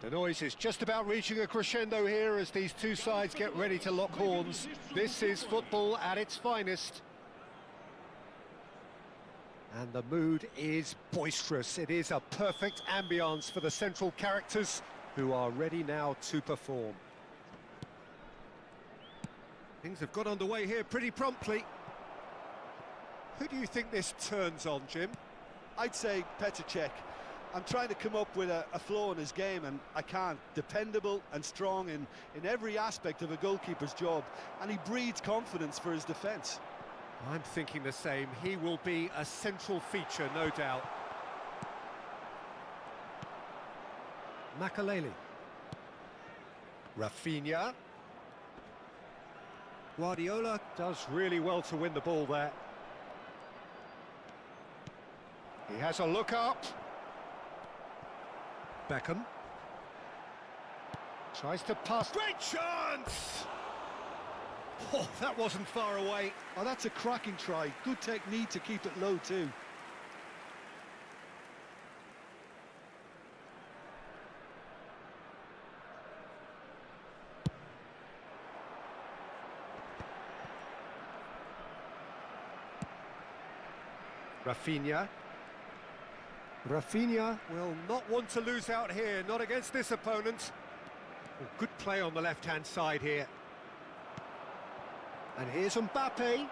The noise is just about reaching a crescendo here as these two sides get ready to lock horns. This is football at its finest. And the mood is boisterous. It is a perfect ambience for the central characters who are ready now to perform. Things have got underway here pretty promptly. Who do you think this turns on, Jim? I'd say Petr Cech. I'm trying to come up with a flaw in his game, and I can't. Dependable and strong in every aspect of a goalkeeper's job, and he breeds confidence for his defence. I'm thinking the same. He will be a central feature, no doubt. Makelele. Rafinha. Guardiola does really well to win the ball there. He has a look up. Beckham. Tries to pass. Great chance! Oh, that wasn't far away. Oh, that's a cracking try. Good technique to keep it low too. Rafinha. Rafinha will not want to lose out here, not against this opponent. Oh, good play on the left-hand side here. And here's Mbappe.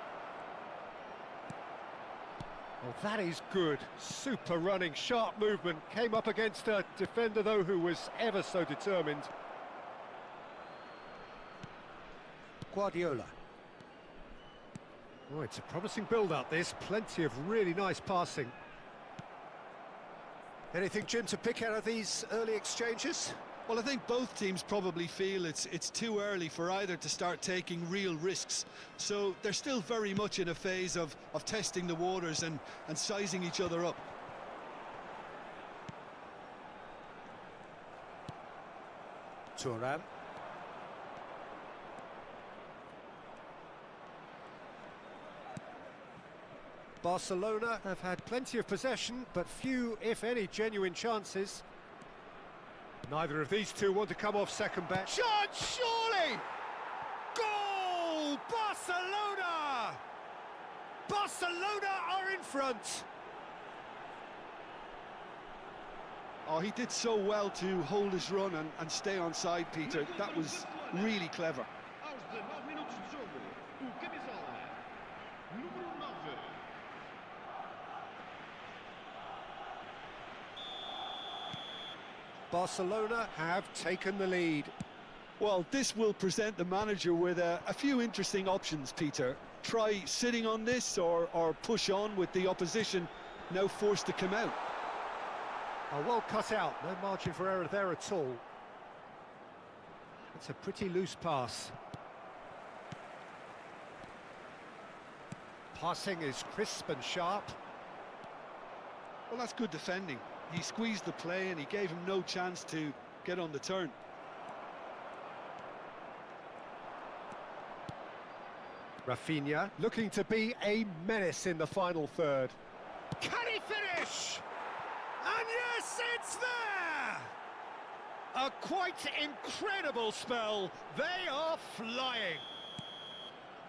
Oh, that is good. Super running, sharp movement. Came up against a defender, though, who was ever so determined. Guardiola. Oh, it's a promising build-up, this. Plenty of really nice passing. Anything, Jim, to pick out of these early exchanges? Well, I think both teams probably feel it's too early for either to start taking real risks. So they're still very much in a phase of testing the waters and sizing each other up. Thuram. Barcelona have had plenty of possession, but few, if any, genuine chances. Neither of these two want to come off second best. Shot, surely! Goal! Barcelona! Barcelona are in front! Oh, he did so well to hold his run and stay on side, Peter. That was really clever. Barcelona have taken the lead. Well, this will present the manager with a few interesting options, Peter. Try sitting on this or push on with the opposition now forced to come out. Oh, well cut out, no margin for error there at all. It's a pretty loose pass. Passing is crisp and sharp. Well, that's good defending. He squeezed the play and he gave him no chance to get on the turn. Rafinha looking to be a menace in the final third. Can he finish? And yes, it's there! A quite incredible spell. They are flying.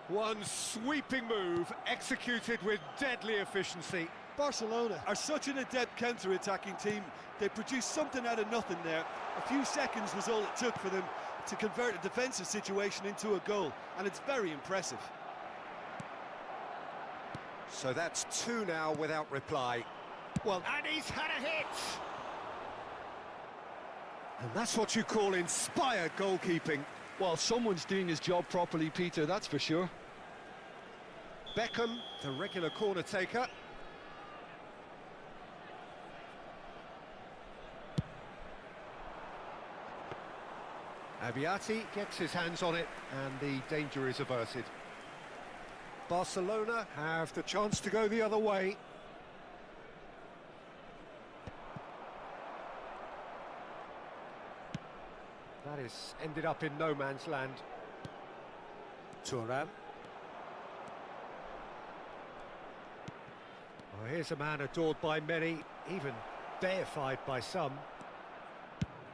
One sweeping move executed with deadly efficiency. Barcelona are such an adept counter-attacking team. They produced something out of nothing there. A few seconds was all it took for them to convert a defensive situation into a goal, and it's very impressive. So that's two now without reply. Well, and he's had a hit! And that's what you call inspired goalkeeping. Well, someone's doing his job properly, Peter, that's for sure. Beckham, the regular corner taker. Abiati gets his hands on it, and the danger is averted. Barcelona have the chance to go the other way. That is ended up in no man's land. Thuram. Oh, here's a man adored by many, even deified by some.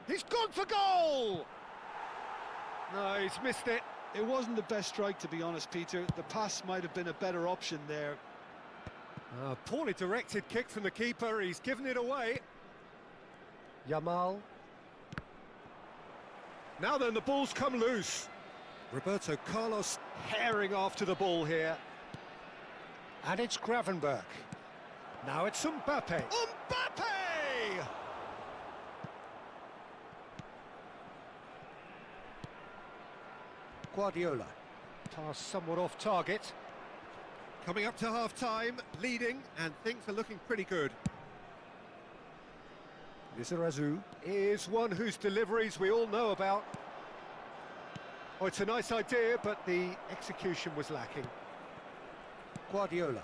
He's gone for goal! No, he's missed it. It wasn't the best strike, to be honest, Peter. The pass might have been a better option there. Poorly directed kick from the keeper. He's given it away. Yamal. Now then, the ball's come loose. Roberto Carlos herring after the ball here. And it's Gravenberch. Now it's Mbappe. Mbappe! Guardiola. Pass somewhat off target. Coming up to half-time, leading, and things are looking pretty good. Lizarazu is one whose deliveries we all know about. Oh, it's a nice idea, but the execution was lacking. Guardiola.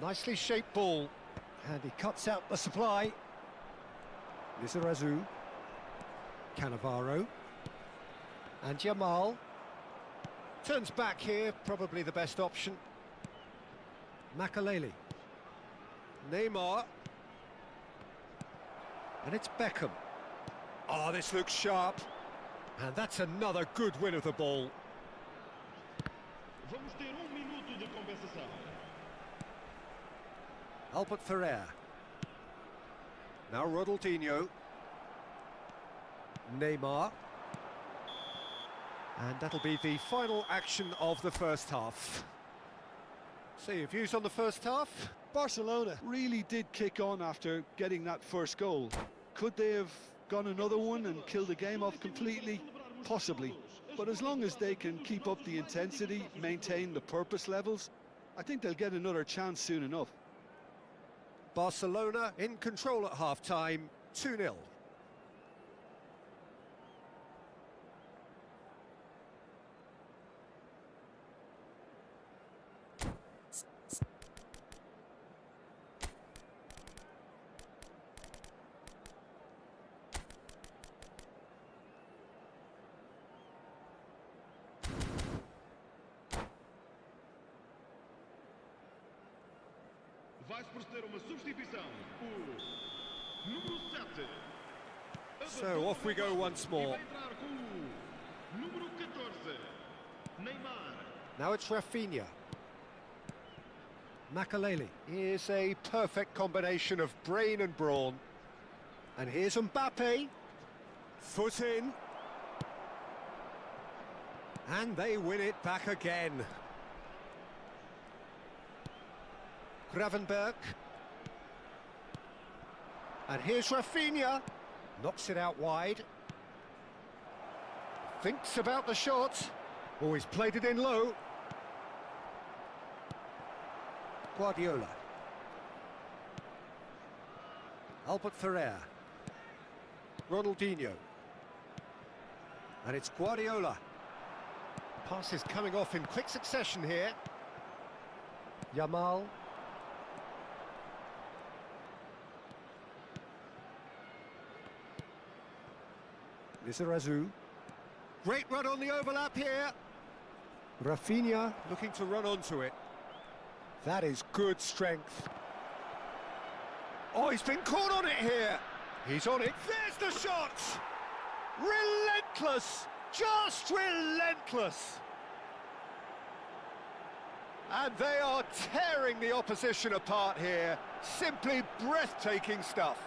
Nicely shaped ball. And he cuts out the supply. Lizarazu. Cannavaro. And Yamal. Turns back here, probably the best option. Makaleli. Neymar. And it's Beckham. Oh, this looks sharp. And that's another good win of the ball. Vamos ter minuto de compensação. Albert Ferrer. Now Ronaldinho. Neymar. And that'll be the final action of the first half. So your views on the first half? Barcelona really did kick on after getting that first goal. Could they have gone another one and killed the game off completely? Possibly. But as long as they can keep up the intensity, maintain the purpose levels, I think they'll get another chance soon enough. Barcelona in control at half-time, 2-0. Vai-se proceder uma substituição. O número 7. So off we go once more. Vai entrar com o número 14. Neymar. Now it's Rafinha. Makaleli is a perfect combination of brain and brawn. And here's Mbappe. Foot in. And they win it back again. Gravenberch. And here's Rafinha. Knocks it out wide. Thinks about the shot. Oh, he's played it in low. Guardiola. Albert Ferrer. Ronaldinho. And it's Guardiola. Pass is coming off in quick succession here. Yamal. Lizarazu. Great run on the overlap here. Rafinha looking to run onto it. That is good strength. Oh, he's been caught on it here. He's on it. There's the shot! Relentless! Just relentless! And they are tearing the opposition apart here. Simply breathtaking stuff.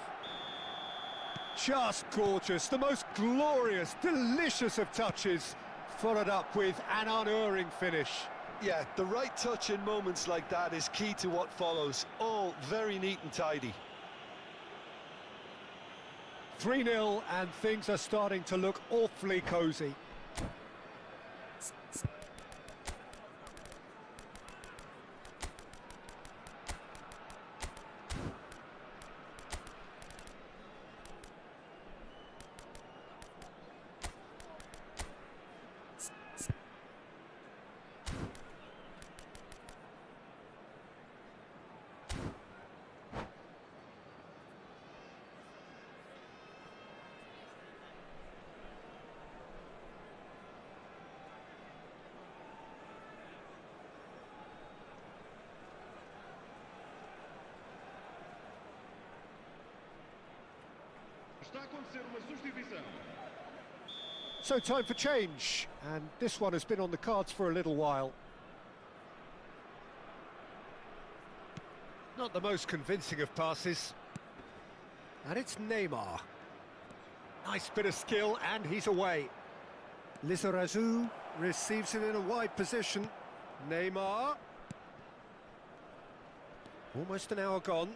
Just gorgeous. The most glorious, delicious of touches, followed up with an unerring finish. Yeah, the right touch in moments like that is key to what follows. All very neat and tidy. 3-0 and things are starting to look awfully cosy. Está a acontecer uma substituição. So time for change, and this one has been on the cards for a little while. Not the most convincing of passes. And it's Neymar. Nice bit of skill, and he's away. Lizarazu receives it in a wide position. Neymar. Almost an hour gone.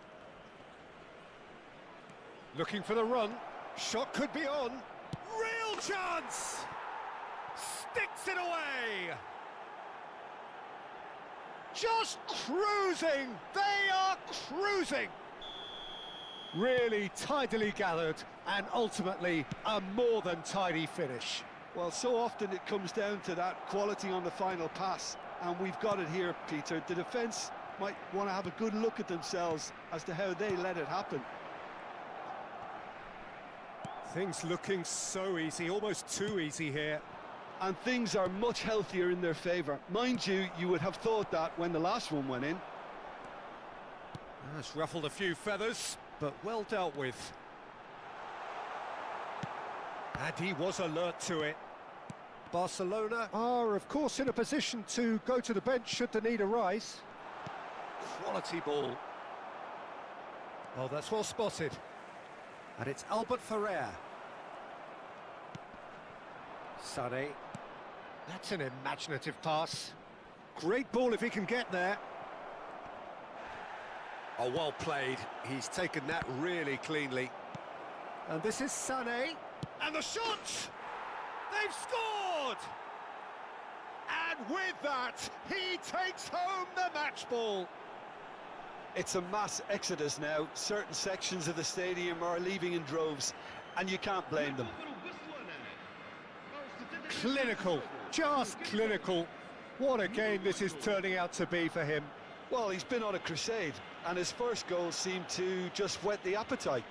Looking for the run. Shot could be on. Real chance! Sticks it away! Just cruising! They are cruising! Really tidily gathered, and ultimately a more than tidy finish. Well, so often it comes down to that quality on the final pass, and we've got it here, Peter. The defence might want to have a good look at themselves as to how they let it happen. Things looking so easy, almost too easy here. And things are much healthier in their favour. Mind you, you would have thought that when the last one went in. That's ruffled a few feathers, but well dealt with. And he was alert to it. Barcelona are, of course, in a position to go to the bench should the need arise. Quality ball. Oh, that's well spotted. And it's Albert Ferrer. Sané. That's an imaginative pass. Great ball if he can get there. Oh, well played. He's taken that really cleanly. And this is Sané. And the shot! They've scored! And with that, he takes home the match ball. It's a mass exodus now. Certain sections of the stadium are leaving in droves, and you can't blame them. Clinical, just clinical. What a game this is turning out to be for him. Well, he's been on a crusade, and his first goal seemed to just whet the appetite.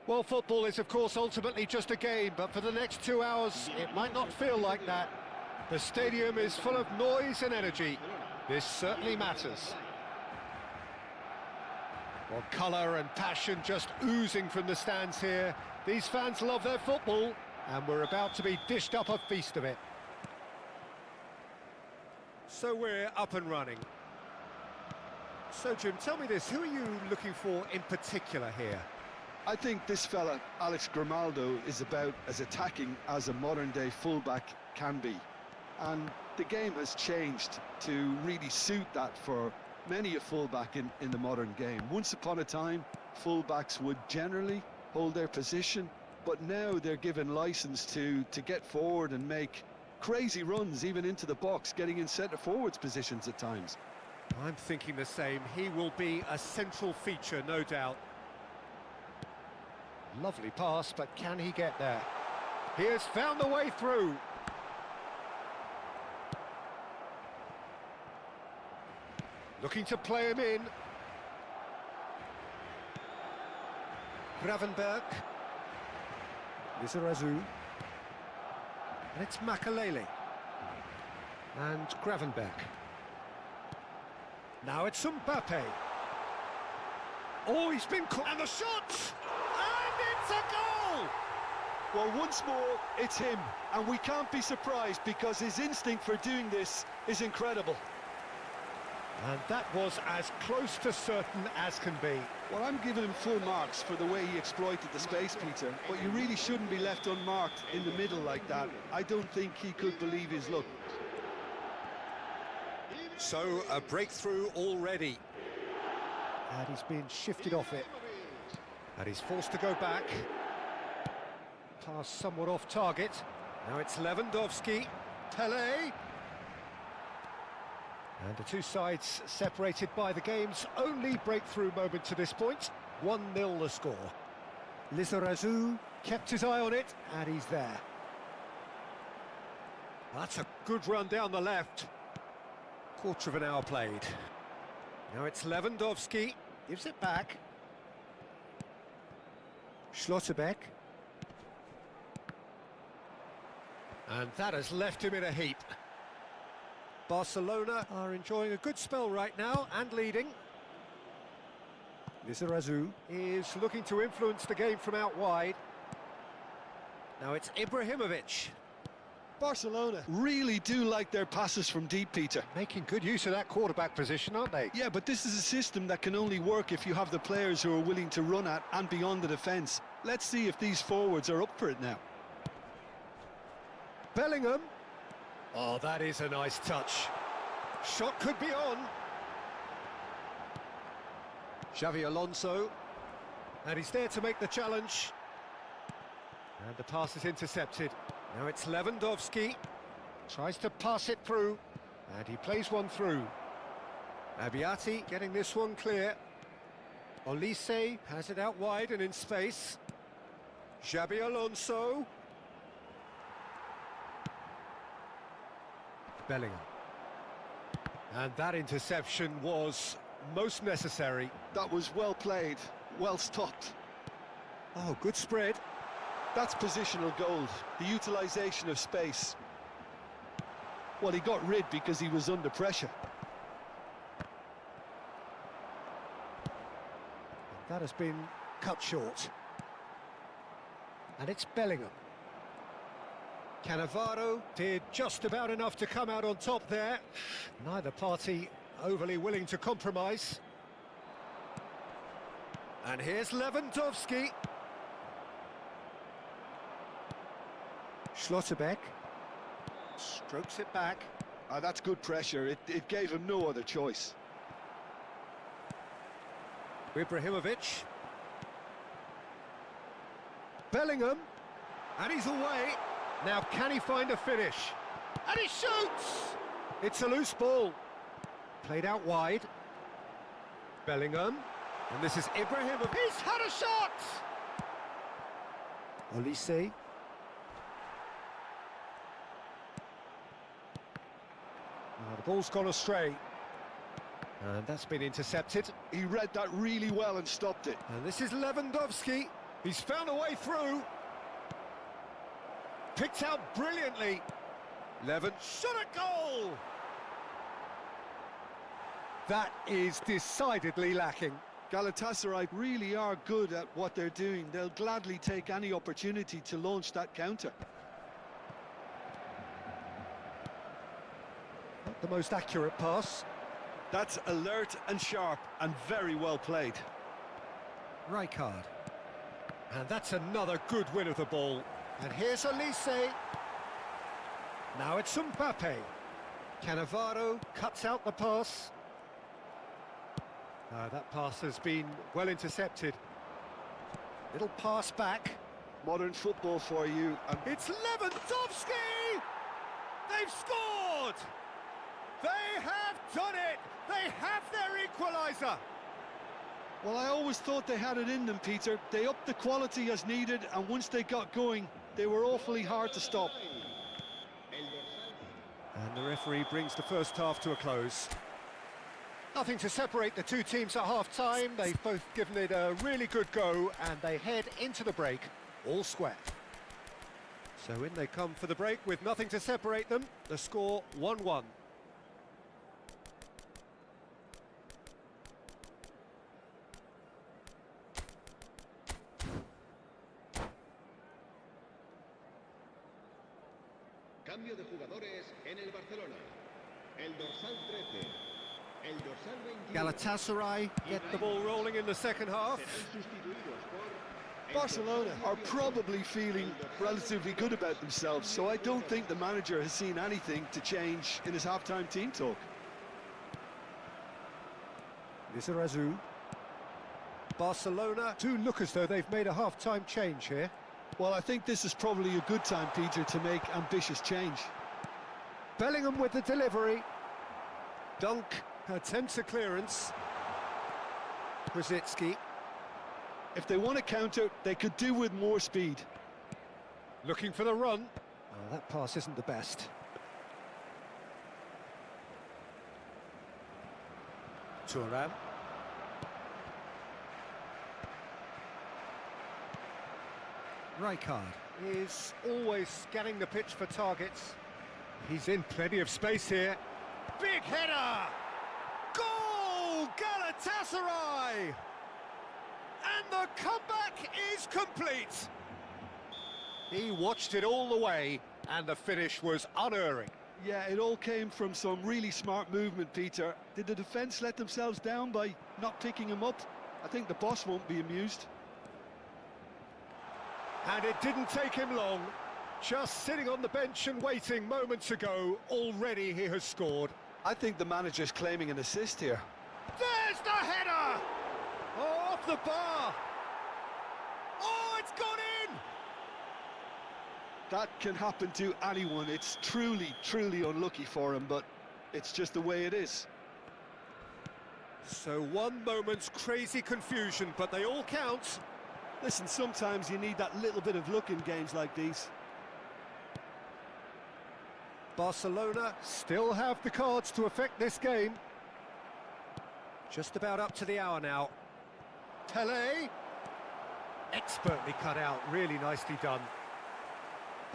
Well, football is, of course, ultimately just a game, but for the next 2 hours, it might not feel like that. The stadium is full of noise and energy. This certainly matters. Well, colour and passion just oozing from the stands here. These fans love their football, and we're about to be dished up a feast of it. So we're up and running. So, Jim, tell me this, who are you looking for in particular here? I think this fella, Alex Grimaldo, is about as attacking as a modern-day fullback can be. And the game has changed to really suit that for many a fullback in the modern game. Once upon a time, fullbacks would generally hold their position, but now they're given license to get forward and make crazy runs, even into the box, getting in centre-forwards positions at times. I'm thinking the same. He will be a central feature, no doubt. Lovely pass, but can he get there? He has found the way through. Looking to play him in. Gravenberg. Lizarazu. And it's Makalele. And Gravenberg. Now it's Mbappe. Oh, he's been caught. And the shot! And it's a goal! Well, once more, it's him. And we can't be surprised because his instinct for doing this is incredible. And that was as close to certain as can be. Well, I'm giving him full marks for the way he exploited the space, Peter. But you really shouldn't be left unmarked in the middle like that. I don't think he could believe his luck. So, a breakthrough already. And he's been shifted off it. And he's forced to go back. Pass somewhat off target. Now it's Lewandowski. Pelé. And the two sides separated by the game's only breakthrough moment to this point. 1-0 the score. Lizarazu kept his eye on it, and he's there. That's a good run down the left. Quarter of an hour played. Now it's Lewandowski. Gives it back. Schlotterbeck. And that has left him in a heap. Barcelona are enjoying a good spell right now and leading. Lizarazu is looking to influence the game from out wide. Now it's Ibrahimovic. Barcelona really do like their passes from deep, Peter. Making good use of that quarterback position, aren't they? Yeah, but this is a system that can only work if you have the players who are willing to run at and beyond the defence. Let's see if these forwards are up for it now. Bellingham. Oh, that is a nice touch. Shot could be on. Xavi Alonso. And he's there to make the challenge. And the pass is intercepted. Now it's Lewandowski. Tries to pass it through. And he plays one through. Abiati getting this one clear. Olise has it out wide and in space. Xabi Alonso. Bellingham. And that interception was most necessary. That was well played, well stopped. Oh, good spread. That's positional gold, the utilisation of space. Well, he got rid because he was under pressure. That has been cut short. And it's Bellingham. Cannavaro did just about enough to come out on top there. Neither party overly willing to compromise. And here's Lewandowski. Schlotterbeck strokes it back. That's good pressure. It gave him no other choice. Ibrahimovic. Bellingham. And he's away. Now, can he find a finish? And he shoots! It's a loose ball. Played out wide. Bellingham. And this is Ibrahimovic. He's had a shot! Olise. Now, the ball's gone astray. And that's been intercepted. He read that really well and stopped it. And this is Lewandowski. He's found a way through. Picked out brilliantly. Levin shot at goal. That is decidedly lacking. Galatasaray really are good at what they're doing. They'll gladly take any opportunity to launch that counter. Not the most accurate pass. That's alert and sharp and very well played. Rijkaard. And that's another good win of the ball. And here's Elise. Now it's Mbappe. Cannavaro cuts out the pass. That pass has been well intercepted. Little pass back. Modern football for you. And It's Lewandowski! They've scored! They have done it! They have their equaliser! well, I always thought they had it in them, Peter. They upped the quality as needed, and once they got going, they were awfully hard to stop. And the referee brings the first half to a close. Nothing to separate the two teams at half-time. They've both given it a really good go, and they head into the break all square. So in they come for the break with nothing to separate them. The score 1-1. Cambio de jugadores en el Barcelona. El dorsal 13. El dorsal 21. Galatasaray get the ball rolling in the second half. Serán sustituidos por Barcelona are probably feeling relatively good about themselves, so I don't think the manager has seen anything to change in his half-time team talk. Lizarazu. Barcelona do look as though they've made a half-time change here. Well, I think this is probably a good time, Peter, to make ambitious change. Bellingham with the delivery. Dunk attempts a clearance. Krasitsky If they want to counter, they could do with more speed. looking for the run. Oh, that pass isn't the best. Thuram. Rijkaard is always scanning the pitch for targets. He's in plenty of space here. Big header! Goal! Galatasaray! And the comeback is complete. He watched it all the way, and the finish was unerring. Yeah, it all came from some really smart movement, Peter. Did the defence let themselves down by not picking him up? I think the boss won't be amused. And it didn't take him long. Just sitting on the bench and waiting moments ago, already he has scored. I think the manager's claiming an assist here. There's the header! Oh, off the bar! Oh, it's gone in! That can happen to anyone. It's truly, truly unlucky for him, but it's just the way it is. So one moment's crazy confusion, but they all count. Listen, sometimes you need that little bit of luck in games like these. Barcelona still have the cards to affect this game. Just about up to the hour now. Pelé. Expertly cut out, really nicely done.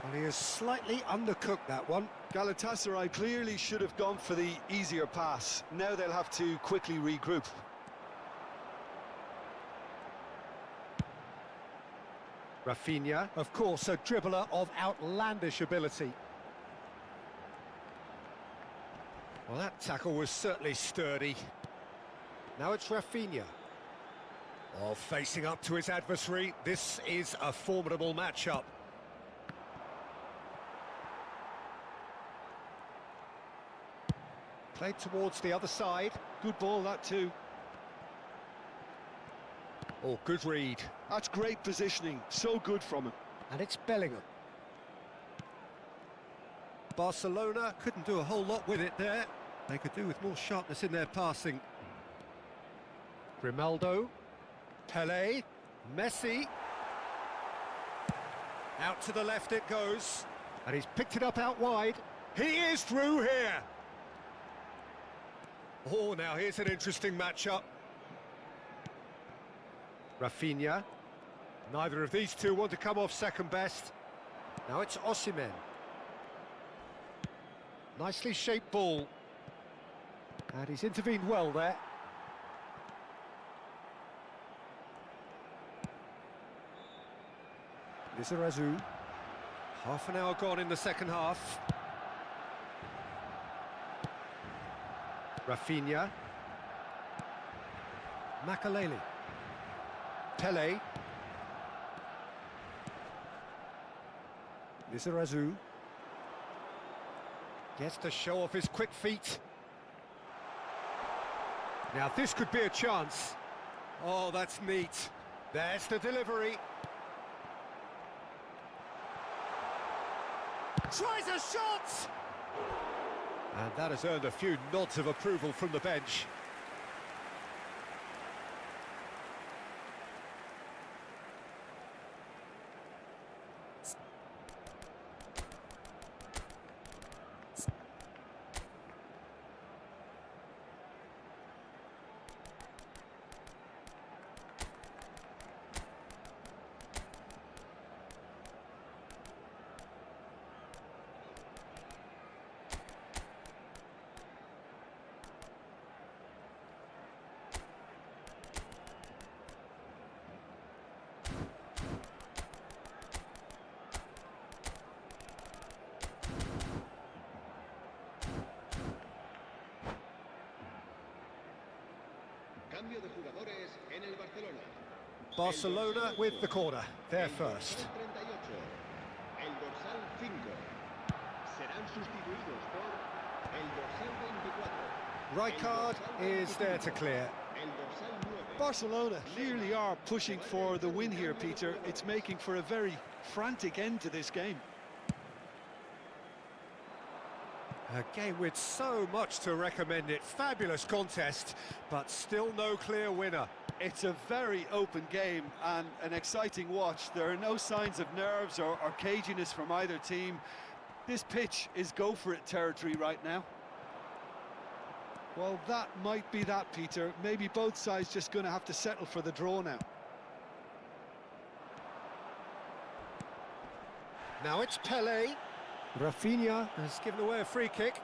Well, he has slightly undercooked that one. Galatasaray clearly should have gone for the easier pass. Now they'll have to quickly regroup. Rafinha, of course, a dribbler of outlandish ability. Well, that tackle was certainly sturdy. Now it's Rafinha. Oh, facing up to his adversary. This is a formidable matchup. Played towards the other side. Good ball, that too. Oh, good read. That's great positioning. So good from him. And it's Bellingham. Barcelona couldn't do a whole lot with it there. They could do with more sharpness in their passing. Grimaldo. Pelé. Messi. Out to the left it goes. And he's picked it up out wide. He is through here. Oh, now here's an interesting matchup. Rafinha. Neither of these two want to come off second best. Now it's Osimhen. Nicely shaped ball. And he's intervened well there. Lizarazu. Half an hour gone in the second half. Rafinha. Makaleli. Pele. Lizarazu. Gets to show off his quick feet. Now this could be a chance. Oh, that's neat. There's the delivery. Tries a shot! And that has earned a few nods of approval from the bench. Cambio de jugadores en el Barcelona. Barcelona with the corner, they're first. El 38, el dorsal 5. Serán sustituidos por el dorsal 24. Rijkaard is there to clear. El dorsal 9. Barcelona clearly are pushing for the win here, Peter. It's making for a very frantic end to this game. A game with so much to recommend it. Fabulous contest, but still no clear winner. It's a very open game and an exciting watch. There are no signs of nerves or caginess from either team. This pitch is go-for-it territory right now. Well, that might be that, Peter. Maybe both sides just going to have to settle for the draw now. Now it's Pele. Rafinha has given away a free kick.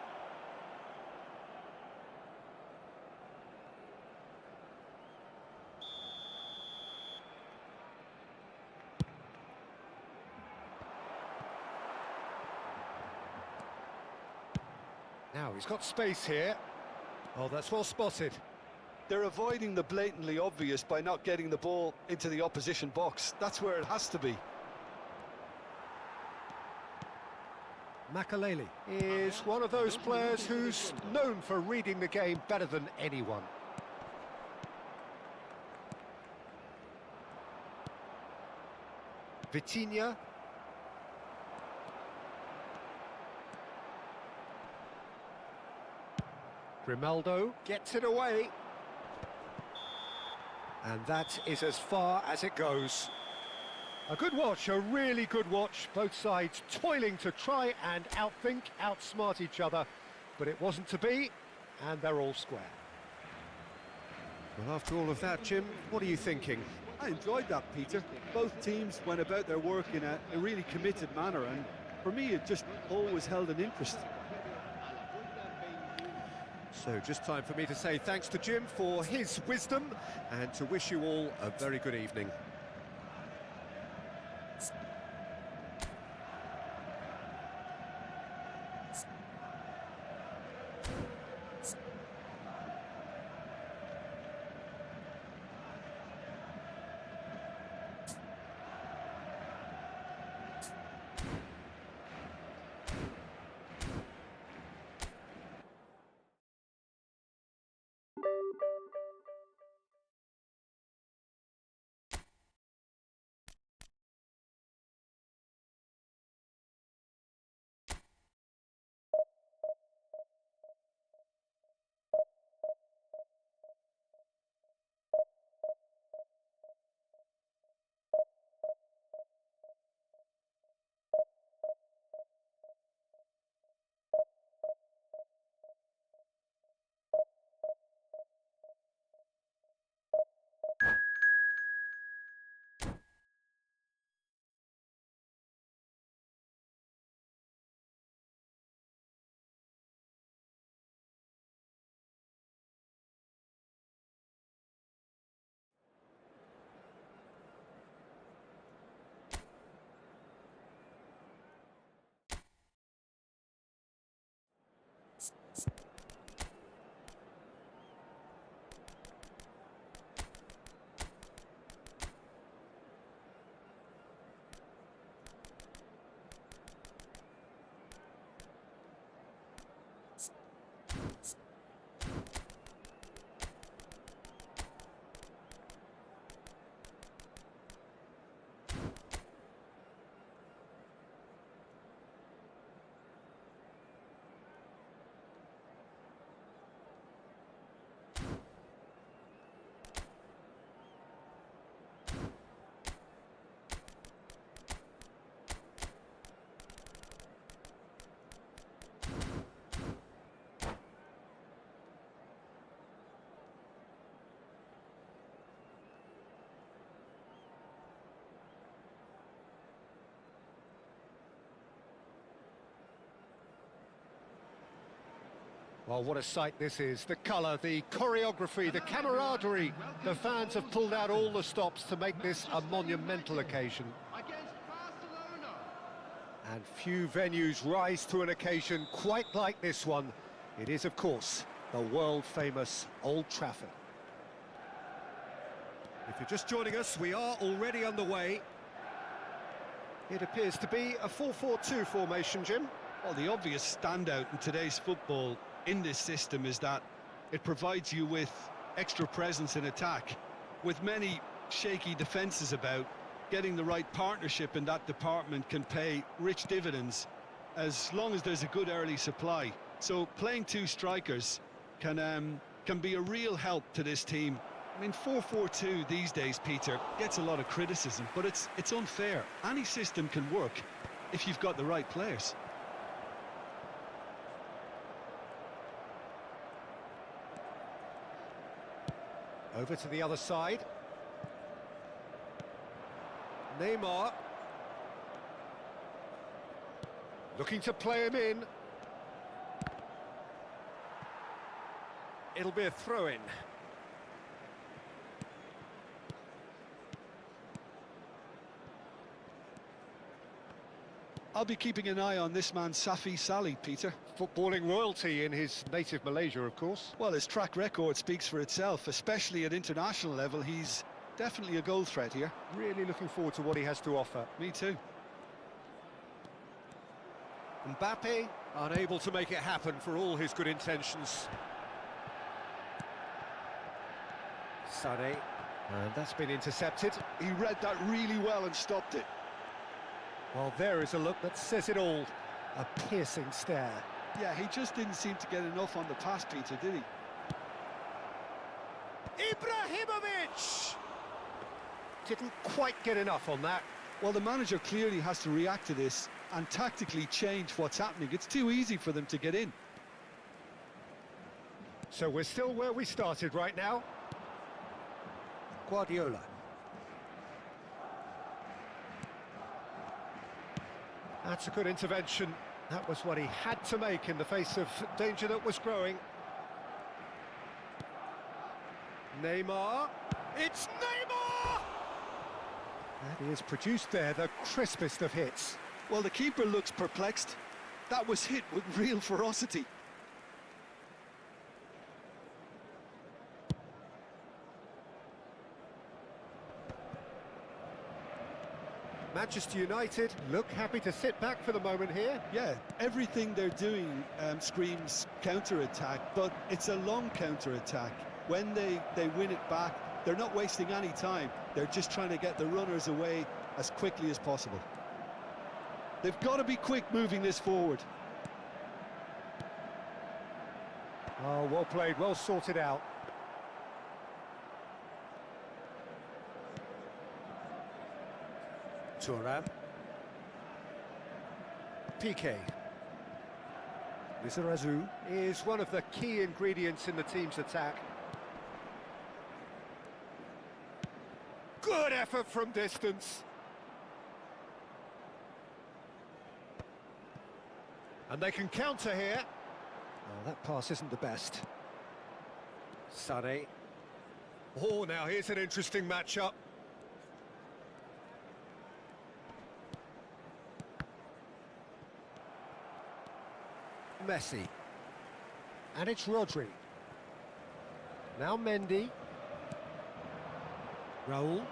Now he's got space here. Oh, that's well spotted. They're avoiding the blatantly obvious by not getting the ball into the opposition box. That's where it has to be. Makaleli is one of those players who's known for reading the game better than anyone. Vitinha. Grimaldo gets it away. And that is as far as it goes. A good watch, a really good watch. Both sides toiling to try and outthink, outsmart each other. But it wasn't to be, and they're all square. Well, after all of that, Jim, what are you thinking? I enjoyed that, Peter. Both teams went about their work in a really committed manner, and for me it just always held an interest. So just time for me to say thanks to Jim for his wisdom and to wish you all a very good evening. Well, what a sight this is. The colour, the choreography, the camaraderie. The fans have pulled out all the stops to make this a monumental occasion. Against Barcelona. And few venues rise to an occasion quite like this one. It is, of course, the world-famous Old Trafford. If you're just joining us, we are already underway. It appears to be a 4-4-2 formation, Jim. Well, the obvious standout in today's football in this system is that it provides you with extra presence in attack. With many shaky defences about, getting the right partnership in that department can pay rich dividends as long as there's a good early supply. So playing two strikers can be a real help to this team. I mean, 4-4-2 these days, Peter, gets a lot of criticism, but it's unfair. Any system can work if you've got the right players. Over to the other side. Neymar. Looking to play him in. It'll be a throw-in. I'll be keeping an eye on this man, Safi Salih, Peter. Footballing royalty in his native Malaysia, of course. Well, his track record speaks for itself, especially at international level. He's definitely a goal threat here. Really looking forward to what he has to offer. Me too. Mbappe, unable to make it happen for all his good intentions. Sané, and that's been intercepted. He read that really well and stopped it. Well, there is a look that says it all. A piercing stare. Yeah, he just didn't seem to get enough on the pass, Peter, did he? Ibrahimovic! Didn't quite get enough on that. Well, the manager clearly has to react to this and tactically change what's happening. It's too easy for them to get in. So we're still where we started right now. Guardiola. That's a good intervention. That was what he had to make in the face of danger that was growing. Neymar. It's Neymar! And he has produced there the crispest of hits. Well, the keeper looks perplexed. That was hit with real ferocity. Manchester United look happy to sit back for the moment here. Yeah, everything they're doing screams counter-attack, but it's a long counter-attack. When they win it back, they're not wasting any time. They're just trying to get the runners away as quickly as possible. They've got to be quick moving this forward. Oh, well played, well sorted out. Thuram. Piqué. Lizarazu is one of the key ingredients in the team's attack. Good effort from distance. And they can counter here. Oh, that pass isn't the best. Sané. Oh, now here's an interesting matchup. Messi. And it's Rodri. Now Mendy. Raul.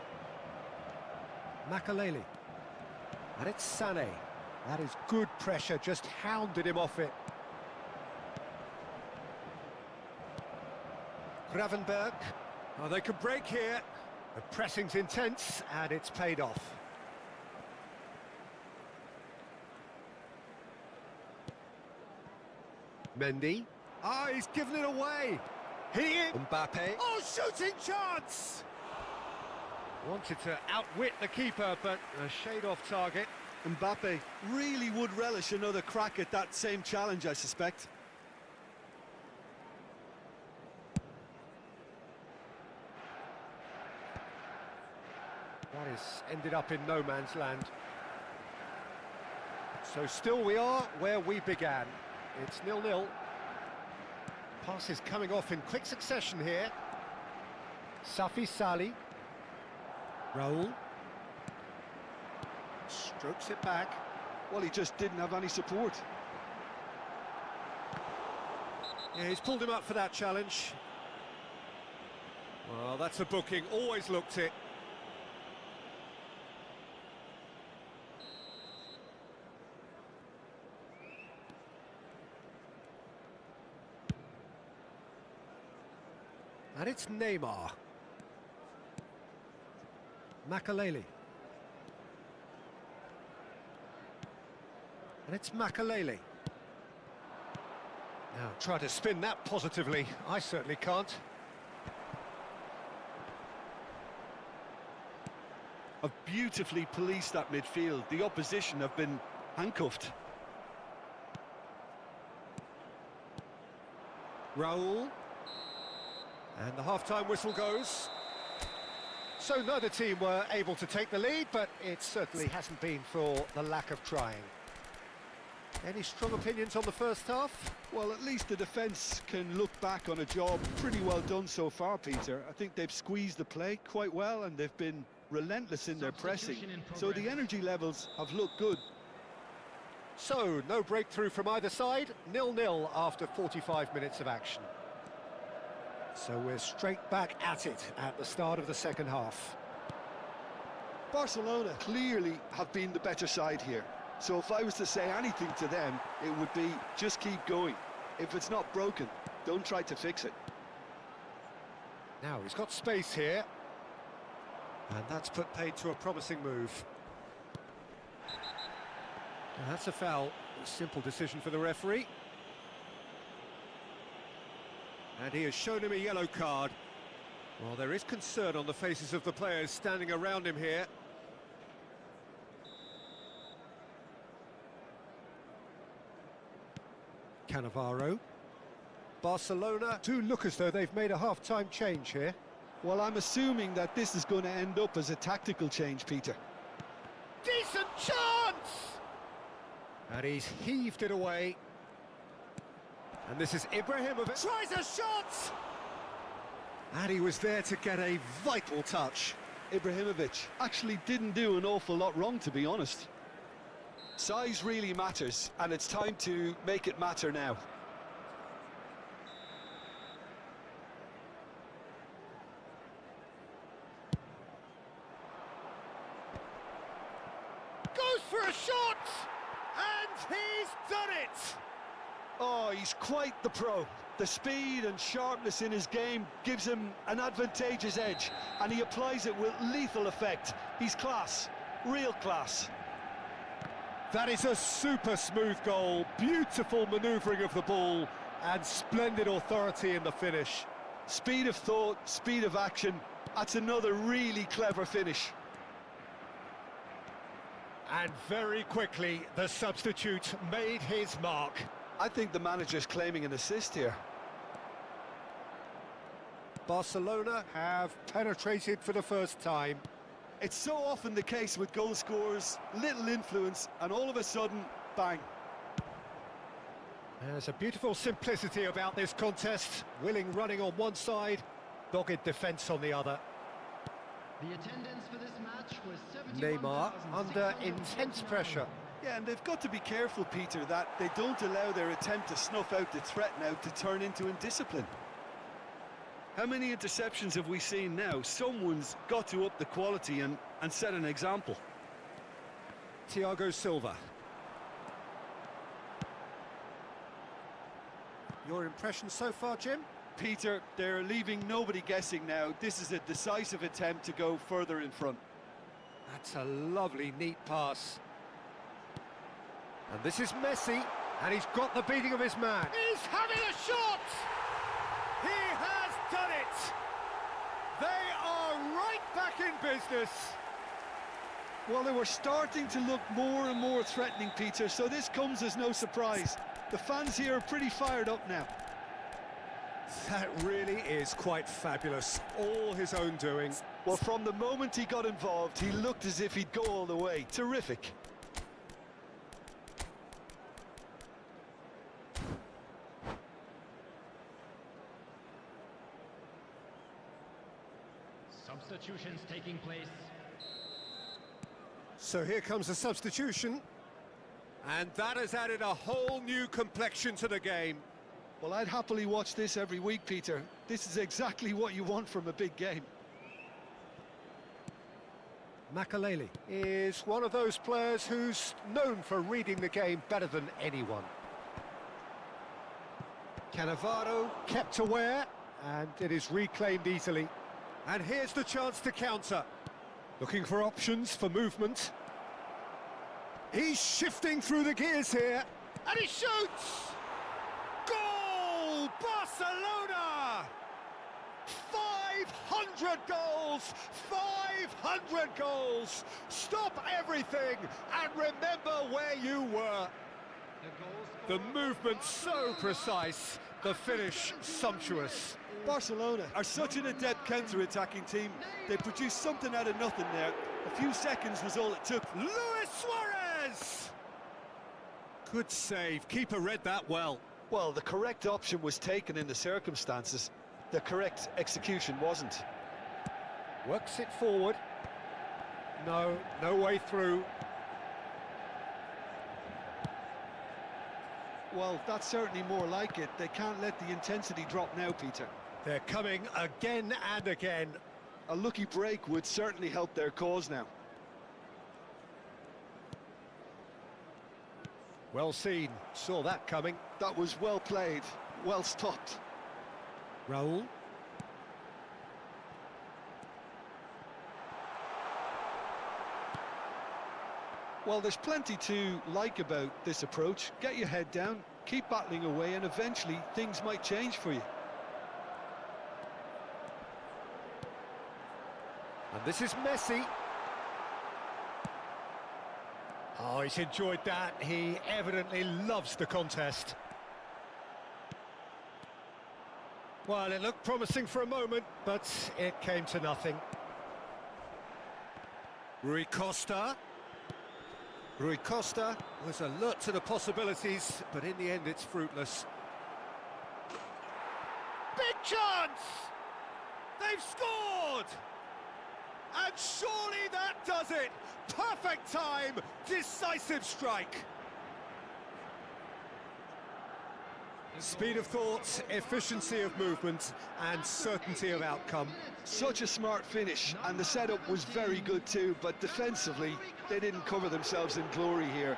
Makaleli. And it's Sané. That is good pressure, just hounded him off it. Gravenberg. Oh, they could break here. The pressing's intense, and it's paid off. Mendy. Ah, he's given it away. Hitting it. Mbappe. Oh, shooting chance! Wanted to outwit the keeper, but a shade off target. Mbappe really would relish another crack at that same challenge, I suspect. That has ended up in no man's land. So still we are where we began. It's 0-0. Passes coming off in quick succession here. Safi Salih. Raul. Strokes it back. Well, he just didn't have any support. Yeah, he's pulled him up for that challenge. Well, that's a booking. Always looked it. And it's Neymar. Makaleli. And it's Makaleli. Now, try to spin that positively. I certainly can't. Have beautifully policed that midfield. The opposition have been handcuffed. Raul. And the half-time whistle goes. So neither team were able to take the lead, but it certainly hasn't been for the lack of trying. Any strong opinions on the first half? Well, at least the defence can look back on a job pretty well done so far, Peter. I think they've squeezed the play quite well and they've been relentless in their pressing. So the energy levels have looked good. So, no breakthrough from either side, 0-0 after 45 minutes of action. So we're straight back at it at the start of the second half. Barcelona clearly have been the better side here. So if I was to say anything to them, it would be just keep going. If it's not broken, don't try to fix it. Now he's got space here. And that's put paid to a promising move. Now that's a foul. A simple decision for the referee. And he has shown him a yellow card. Well, there is concern on the faces of the players standing around him here. Cannavaro. Barcelona do look as though they've made a half-time change here. Well, I'm assuming that this is going to end up as a tactical change, Peter. Decent chance! And he's heaved it away. And this is Ibrahimovic. Tries a shot! And he was there to get a vital touch. Ibrahimovic actually didn't do an awful lot wrong, to be honest. Size really matters, and it's time to make it matter now. Goes for a shot! And he's done it! Oh, he's quite the pro. The speed and sharpness in his game gives him an advantageous edge, and he applies it with lethal effect. He's class, real class. That is a super smooth goal, beautiful manoeuvring of the ball, and splendid authority in the finish. Speed of thought, speed of action, that's another really clever finish. And very quickly, the substitute made his mark. I think the manager's claiming an assist here. Barcelona have penetrated for the first time. It's so often the case with goal scorers, little influence, and all of a sudden, bang. There's a beautiful simplicity about this contest. Willing running on one side, dogged defence on the other. The attendance for this match was Neymar under intense pressure. Yeah, and they've got to be careful, Peter, that they don't allow their attempt to snuff out the threat now to turn into indiscipline. How many interceptions have we seen now? Someone's got to up the quality and set an example. Thiago Silva. Your impression so far, Jim? Peter, they're leaving nobody guessing now. This is a decisive attempt to go further in front. That's a lovely, neat pass. And this is Messi, and he's got the beating of his man. He's having a shot! He has done it! They are right back in business. Well, they were starting to look more and more threatening, Peter, so this comes as no surprise. The fans here are pretty fired up now. That really is quite fabulous. All his own doing. Well, from the moment he got involved, he looked as if he'd go all the way. Terrific. Substitutions taking place. So here comes the substitution. And that has added a whole new complexion to the game. Well, I'd happily watch this every week, Peter. This is exactly what you want from a big game. Makelele is one of those players who's known for reading the game better than anyone. Cannavaro kept aware, and it is reclaimed easily. And here's the chance to counter. Looking for options for movement. He's shifting through the gears here, and he shoots! Goal! Barcelona! 500 goals! 500 goals! Stop everything and remember where you were. The movement so precise, the finish sumptuous. Barcelona are such an adept counter-attacking team. They produced something out of nothing there. A few seconds was all it took. Luis Suarez! Good save. Keeper read that well. Well, the correct option was taken in the circumstances. The correct execution wasn't. Works it forward. No way through. Well, that's certainly more like it. They can't let the intensity drop now, Peter. They're coming again and again. A lucky break would certainly help their cause now. Well seen. Saw that coming. That was well played, well stopped. Raul. Well, there's plenty to like about this approach. Get your head down, keep battling away, and eventually things might change for you. And this is Messi. Oh, he's enjoyed that. He evidently loves the contest. Well, it looked promising for a moment, but it came to nothing. Rui Costa. Rui Costa was alert to the possibilities, but in the end it's fruitless. Big chance! They've scored! And surely that does it! Perfect time, decisive strike. Speed of thought, efficiency of movement, and certainty of outcome. Such a smart finish, and the setup was very good too, but defensively, they didn't cover themselves in glory here.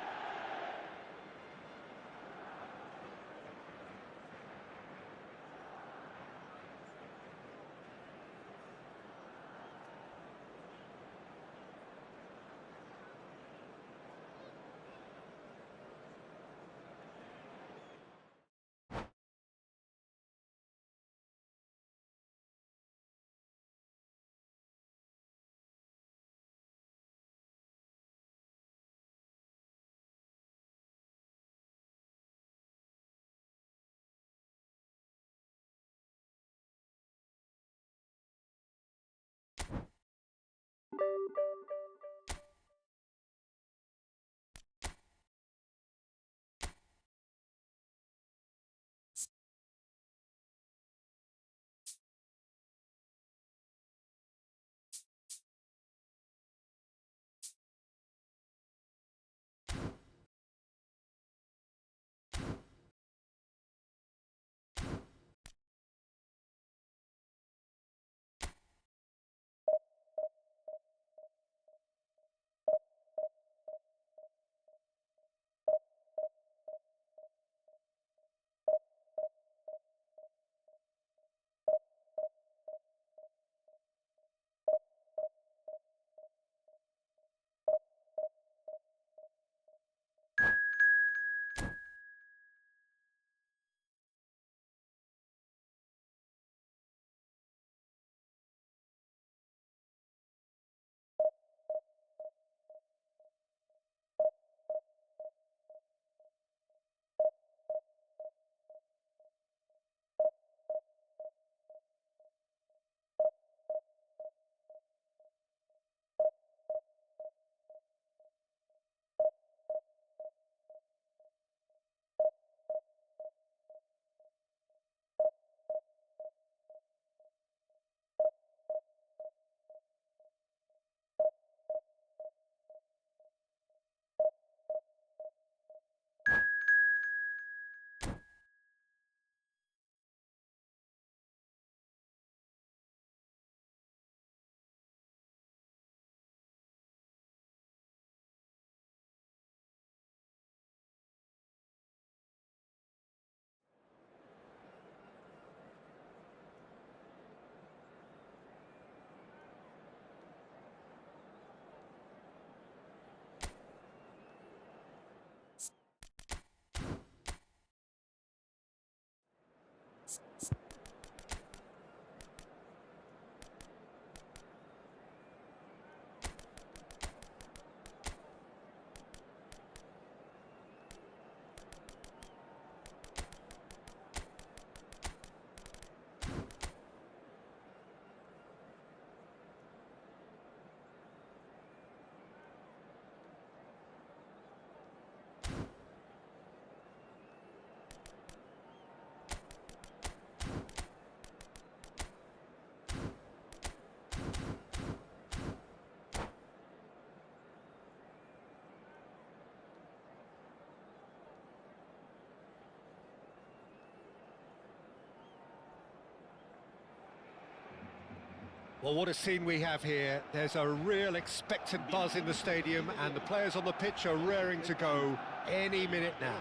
Well, what a scene we have here. There's a real expectant buzz in the stadium, and the players on the pitch are raring to go any minute now.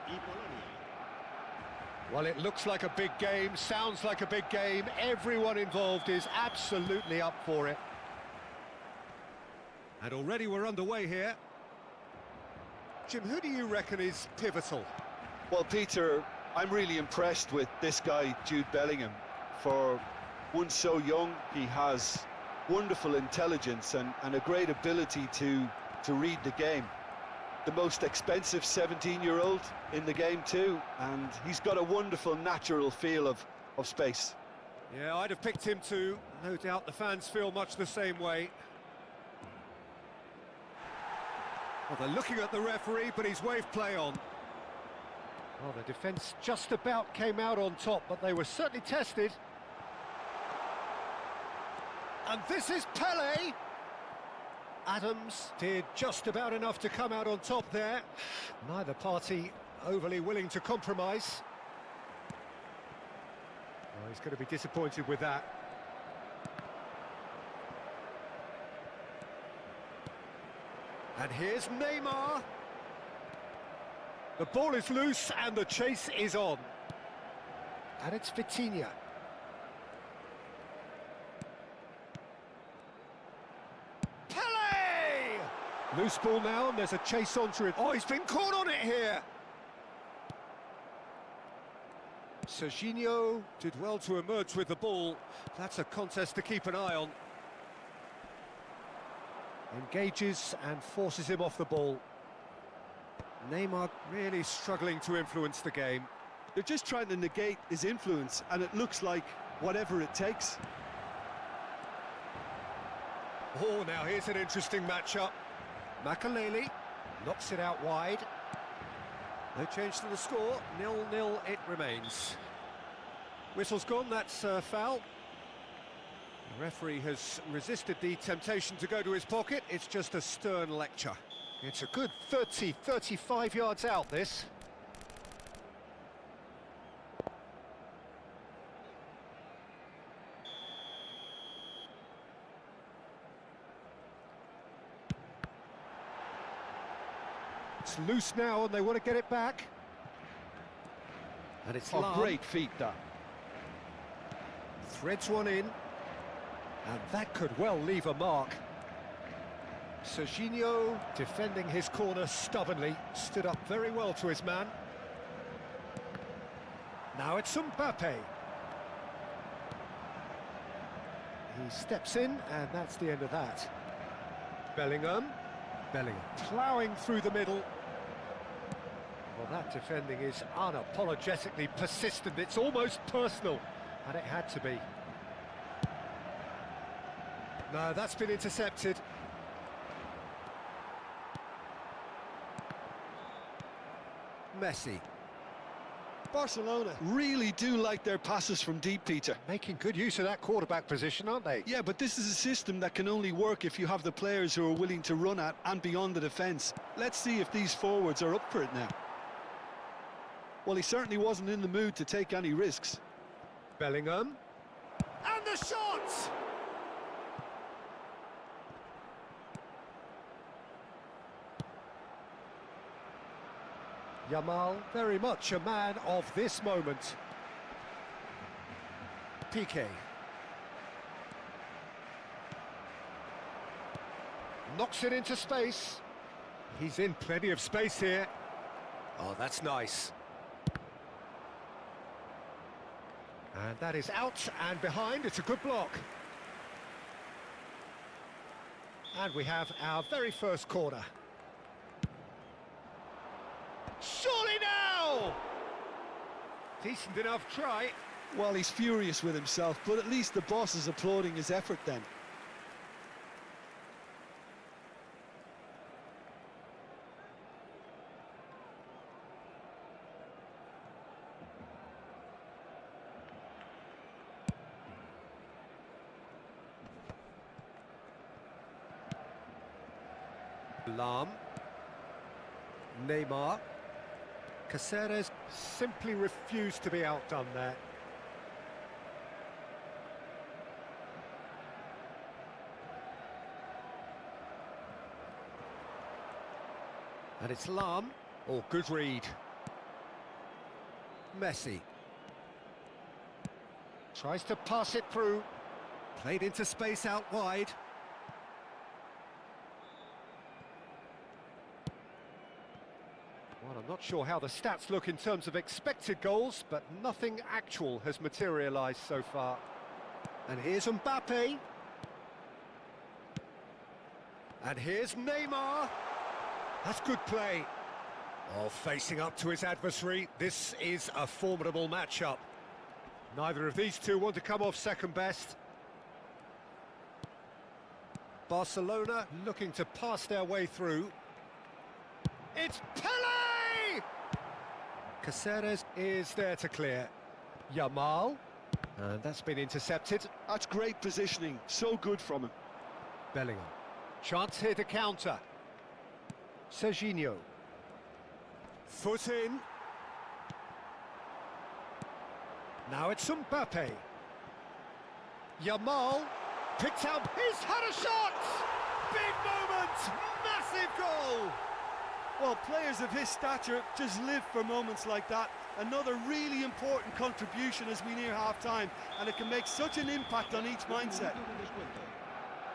y Polonia. Well, it looks like a big game, sounds like a big game. Everyone involved is absolutely up for it. And already we're underway here. Jim, who do you reckon is pivotal? Well, Peter, I'm really impressed with this guy, Jude Bellingham. For one so young, he has wonderful intelligence and a great ability to read the game. The most expensive 17-year-old in the game too, and he's got a wonderful natural feel of space. Yeah, I'd have picked him too. No doubt the fans feel much the same way. Well, they're looking at the referee, but he's waved play on. Well, the defence just about came out on top, but they were certainly tested. And this is Pele! Adams did just about enough to come out on top there. Neither party overly willing to compromise. Oh, he's going to be disappointed with that. And here's Neymar. The ball is loose and the chase is on. And it's Vitinha. Pele! Loose ball now, and there's a chase onto it. Oh, he's been caught on it here. Serginho did well to emerge with the ball. That's a contest to keep an eye on. Engages and forces him off the ball. Neymar really struggling to influence the game. They're just trying to negate his influence, and it looks like whatever it takes. Oh, now here's an interesting matchup. Makaleli knocks it out wide. No change to the score, 0-0 it remains. Whistle's gone, that's a foul. The referee has resisted the temptation to go to his pocket. It's just a stern lecture. It's a good 30, 35 yards out, this. It's loose now and they want to get it back. And it's Oh, great feat, that. Threads one in. And that could well leave a mark. Serginho defending his corner stubbornly, stood up very well to his man. Now it's Mbappe. He steps in, and that's the end of that. Bellingham ploughing through the middle. Well, that defending is unapologetically persistent. It's almost personal, and it had to be. No, that's been intercepted. Messi. Barcelona really do like their passes from deep, Peter. Making good use of that quarterback position, aren't they? Yeah, but this is a system that can only work if you have the players who are willing to run at and beyond the defence. Let's see if these forwards are up for it now. Well, he certainly wasn't in the mood to take any risks. Bellingham. And the shot! Yamal, very much a man of this moment. Piqué. Knocks it into space. He's in plenty of space here. Oh, that's nice. And that is out and behind. It's a good block. And we have our very first corner. Surely now! Decent enough try. Well, he's furious with himself, but at least the boss is applauding his effort then. Lahm. Neymar. Caceres simply refused to be outdone there. And it's Lahm. Oh, good read. Messi. Tries to pass it through. Played into space out wide. Well, I'm not sure how the stats look in terms of expected goals, but nothing actual has materialised so far. And here's Mbappe. And here's Neymar. That's good play. Oh, facing up to his adversary, this is a formidable matchup. Neither of these two want to come off second best. Barcelona looking to pass their way through. It's Pele! Caceres is there to clear. Yamal. And that's been intercepted. That's great positioning, so good from him. Bellingham. Chance here to counter. Serginho. Foot in. Now it's Mbappe. Yamal. Picked out. He's had a shot! Big moment! Massive goal! Well, players of his stature just live for moments like that. Another really important contribution as we near half-time, and it can make such an impact on each mindset.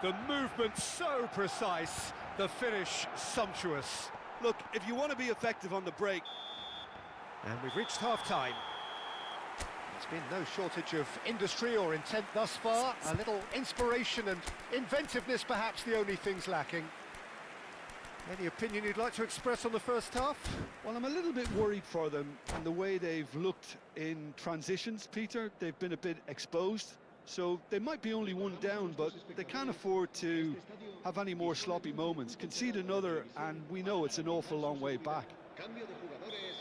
The movement so precise, the finish sumptuous. Look, if you want to be effective on the break... And we've reached half-time. There's been no shortage of industry or intent thus far. A little inspiration and inventiveness, perhaps the only things lacking. Any opinion you'd like to express on the first half? Well, I'm a little bit worried for them and the way they've looked in transitions, Peter. They've been a bit exposed, so they might be only one down, but they can't afford to have any more sloppy moments. Concede another, and we know it's an awful long way back.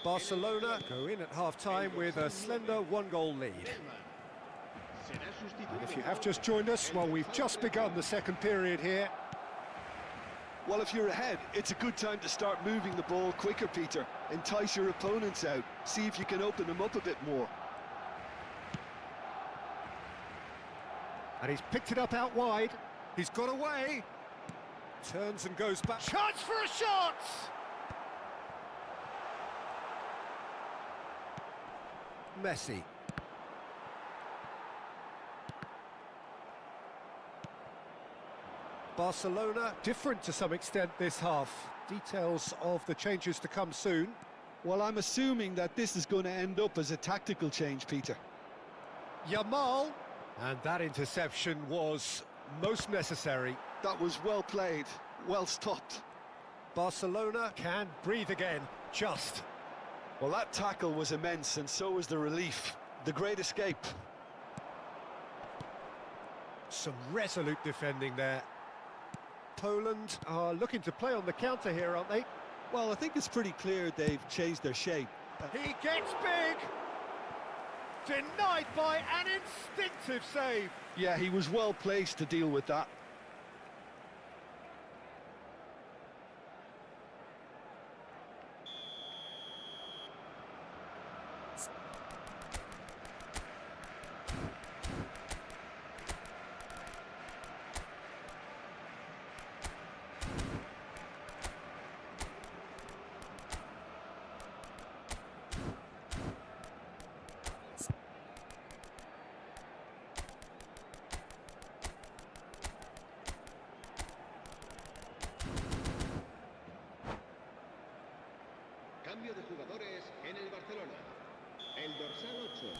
Barcelona go in at half-time with a slender one-goal lead. And if you have just joined us, well, we've just begun the second period here. Well, if you're ahead, it's a good time to start moving the ball quicker, Peter. Entice your opponents out. See if you can open them up a bit more. And he's picked it up out wide. He's got away. Turns and goes back. Chance for a shot! Messi. Barcelona different to some extent this half. Details of the changes to come soon. Well, I'm assuming that this is going to end up as a tactical change, Peter. Yamal. And that interception was most necessary. That was well played, well stopped. Barcelona can breathe again, just. Well, that tackle was immense, and so was the relief. The great escape. Some resolute defending there. Poland are looking to play on the counter here, aren't they? Well, I think it's pretty clear they've changed their shape. He gets big! Denied by an instinctive save. Yeah, he was well placed to deal with that. Cambio de jugadores en el Barcelona. El dorsal 8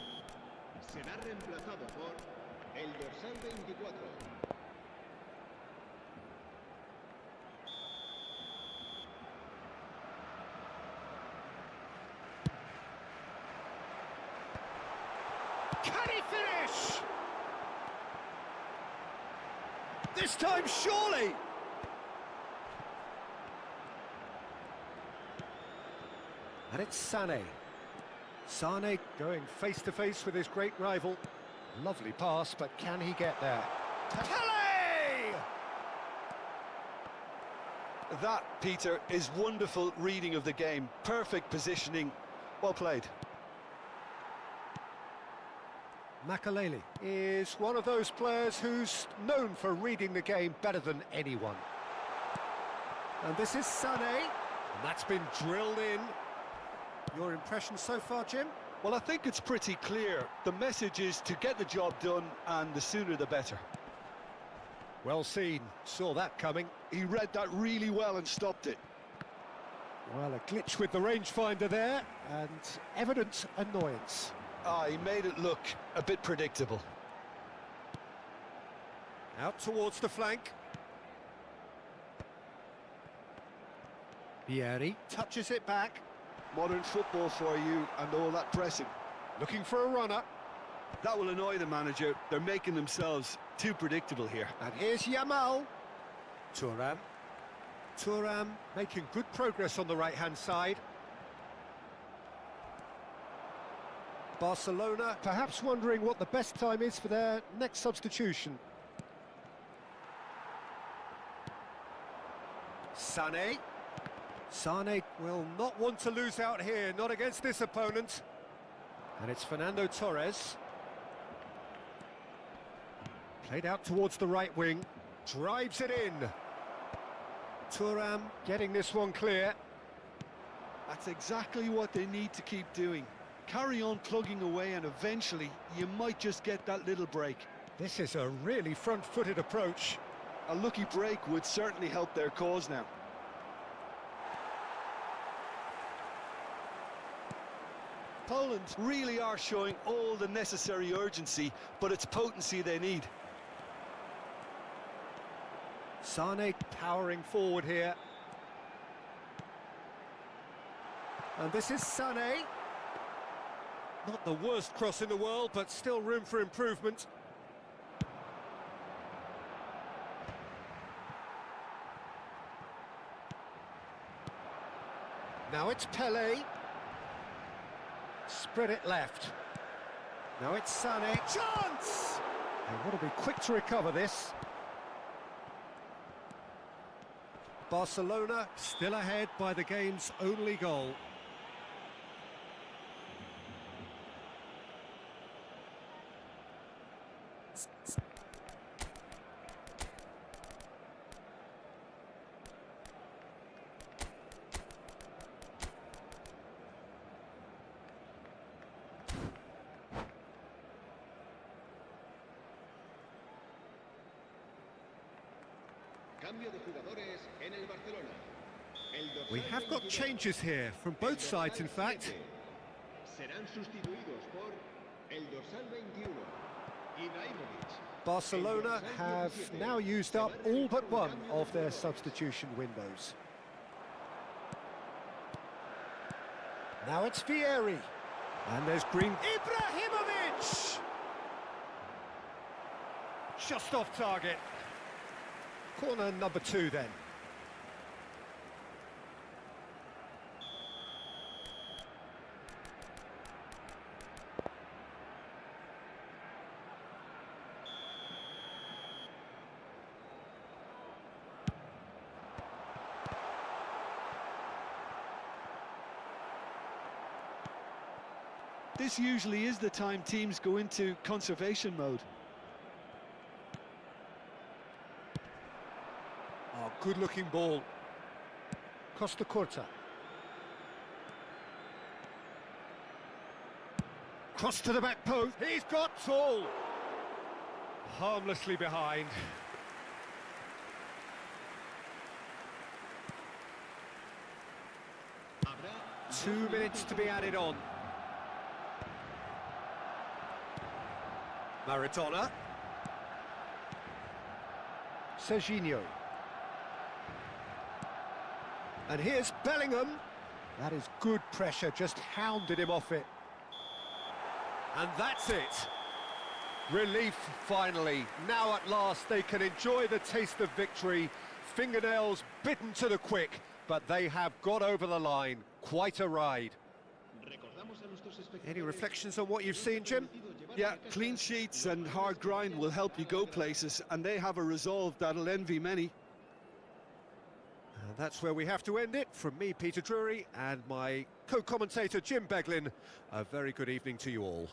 será reemplazado por el dorsal 24. Can he finish? This time, surely! And it's Sané. Sané going face-to-face with his great rival. Lovely pass, but can he get there? Pele! That, Peter, is wonderful reading of the game. Perfect positioning. Well played. Makelele is one of those players who's known for reading the game better than anyone. And this is Sané. And that's been drilled in. Your impression so far, Jim? Well, I think it's pretty clear. The message is to get the job done, and the sooner the better. Well seen, saw that coming. He read that really well and stopped it. Well, a glitch with the rangefinder there, and evident annoyance. He made it look a bit predictable. Out towards the flank. Vieri touches it back. Modern football for you and all that pressing. Looking for a runner. That will annoy the manager. They're making themselves too predictable here. And here's Yamal. Thuram. Thuram making good progress on the right-hand side. Barcelona perhaps wondering what the best time is for their next substitution. Sané. Sané will not want to lose out here, not against this opponent. And it's Fernando Torres. Played out towards the right wing, drives it in. Thuram getting this one clear. That's exactly what they need to keep doing. Carry on plugging away, and eventually you might just get that little break. This is a really front-footed approach. A lucky break would certainly help their cause now. Poland really are showing all the necessary urgency, but it's potency they need. Sané powering forward here. And this is Sané. Not the worst cross in the world, but still room for improvement. Now it's Pelé. Spread it left. Now it's Sané. Chance! They want to be quick to recover this. Barcelona still ahead by the game's only goal. Cambio de jugadores en el Barcelona. We have got changes here from both sides, in fact. Serán sustituidos por el dorsal 21, Ibrahimovic. Barcelona have now used up all but one of their substitution windows. Now it's Vieri. And there's Green. Ibrahimovic! Just off target. Corner number 2 then. This usually is the time teams go into conservation mode. Oh, good-looking ball. Costa Curta. Cross to the back post. He's got tall. Harmlessly behind. Habrá 2 minutes to be added on. Maradona. Serginho. And here's Bellingham. That is good pressure, just hounded him off it. And that's it. Relief, finally. Now at last they can enjoy the taste of victory. Fingernails bitten to the quick, but they have got over the line. Quite a ride. Any reflections on what you've seen, Jim? Yeah, clean sheets and hard grind will help you go places, and they have a resolve that'll envy many. And that's where we have to end it. From me, Peter Drury, and my co-commentator, Jim Beglin, a very good evening to you all.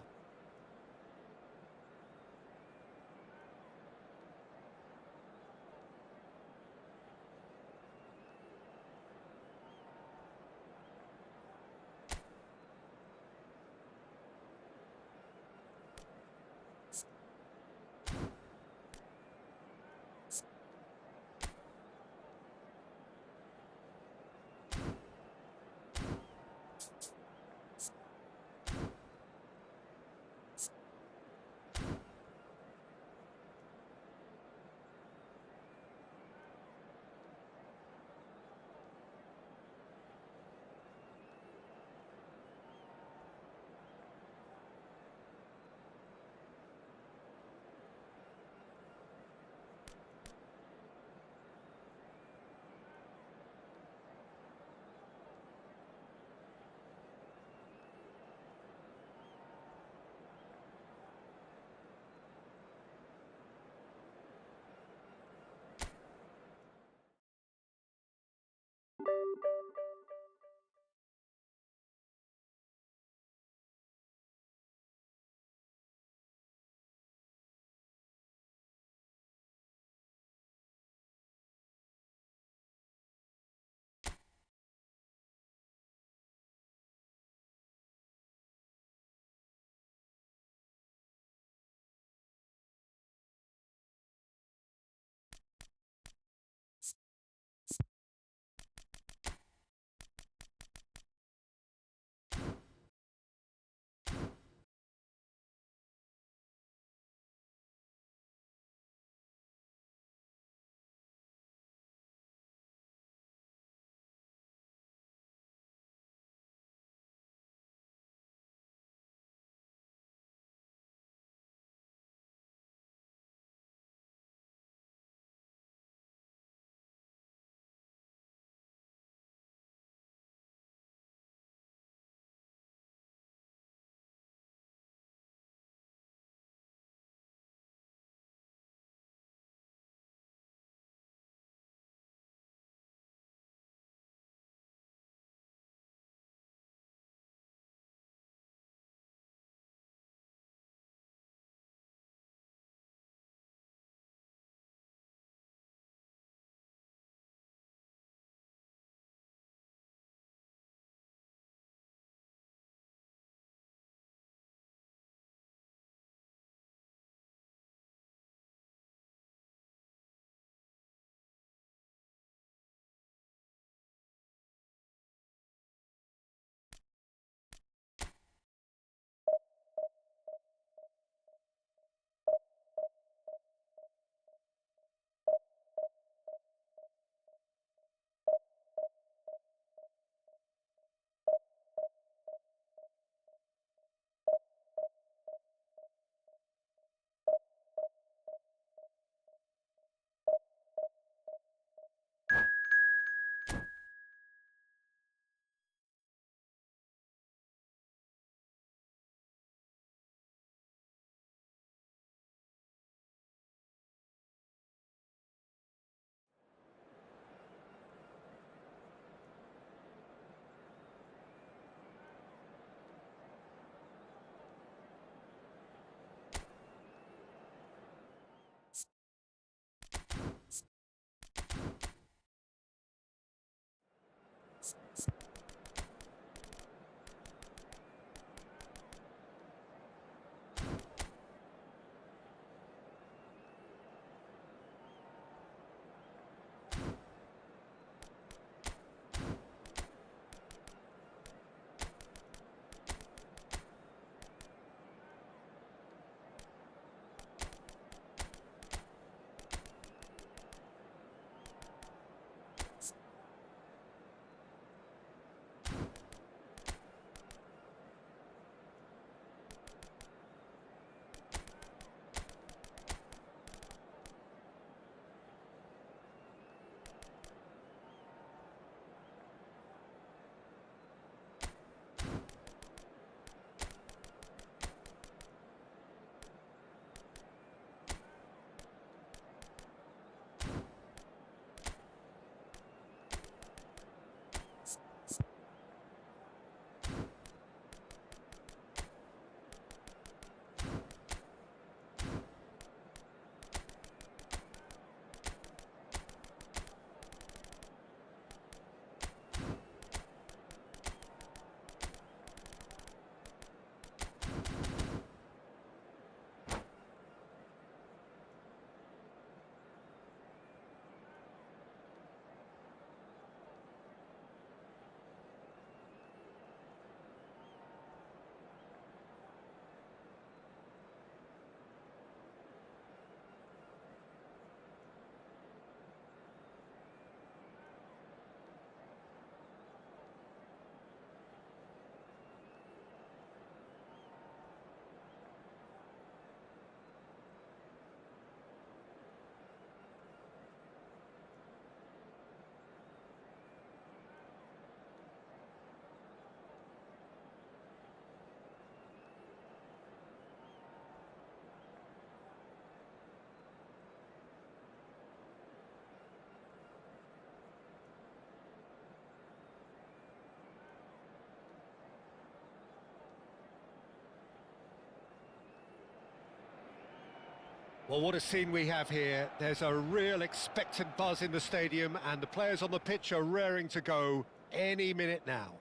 Well, what a scene we have here. There's a real expectant buzz in the stadium, and the players on the pitch are raring to go any minute now.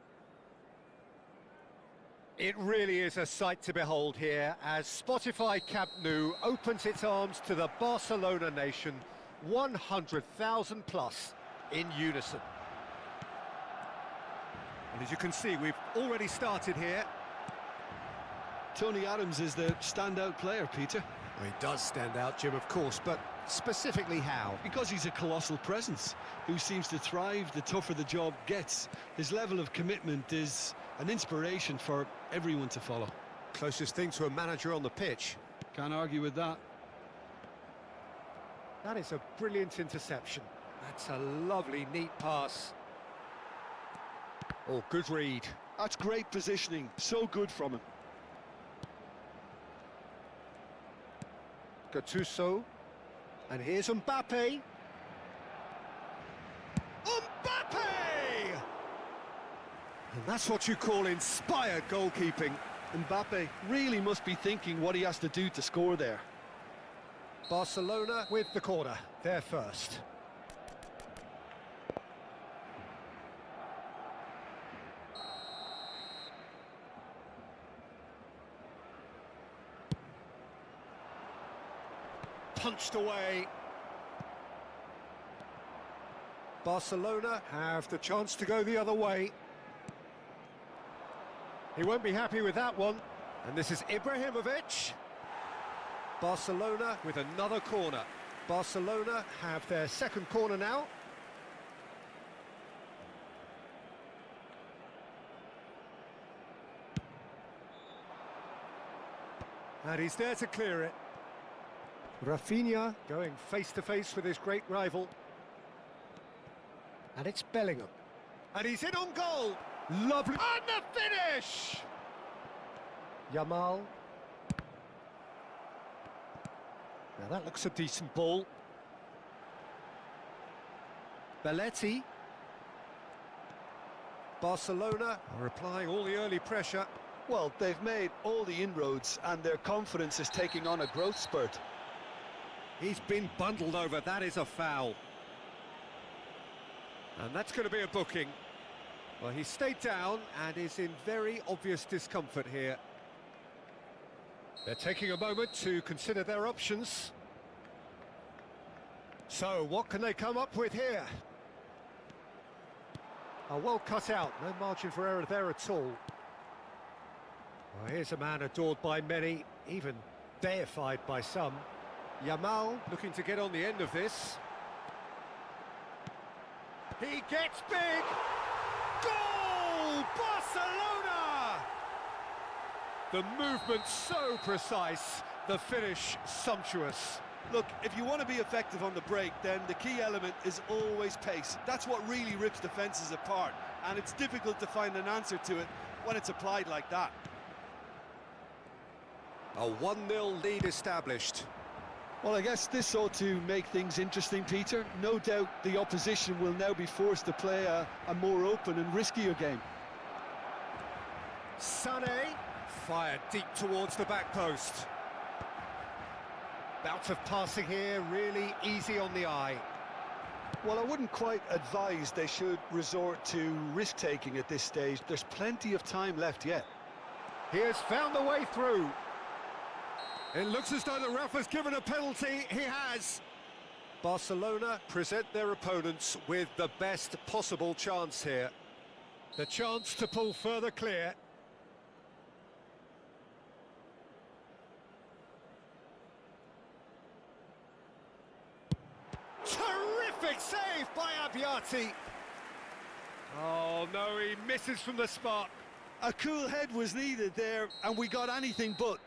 It really is a sight to behold here as Spotify Camp Nou opens its arms to the Barcelona nation, 100,000 plus in unison. And as you can see, we've already started here. Tony Adams is the standout player, Peter. Well, he does stand out, Jim, of course, but specifically how? Because he's a colossal presence who seems to thrive the tougher the job gets. His level of commitment is an inspiration for everyone to follow. Closest thing to a manager on the pitch. Can't argue with that. That is a brilliant interception. That's a lovely, neat pass. Oh, good read. That's great positioning, so good from him. Gattuso, and here's Mbappe. Mbappe! And that's what you call inspired goalkeeping. Mbappe really must be thinking what he has to do to score there. Barcelona with the corner, they're first. Punched away. Barcelona have the chance to go the other way. He won't be happy with that one. And this is Ibrahimovic. Barcelona with another corner. Barcelona have their second corner now. And he's there to clear it. Rafinha going face-to-face with his great rival. And it's Bellingham. And he's in on goal. Lovely. And the finish! Yamal. Now that looks a decent ball. Belletti. Barcelona are applying all the early pressure. Well, they've made all the inroads and their confidence is taking on a growth spurt. He's been bundled over, that is a foul. And that's going to be a booking. Well, he stayed down and is in very obvious discomfort here. They're taking a moment to consider their options. So, what can they come up with here? Oh, well cut out, no margin for error there at all. Well, here's a man adored by many, even deified by some. Yamal looking to get on the end of this. He gets big! Goal! Barcelona! The movement so precise, the finish sumptuous. Look, if you want to be effective on the break, then the key element is always pace. That's what really rips defences apart, and it's difficult to find an answer to it when it's applied like that. A 1-0 lead established. Well, I guess this ought to make things interesting, Peter. No doubt the opposition will now be forced to play a more open and riskier game. Sané fired deep towards the back post. Bout of passing here, really easy on the eye. Well, I wouldn't quite advise they should resort to risk-taking at this stage. There's plenty of time left yet. He has found the way through. It looks as though the ref has given a penalty. He has. Barcelona present their opponents with the best possible chance here. The chance to pull further clear. Terrific save by Abbiati. Oh no, he misses from the spot. A cool head was needed there, and we got anything but.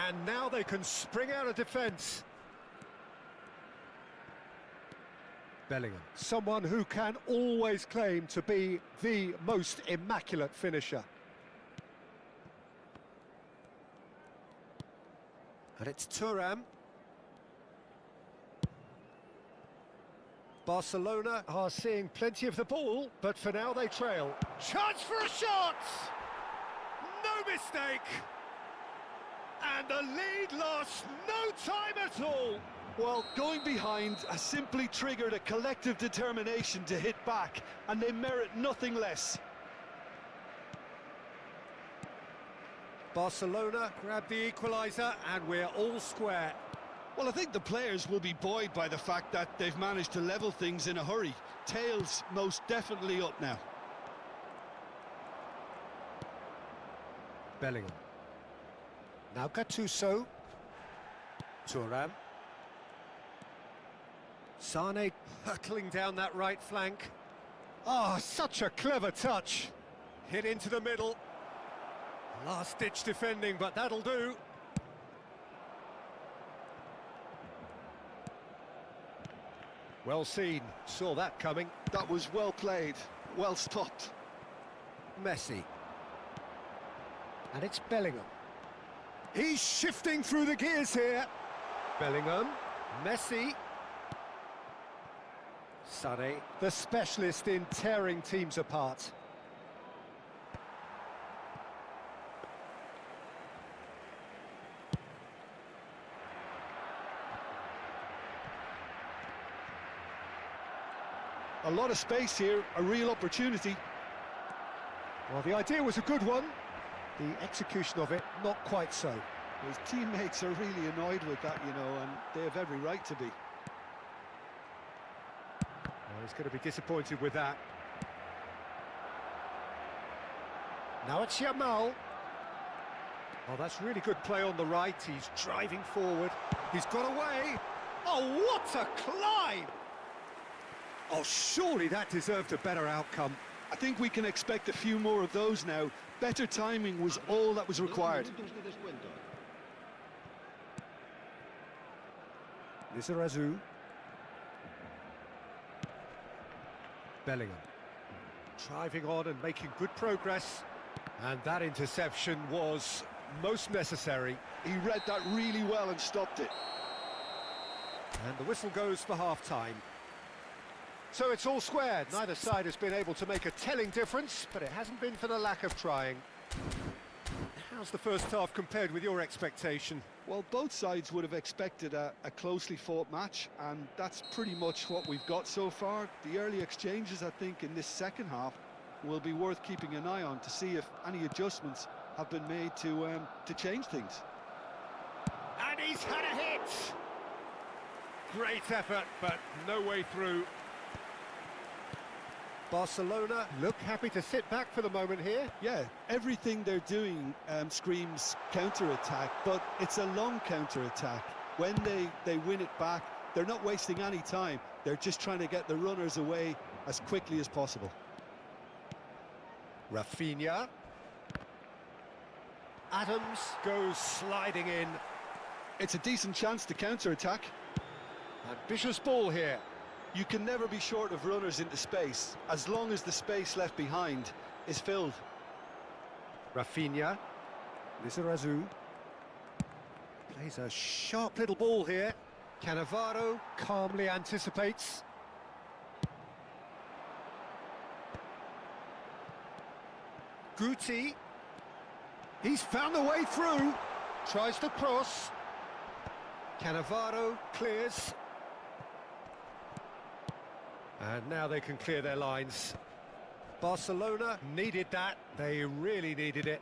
And now they can spring out of defence. Bellingham, someone who can always claim to be the most immaculate finisher. And it's Thuram. Barcelona are seeing plenty of the ball, but for now they trail. Chance for a shot! No mistake! And the lead lost no time at all! Well, going behind has simply triggered a collective determination to hit back, and they merit nothing less. Barcelona grab the equaliser, and we're all square. Well, I think the players will be buoyed by the fact that they've managed to level things in a hurry. Tails most definitely up now. Bellingham. Now Gattuso. Thuram. Sane hurtling down that right flank. Oh, such a clever touch. Hit into the middle. Last-ditch defending, but that'll do. Well seen, saw that coming. That was well played, well stopped. Messi. And it's Bellingham. He's shifting through the gears here. Bellingham, Messi. Sane, the specialist in tearing teams apart. A lot of space here, a real opportunity. Well, the idea was a good one. The execution of it, not quite so. His teammates are really annoyed with that, you know, and they have every right to be. Well, he's going to be disappointed with that. Now it's Yamal. Oh, that's really good play on the right. He's driving forward. He's got away. Oh, what a climb! Oh, surely that deserved a better outcome. I think we can expect a few more of those now. Better timing was all that was required. Lizarazu. Bellingham. Driving on and making good progress. And that interception was most necessary. He read that really well and stopped it. And the whistle goes for half-time. So it's all squared. Neither side has been able to make a telling difference, but it hasn't been for the lack of trying. How's the first half compared with your expectation? Well, both sides would have expected a closely fought match, and that's pretty much what we've got so far. The early exchanges, I think, in this second half will be worth keeping an eye on to see if any adjustments have been made to change things. And he's had a hit! Great effort, but no way through. Barcelona look happy to sit back for the moment here. Yeah, everything they're doing screams counter-attack, but it's a long counter-attack. When they win it back, they're not wasting any time. They're just trying to get the runners away as quickly as possible. Rafinha. Adams goes sliding in. It's a decent chance to counter-attack. Ambitious ball here. You can never be short of runners into space, as long as the space left behind is filled. Rafinha. Lizarazu. Plays a sharp little ball here. Cannavaro calmly anticipates. Guti. He's found the way through. Tries to cross. Cannavaro clears. And now they can clear their lines. Barcelona needed that. They really needed it.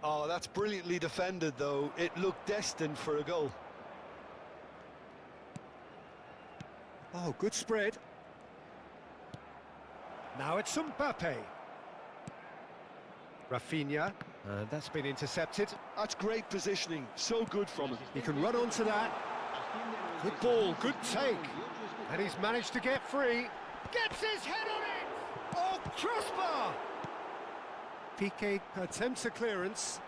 Oh, that's brilliantly defended, though. It looked destined for a goal. Oh, good spread. Now it's Mbappe. Rafinha. And that's been intercepted. That's great positioning. So good from him. He can run onto that. Good ball, good take. And he's managed to get free. Gets his head on it! Oh, crossbar! Piqué attempts a clearance.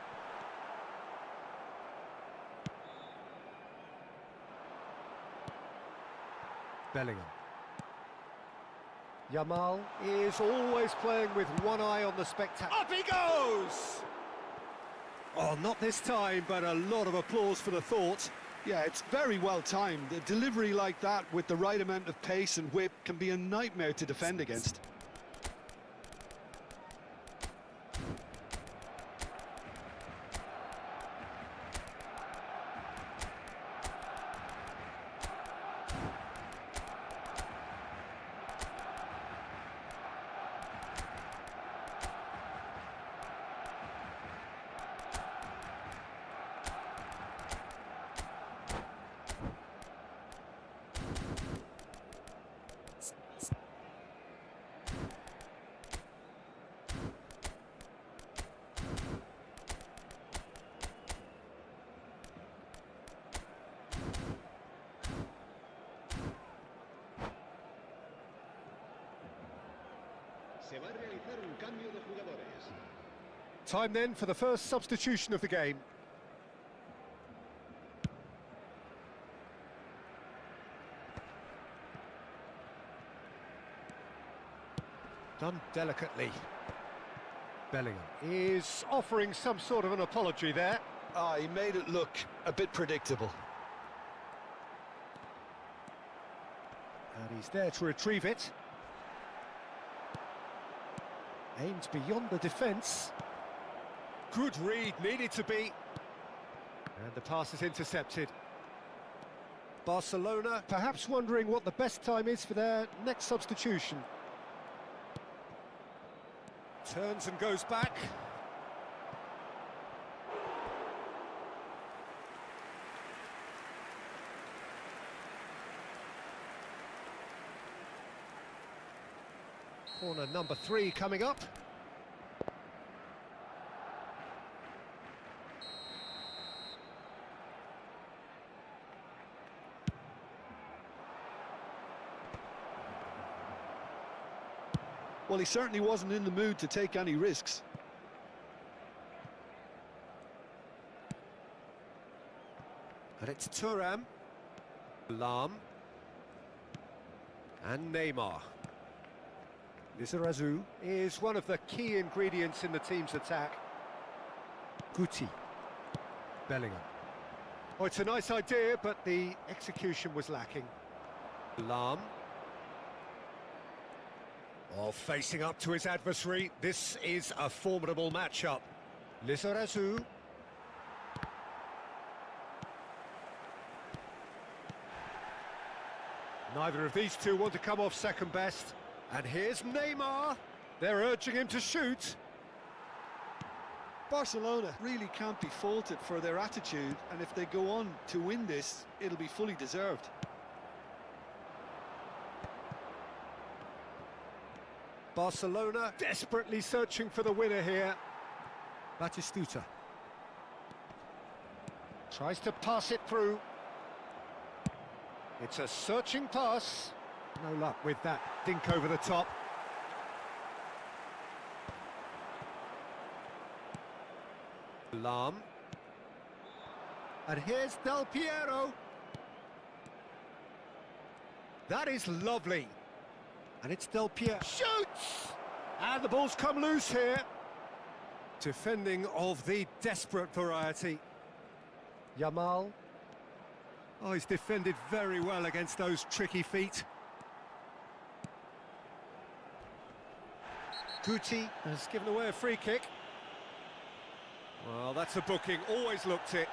Bellingham. Yamal is always playing with one eye on the spectacle. Up he goes! Oh, not this time, but a lot of applause for the thought. Yeah, it's very well timed. A delivery like that with the right amount of pace and whip can be a nightmare to defend against. Se va a realizar un cambio de jugadores. Time then for the first substitution of the game. Done delicately. Bellingham is offering some sort of an apology there. Ah, he made it look a bit predictable. And he's there to retrieve it. Aimed beyond the defence. Good read, needed to be. And the pass is intercepted. Barcelona perhaps wondering what the best time is for their next substitution. Turns and goes back. Corner number 3 coming up. Well, he certainly wasn't in the mood to take any risks. And it's Thuram, Lahm, and Neymar. Lizarazu is one of the key ingredients in the team's attack. Guti, Bellingham. Oh, it's a nice idea, but the execution was lacking. Lahm. Oh, facing up to his adversary, this is a formidable matchup. Lizarazu. Neither of these two want to come off second best. And here's Neymar. They're urging him to shoot. Barcelona really can't be faulted for their attitude, and if they go on to win this, it'll be fully deserved. Barcelona desperately searching for the winner here. Batistuta. Tries to pass it through. It's a searching pass. No luck with that dink over the top. Lahm. And here's Del Piero. That is lovely. And it's Del Piero. Shoots! And the ball's come loose here. Defending of the desperate variety. Yamal. Oh, he's defended very well against those tricky feet. Guti has given away a free kick. Well, that's a booking, always looked it.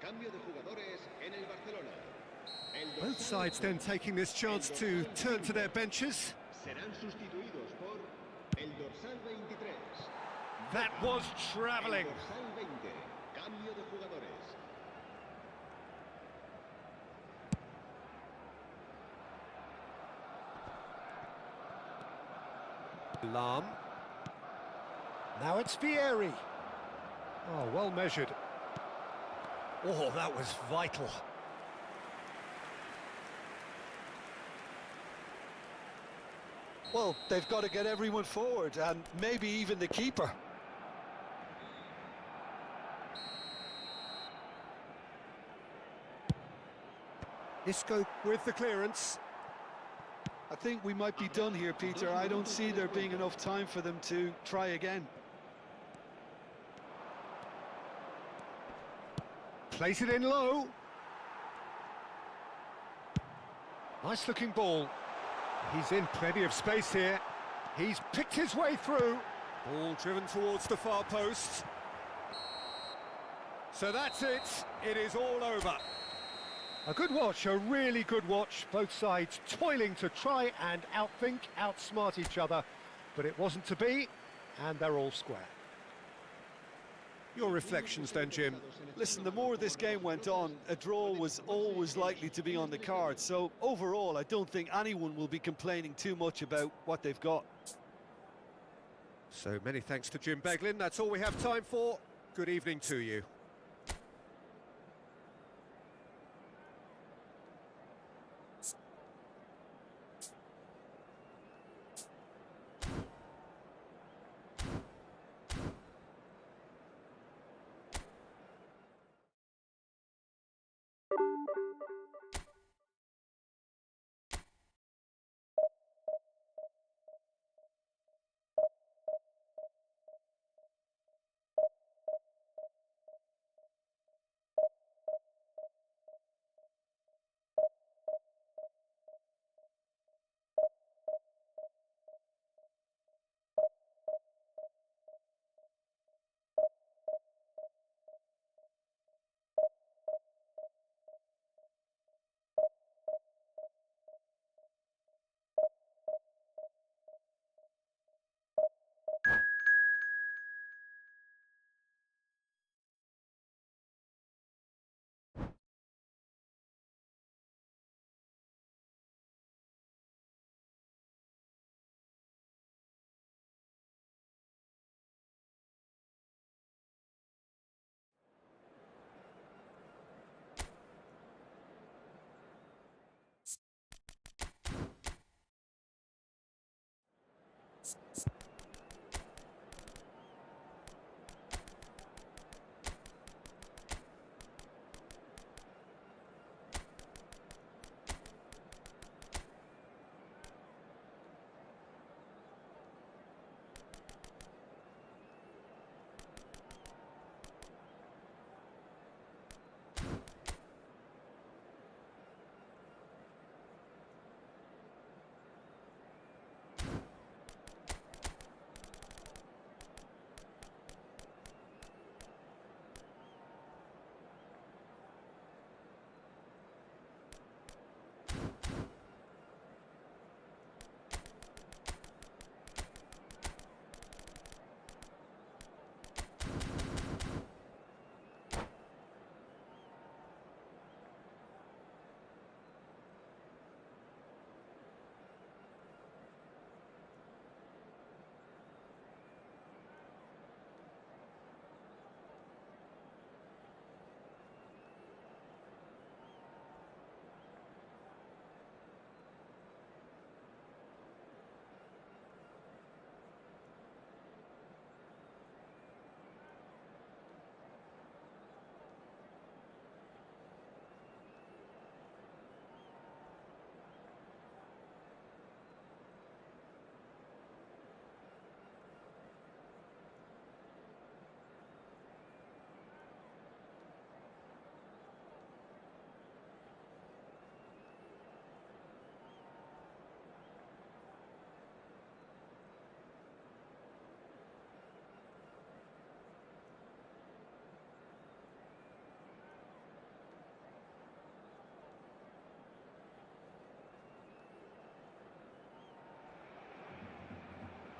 Cambio de jugadores en el Barcelona. Both sides then taking this chance to turn to their benches. Serán sustituidos por el dorsal 23. That was travelling. El dorsal 20. Cambio de jugadores. Lam. Now it's Vieri. Oh, well measured. Oh, that was vital. Well, they've got to get everyone forward, and maybe even the keeper. Isco with the clearance. I think we might be done here, Peter. I don't see there being enough time for them to try again. Place it in low. Nice looking ball. He's in plenty of space here. He's picked his way through. Ball driven towards the far post. So that's it. It is all over. A good watch, a really good watch. Both sides toiling to try and outthink, outsmart each other. But it wasn't to be, and they're all square. Your reflections then, Jim? Listen, the more this game went on, a draw was always likely to be on the card. So overall, I don't think anyone will be complaining too much about what they've got. So many thanks to Jim Beglin. That's all we have time for. Good evening to you.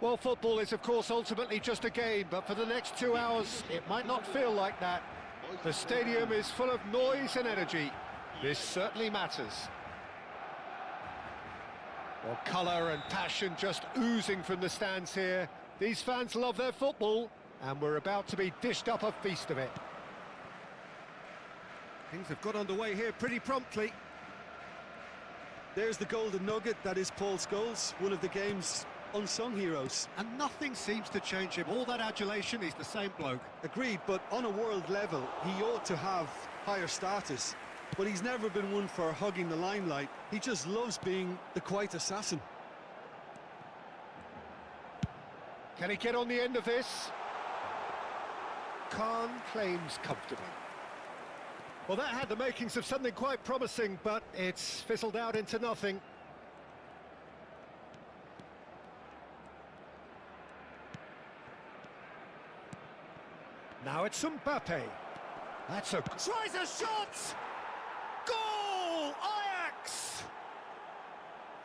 Well, football is, of course, ultimately just a game, but for the next 2 hours, it might not feel like that. The stadium is full of noise and energy. This certainly matters. Well, colour and passion just oozing from the stands here. These fans love their football, and we're about to be dished up a feast of it. Things have got underway here pretty promptly. There's the golden nugget, that is Paul Scholes, one of the game's unsung heroes. And nothing seems to change him. All that adulation, he's the same bloke. Agreed, but on a world level, he ought to have higher status. But he's never been one for hugging the limelight. He just loves being the quiet assassin. Can he get on the end of this? Khan claims comfortably. Well, that had the makings of something quite promising, but it's fizzled out into nothing. Now it's Mbappe. That's a... Tries a shot! Goal! Ajax!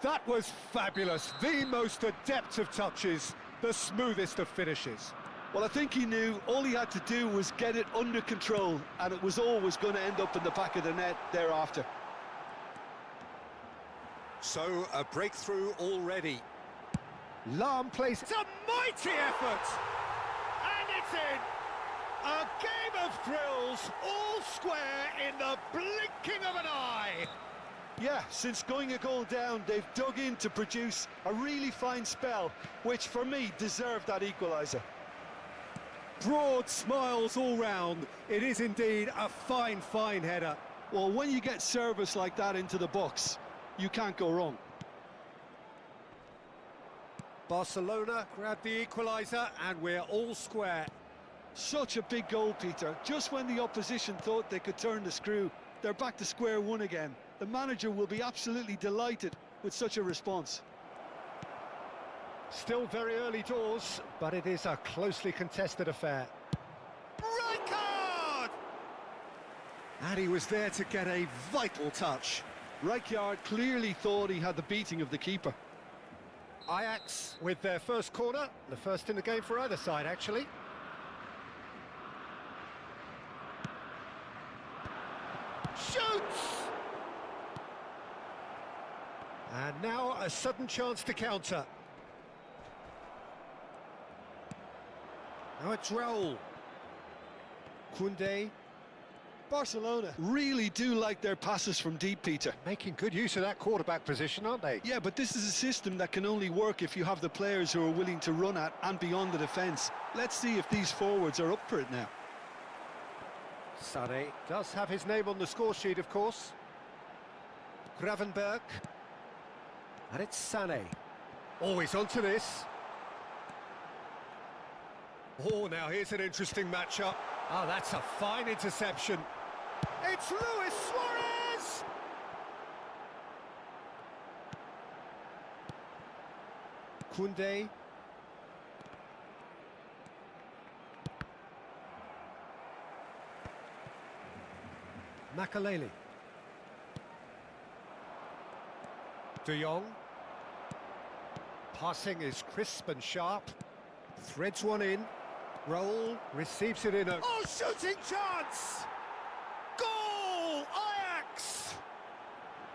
That was fabulous. The most adept of touches, the smoothest of finishes. Well, I think he knew all he had to do was get it under control, and it was always going to end up in the back of the net thereafter. So, a breakthrough already. Lahm plays... It's a mighty effort! And it's in! A game of thrills, all square in the blinking of an eye! Yeah, since going a goal down, they've dug in to produce a really fine spell, which for me deserved that equaliser. Broad smiles all round. It is indeed a fine, fine header. Well, when you get service like that into the box, you can't go wrong. Barcelona grab the equaliser and we're all square. Such a big goal, Peter. Just when the opposition thought they could turn the screw, they're back to square one again. The manager will be absolutely delighted with such a response. Still very early doors, but it is a closely contested affair. Rijkaard! And he was there to get a vital touch. Rijkaard clearly thought he had the beating of the keeper. Ajax with their first corner, the first in the game for either side, actually. Shoots! And now a sudden chance to counter. Now it's Raul. Koundé. Barcelona really do like their passes from deep, Peter. Making good use of that quarterback position, aren't they? Yeah, but this is a system that can only work if you have the players who are willing to run at and beyond the defence. Let's see if these forwards are up for it now. Sané does have his name on the score sheet, of course. Gravenberg. And it's Sané. Always onto this. Oh, now here's an interesting matchup. Oh, that's a fine interception. It's Luis Suarez! Koundé. Makaleli. De Jong. Passing is crisp and sharp. Threads one in. Raul receives it in a... Oh, shooting chance! Goal! Ajax!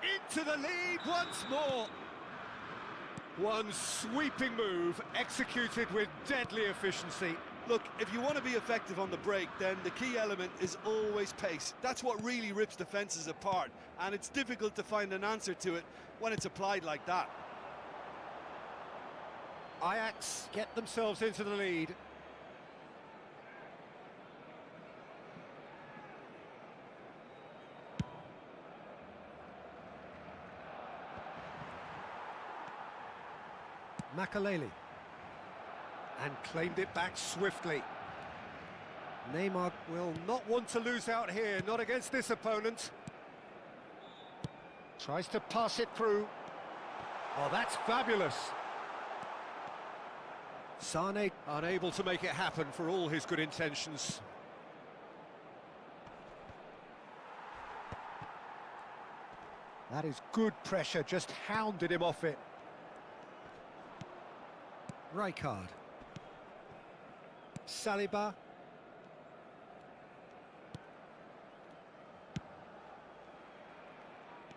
Into the lead once more. One sweeping move, executed with deadly efficiency. Look, if you want to be effective on the break, then the key element is always pace. That's what really rips defences apart, and it's difficult to find an answer to it when it's applied like that. Ajax get themselves into the lead. Makaleli. And claimed it back swiftly. Neymar will not want to lose out here, not against this opponent. Tries to pass it through. Oh, that's fabulous. Sané unable to make it happen for all his good intentions. That is good pressure, just hounded him off it. Rijkaard. Saliba.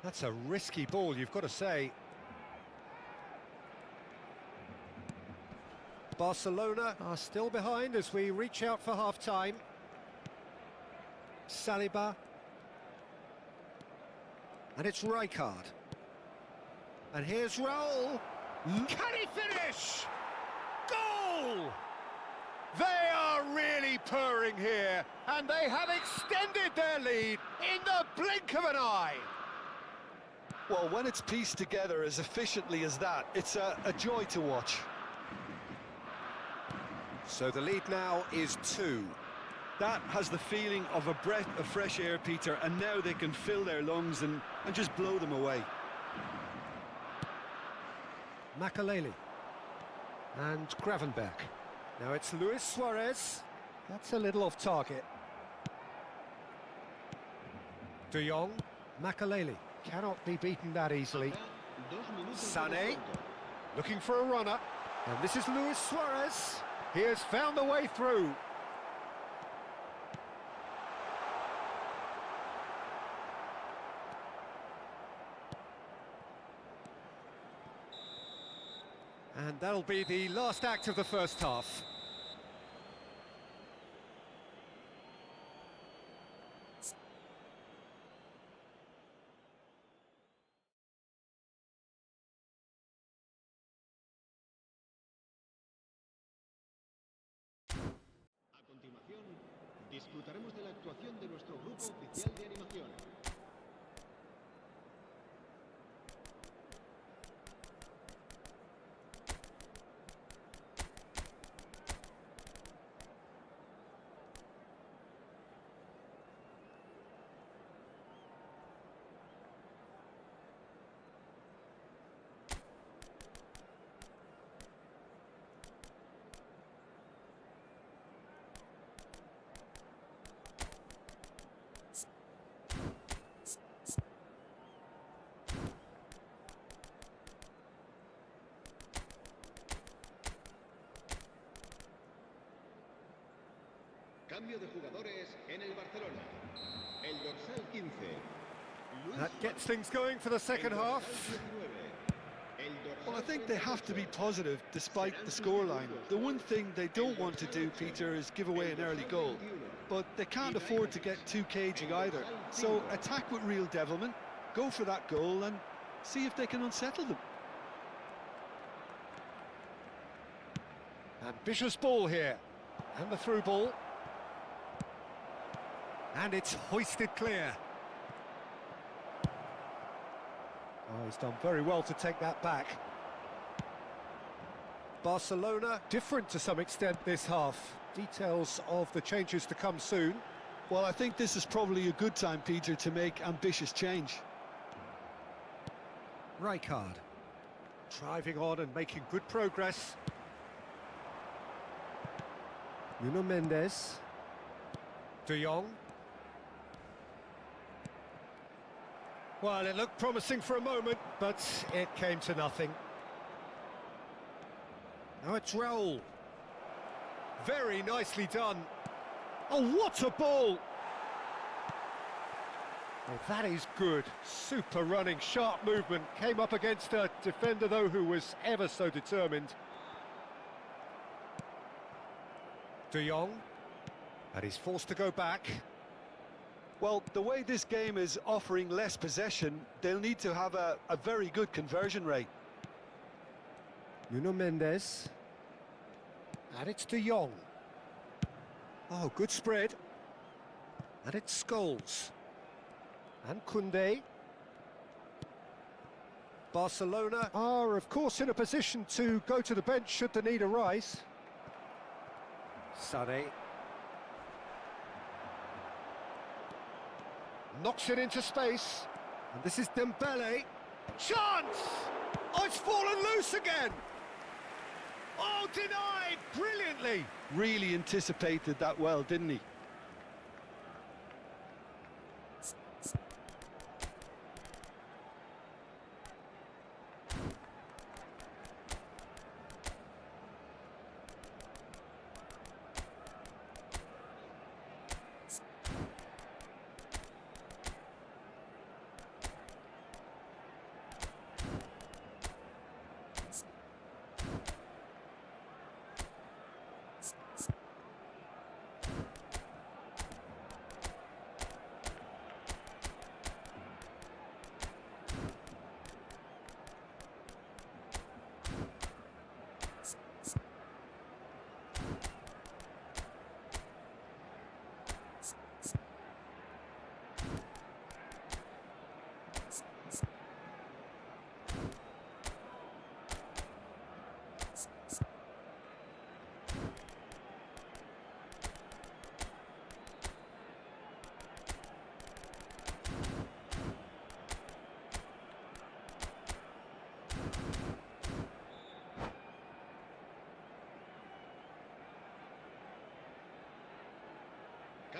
That's a risky ball, you've got to say. Barcelona are still behind as we reach out for half-time. Saliba. And it's Rijkaard. And here's Raul. Can he finish? Goal! They are really purring here, and they have extended their lead in the blink of an eye. Well, when it's pieced together as efficiently as that, it's a joy to watch. So the lead now is 2. That has the feeling of a breath of fresh air, Peter, and now they can fill their lungs and just blow them away. Makaleli. And Gravenberch. Now it's Luis Suarez. That's a little off target. De Jong. Makaleli. Cannot be beaten that easily. Sané. Looking for a runner. And this is Luis Suarez. He has found the way through. And that'll be the last act of the first half. A continuación, disfrutaremos de la actuación de nuestro grupo oficial de animación. Cambio de jugadores en el Barcelona. El dorsal 15. That gets things going for the second half. Well, I think they have to be positive despite the scoreline. The one thing they don't want to do, Peter, is give away an early goal. But they can't afford to get too cagey either. So attack with real devilment, go for that goal and see if they can unsettle them. Ambitious ball here. And the through ball. And it's hoisted clear. Oh, he's done very well to take that back. Barcelona, different to some extent this half. Details of the changes to come soon. Well, I think this is probably a good time, Peter, to make ambitious change. Rijkaard. Driving on and making good progress. Nuno Mendes. De Jong. Well, it looked promising for a moment, but it came to nothing. Now it's Raul. Very nicely done. Oh, what a ball! Oh, that is good. Super running, sharp movement. Came up against a defender, though, who was ever so determined. De Jong. And he's forced to go back. Well, the way this game is offering less possession, they'll need to have a very good conversion rate. Nuno Mendes. And it's De Jong. Oh, good spread. And it's Scholes. And Koundé. Barcelona are, of course, in a position to go to the bench should the need arise. Sané. Knocks it into space. And this is Dembele. Chance! Oh, it's fallen loose again! Oh, denied brilliantly! Really anticipated that well, didn't he?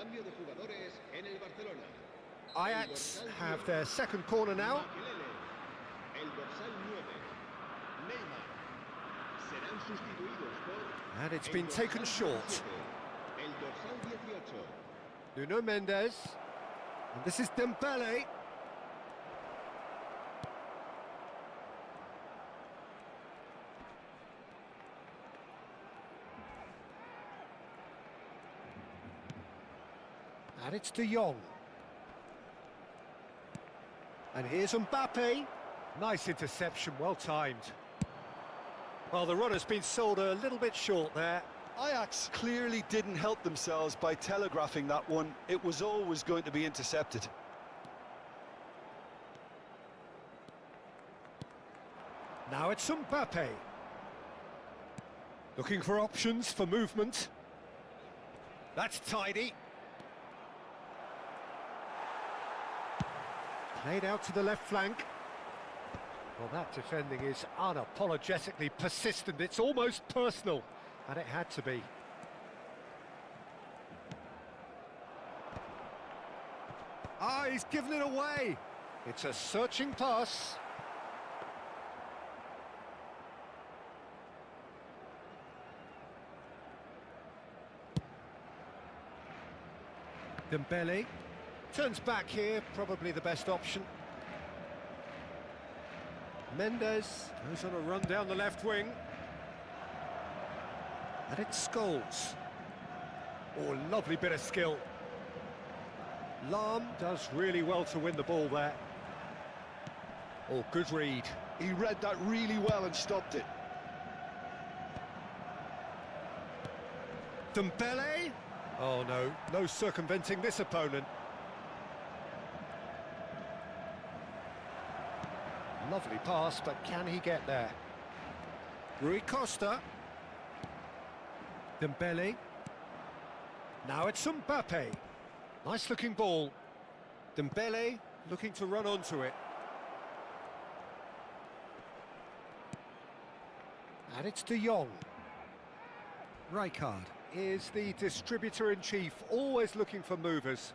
Cambio de jugadores en el Barcelona. Ajax have their second corner now. Makelele. El dorsal 9. Neymar. Serán sustituidos por... And it's el been dorsal taken short. 17, El dorsal 18. Nuno Mendes. And this is Dembele. And it's De Jong. And here's Mbappe. Nice interception, well timed. Well, the runner's been sold a little bit short there. Ajax clearly didn't help themselves by telegraphing that one. It was always going to be intercepted. Now it's Mbappe. Looking for options for movement. That's tidy. Played out to the left flank. Well, that defending is unapologetically persistent. It's almost personal, and it had to be. Ah, he's given it away. It's a searching pass. Dembele turns back here, probably the best option. Mendes goes on a run down the left wing. And it's Scholes. Oh, lovely bit of skill. Lahm does really well to win the ball there. Oh, good read. He read that really well and stopped it. Dembele? Oh no, no circumventing this opponent. Lovely pass, but can he get there? Rui Costa. Dembele. Now it's Mbappe. Nice looking ball. Dembele looking to run onto it. And it's De Jong. Rijkaard is the distributor-in-chief, always looking for movers.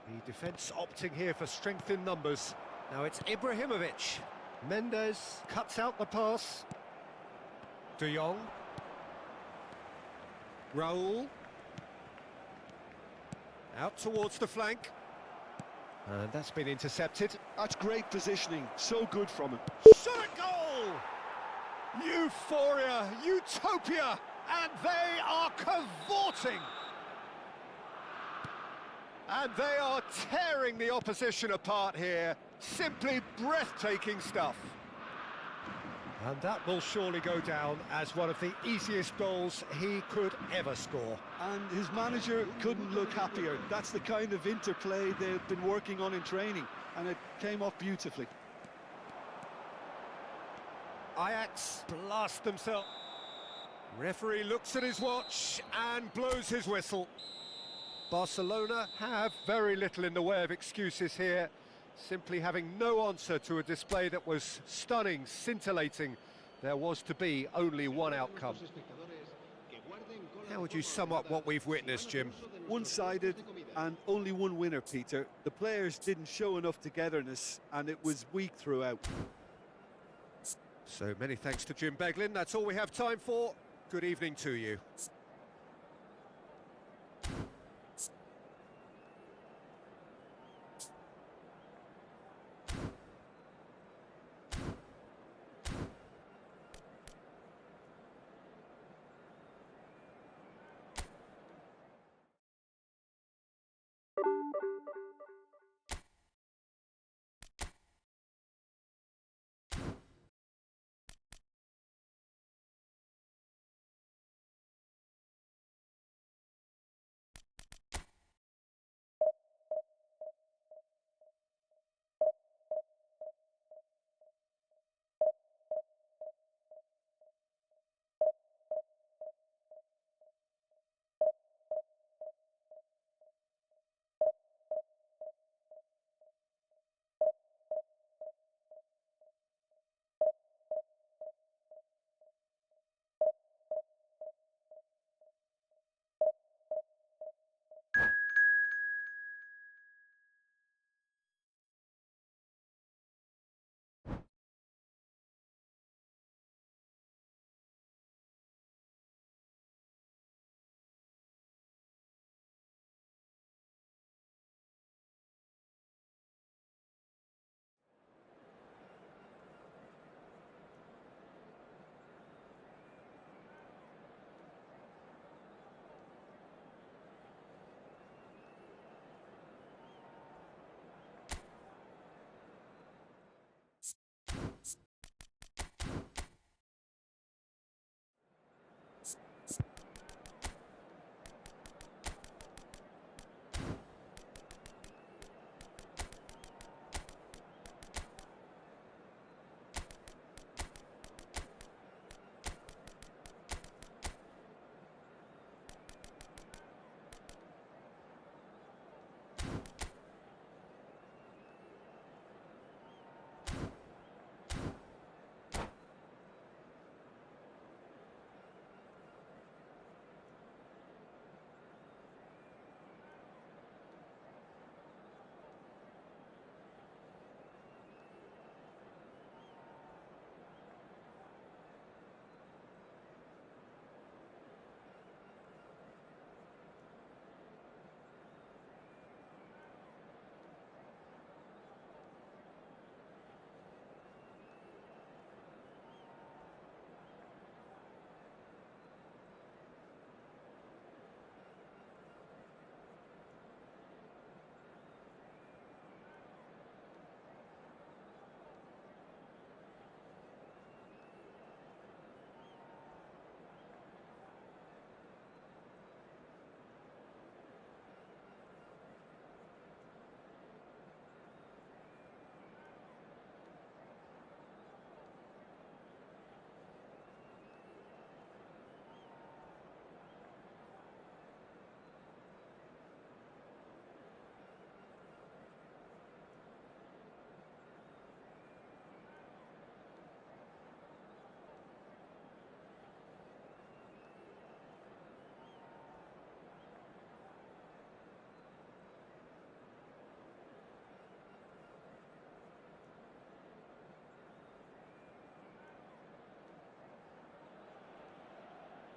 The defence opting here for strength in numbers. Now it's Ibrahimovic. Mendes cuts out the pass. De Jong. Raul. Out towards the flank. And that's been intercepted. That's great positioning, so good from him. Shot a goal! Euphoria, utopia, and they are cavorting. And they are tearing the opposition apart here. Simply breathtaking stuff. And that will surely go down as one of the easiest goals he could ever score. And his manager couldn't look happier. That's the kind of interplay they've been working on in training, and it came off beautifully. Ajax blast themselves. Referee looks at his watch and blows his whistle. Barcelona have very little in the way of excuses here, simply having no answer to a display that was stunning, scintillating. There was to be only one outcome. How would you sum up what we've witnessed, Jim? One-sided and only one winner, Peter. The players didn't show enough togetherness, and it was weak throughout. So many thanks to Jim Beglin. That's all we have time for. Good evening to you.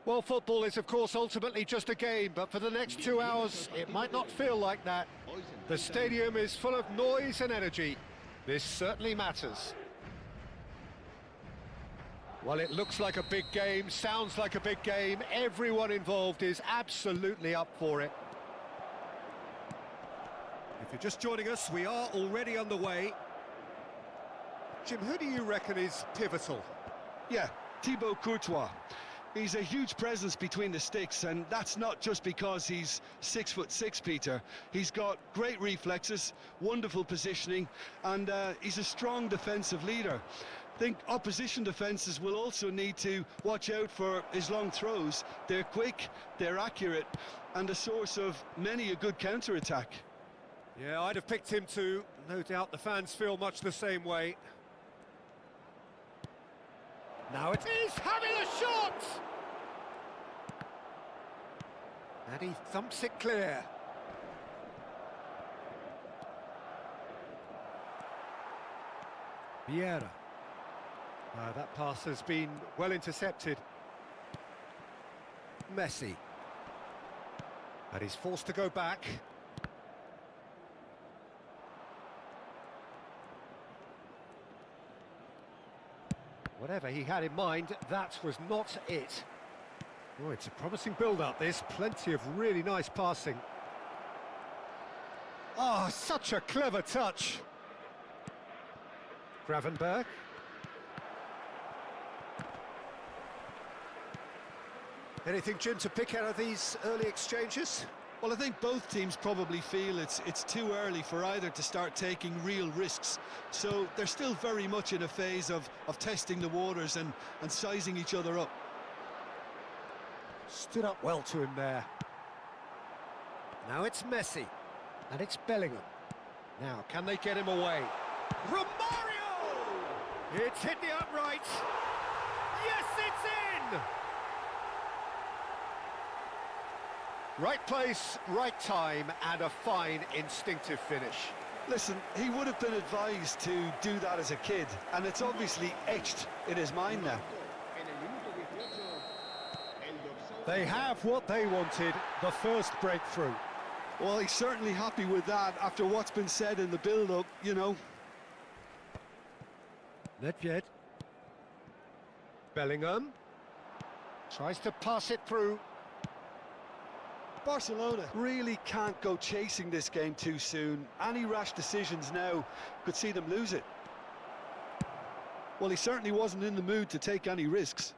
Well, football is, of course, ultimately just a game, but for the next 2 hours, it might not feel like that. The stadium is full of noise and energy. This certainly matters. Well, it looks like a big game, sounds like a big game. Everyone involved is absolutely up for it. If you're just joining us, we are already underway. Jim, who do you reckon is pivotal? Yeah, Thibaut Courtois. He's a huge presence between the sticks, and that's not just because he's 6'6", Peter. He's got great reflexes, wonderful positioning, and he's a strong defensive leader. I think opposition defences will also need to watch out for his long throws. They're quick, they're accurate, and a source of many a good counter-attack. Yeah, I'd have picked him too. No doubt the fans feel much the same way. Now it is having a shot! And he thumps it clear. Vieira. That pass has been well intercepted. Messi. And he's forced to go back. Whatever he had in mind, that was not it. Oh, it's a promising build-up, this. Plenty of really nice passing. Oh, such a clever touch. Gravenberch. Anything, Jim, to pick out of these early exchanges? Well, I think both teams probably feel it's too early for either to start taking real risks. So they're still very much in a phase of testing the waters and sizing each other up. Stood up well to him there. Now it's Messi. And it's Bellingham. Now, can they get him away? Romario! It's hit the upright. Yes, it's in! Right place, right time, and a fine instinctive finish. Listen, he would have been advised to do that as a kid, and it's obviously etched in his mind now. They have what they wanted, the first breakthrough. Well, he's certainly happy with that after what's been said in the build-up, you know. Nedved. Bellingham. Tries to pass it through. Barcelona really can't go chasing this game too soon. Any rash decisions now could see them lose it. Well, he certainly wasn't in the mood to take any risks.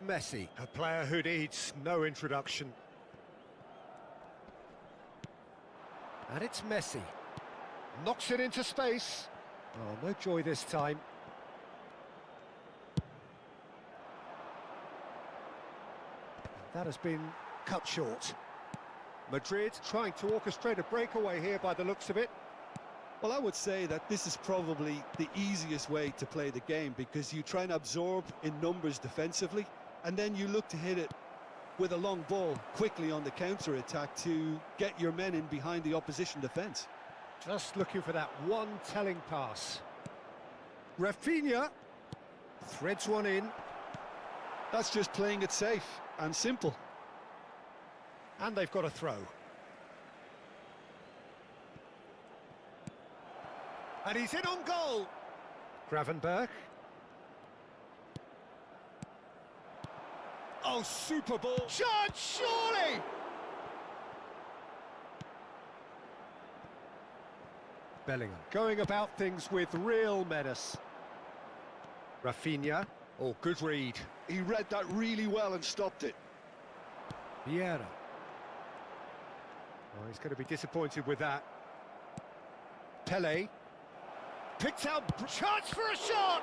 Messi, a player who needs no introduction. And it's Messi. Knocks it into space. Oh, no joy this time. That has been cut short. Madrid trying to orchestrate a breakaway here by the looks of it. Well, I would say that this is probably the easiest way to play the game, because you try and absorb in numbers defensively, and then you look to hit it with a long ball quickly on the counter-attack to get your men in behind the opposition defence. Just looking for that one telling pass. Rafinha threads one in. That's just playing it safe and simple. And they've got a throw. And he's in on goal. Gravenberch. Oh, super ball. Shot, surely! Bellingham going about things with real menace. Rafinha. Oh, good read. He read that really well and stopped it. Vieira. Oh, he's going to be disappointed with that. Pele. Picked out. Chance for a shot!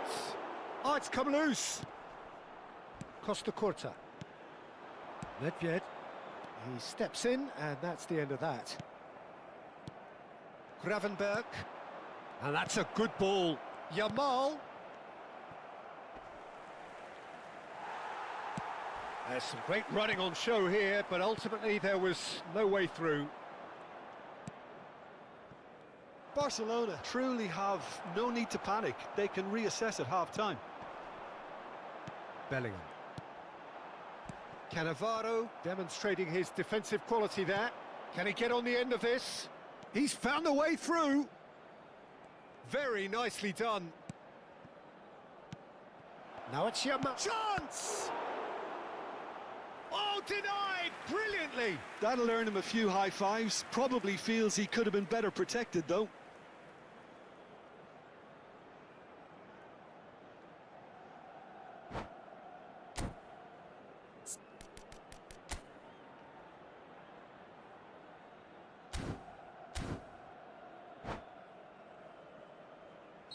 Oh, it's come loose. Costa Curta. Nedved. He steps in, and that's the end of that. Gravenberch. And that's a good ball. Yamal. There's some great running on show here, but ultimately there was no way through. Barcelona truly have no need to panic. They can reassess at half-time. Bellingham. Cannavaro demonstrating his defensive quality there. Can he get on the end of this? He's found a way through. Very nicely done. Now it's Yamal. Chance! Oh, denied brilliantly. That'll earn him a few high fives. Probably feels he could have been better protected, though.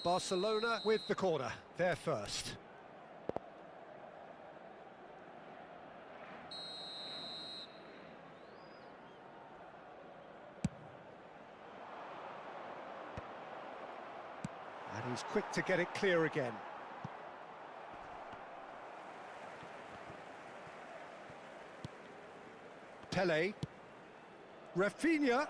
Barcelona with the corner, they're first. And he's quick to get it clear again. Pele. Rafinha.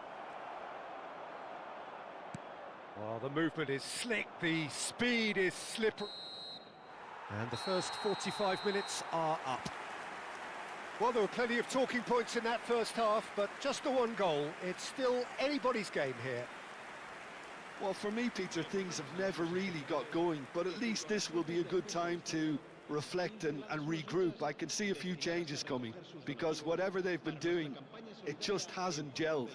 Well, the movement is slick, the speed is slippery. And the first 45 minutes are up. Well, there were plenty of talking points in that first half, but just the one goal. It's still anybody's game here. Well, for me, Peter, things have never really got going, but at least this will be a good time to reflect and regroup. I can see a few changes coming, because whatever they've been doing, it just hasn't gelled.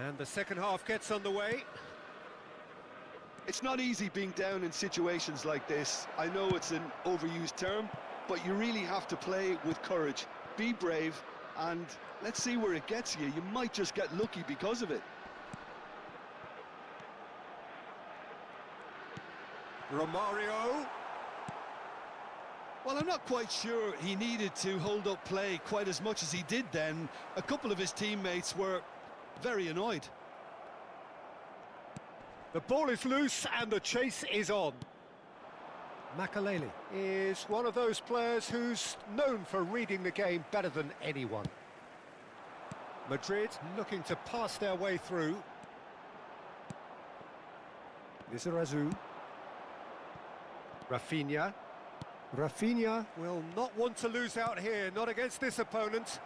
And the second half gets underway. It's not easy being down in situations like this. I know it's an overused term, but you really have to play with courage. Be brave, and let's see where it gets you. You might just get lucky because of it. Romario. Well, I'm not quite sure he needed to hold up play quite as much as he did then. A couple of his teammates were very annoyed. The ball is loose and the chase is on. Makaleli is one of those players who's known for reading the game better than anyone. Madrid looking to pass their way through. Lizarazu. Rafinha. Rafinha will not want to lose out here, not against this opponent.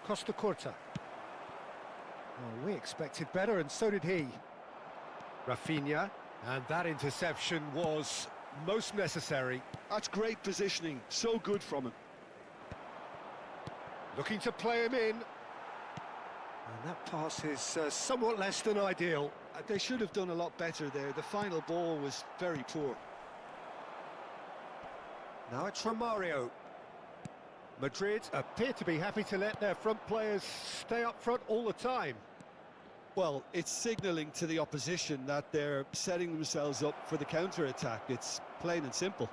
Costa Curta. Well, we expected better, and so did he. Rafinha, and that interception was most necessary. That's great positioning, so good from him. Looking to play him in. And that pass is somewhat less than ideal. They should have done a lot better there. The final ball was very poor. Now it's Romario. Madrid appear to be happy to let their front players stay up front all the time. Well, it's signalling to the opposition that they're setting themselves up for the counter-attack. It's plain and simple.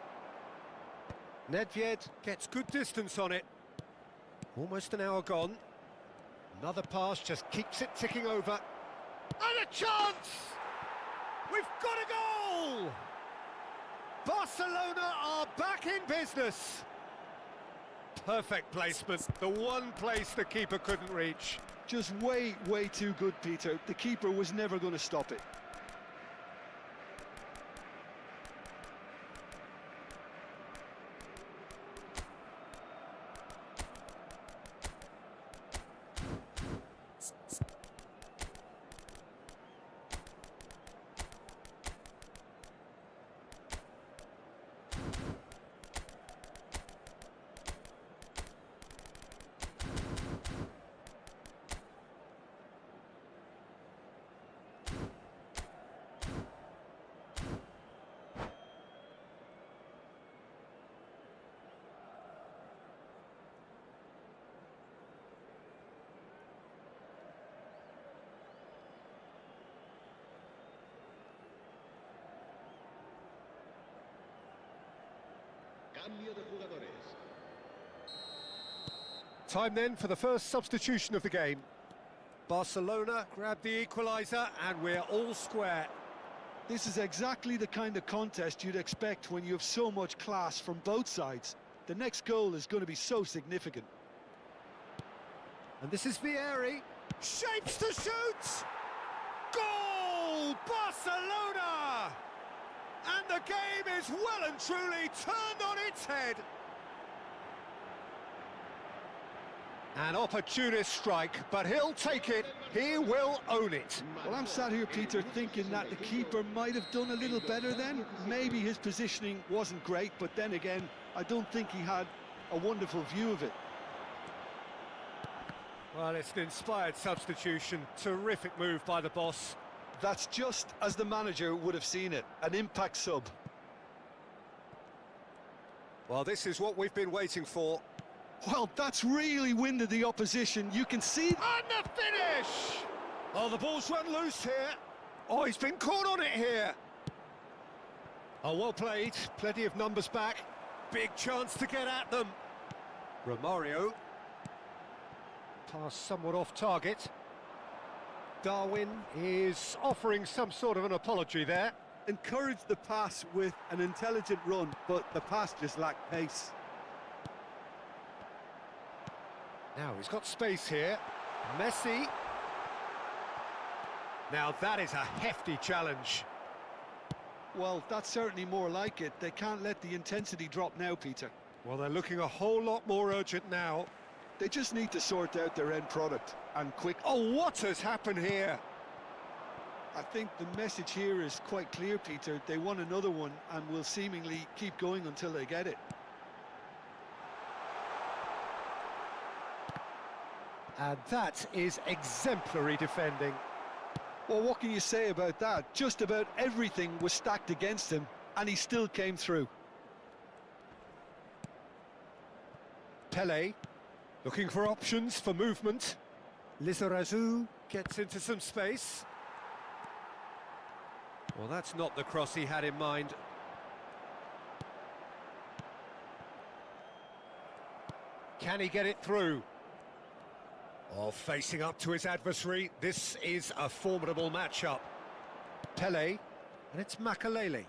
Nedved gets good distance on it. Almost an hour gone. Another pass just keeps it ticking over. And a chance! We've got a goal! Barcelona are back in business. Perfect placement, the one place the keeper couldn't reach. Just way too good, Peter. The keeper was never going to stop it. Cambio de jugadores. Time then for the first substitution of the game. Barcelona grab the equaliser and we're all square. This is exactly the kind of contest you'd expect when you have so much class from both sides. The next goal is going to be so significant. And this is Vieri. Shapes to shoot! Goal! Barcelona! And the game is well and truly turned on its head. An opportunist strike, but he'll take it. He will own it. Well, I'm sat here, Peter, thinking that the keeper might have done a little better then. Maybe his positioning wasn't great, but then again, I don't think he had a wonderful view of it. Well, it's an inspired substitution. Terrific move by the boss. That's just as the manager would have seen it, an impact sub. Well, this is what we've been waiting for. Well, that's really winded the opposition. You can see... And the finish! Oh, the ball's run loose here. Oh, he's been caught on it here. Oh, well played. Plenty of numbers back. Big chance to get at them. Romario. Pass somewhat off target. Darwin is offering some sort of an apology there. Encouraged the pass with an intelligent run, but the pass just lacked pace. Now he's got space here. Messi. Now that is a hefty challenge. Well, that's certainly more like it. They can't let the intensity drop now, Peter. Well, they're looking a whole lot more urgent now. They just need to sort out their end product, and quick. Oh, what has happened here? I think the message here is quite clear, Peter. They want another one and will seemingly keep going until they get it. And that is exemplary defending. Well, what can you say about that? Just about everything was stacked against him, and he still came through. Pele, looking for options for movement. Lizarazu gets into some space. Well, that's not the cross he had in mind. Can he get it through? Oh, facing up to his adversary, this is a formidable matchup. Pele, and it's Makalele.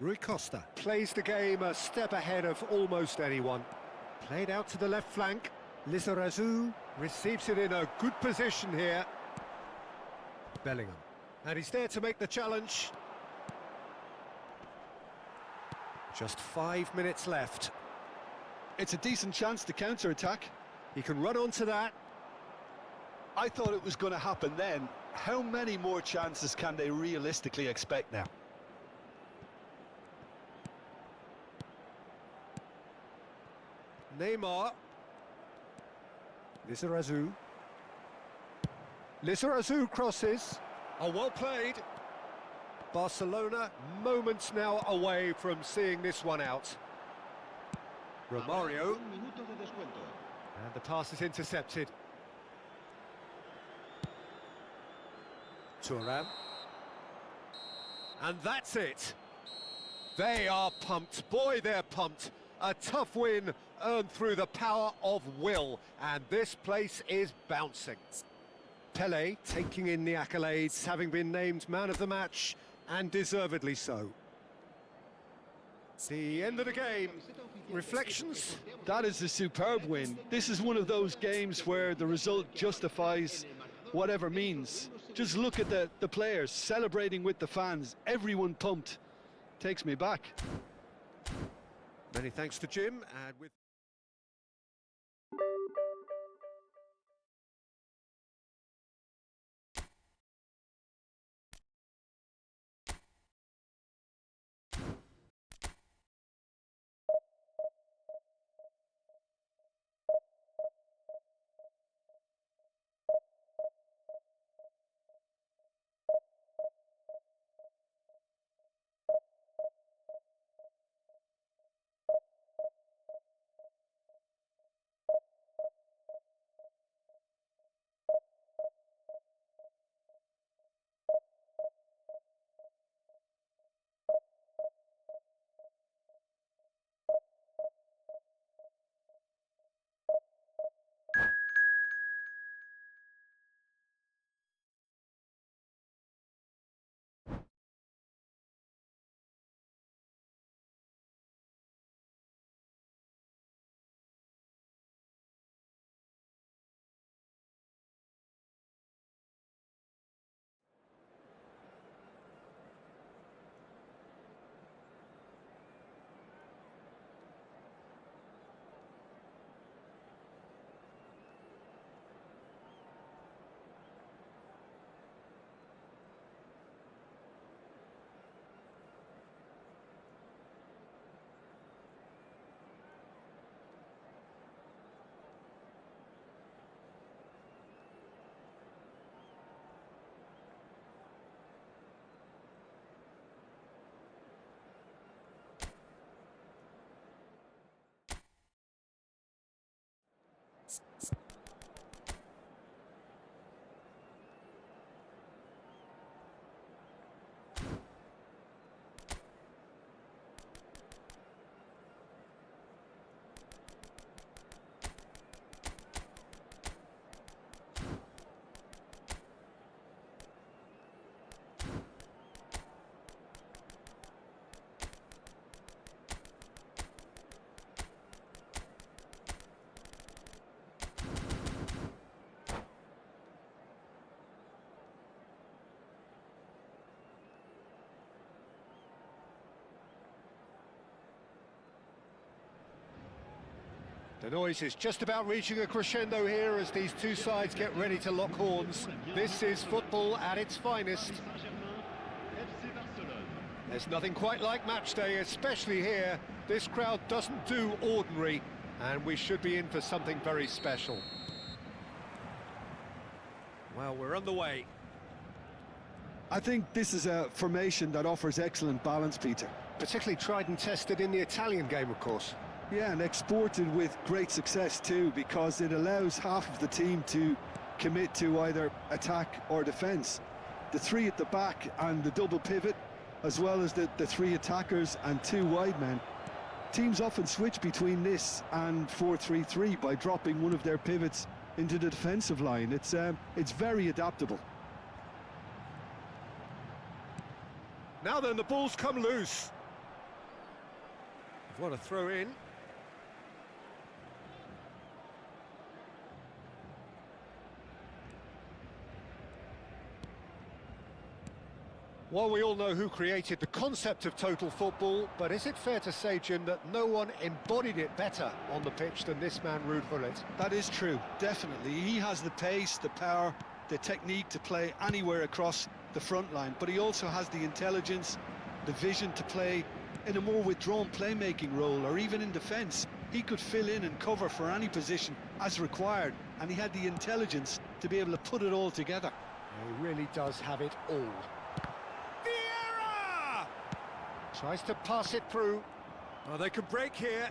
Rui Costa plays the game a step ahead of almost anyone. Played out to the left flank. Lizarazu receives it in a good position here. Bellingham, and he's there to make the challenge. Just 5 minutes left. It's a decent chance to counter-attack. He can run onto that. I thought it was going to happen then. How many more chances can they realistically expect now? Neymar. Lizarazu. Lizarazu crosses. Oh, well played. Barcelona moments now away from seeing this one out. Romario. Un minuto de descuento. And the pass is intercepted. Thuram. And that's it. They are pumped. Boy, they're pumped. A tough win earned through the power of will. And this place is bouncing. Pele taking in the accolades, having been named man of the match, and deservedly so. The end of the game. Reflections? That is a superb win. This is one of those games where the result justifies whatever means. Just look at the players celebrating with the fans. Everyone pumped. Takes me back. Many thanks to Jim, and with... The noise is just about reaching a crescendo here as these two sides get ready to lock horns. This is football at its finest. There's nothing quite like match day, especially here. This crowd doesn't do ordinary, and we should be in for something very special. Well, we're on the way. I think this is a formation that offers excellent balance, Peter. Particularly tried and tested in the Italian game, of course. Yeah, and exported with great success too, because it allows half of the team to commit to either attack or defence. The three at the back and the double pivot, as well as the three attackers and two wide men. Teams often switch between this and 4-3-3 by dropping one of their pivots into the defensive line. It's very adaptable. Now then, the ball's come loose. What a throw in. Well, we all know who created the concept of total football, but is it fair to say, Jim, that no one embodied it better on the pitch than this man, Ruud Gullit? That is true, definitely. He has the pace, the power, the technique to play anywhere across the front line, but he also has the intelligence, the vision to play in a more withdrawn playmaking role, or even in defence. He could fill in and cover for any position as required, and he had the intelligence to be able to put it all together. He really does have it all. Vieira! Tries to pass it through. Oh, they could break here.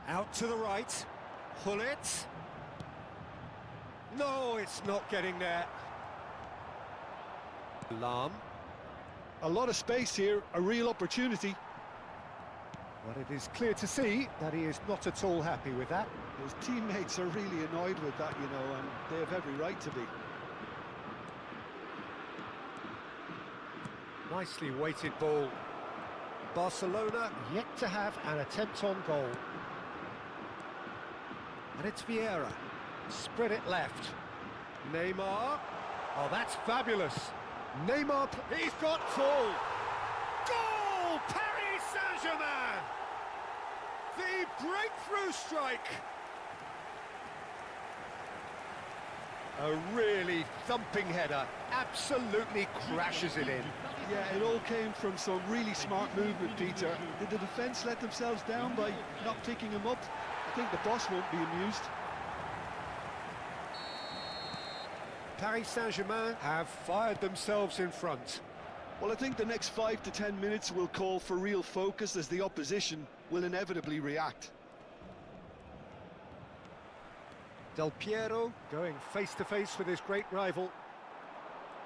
Out to the right. Gullit. No, it's not getting there. Lahm. A lot of space here, a real opportunity. But it is clear to see that he is not at all happy with that. His teammates are really annoyed with that, you know, and they have every right to be. Nicely weighted ball. Barcelona yet to have an attempt on goal. And it's Vieira. Spread it left. Neymar. Oh, that's fabulous. Neymar, he's got full. Goal! Paris Saint-Germain! The breakthrough strike. A really thumping header. Absolutely crashes it in. Yeah, it all came from some really smart movement, Peter. Did the defence let themselves down by not picking him up? I think the boss won't be amused. Paris Saint-Germain have fired themselves in front. Well, I think the next 5 to 10 minutes will call for real focus, as the opposition will inevitably react. Del Piero going face-to-face with his great rival.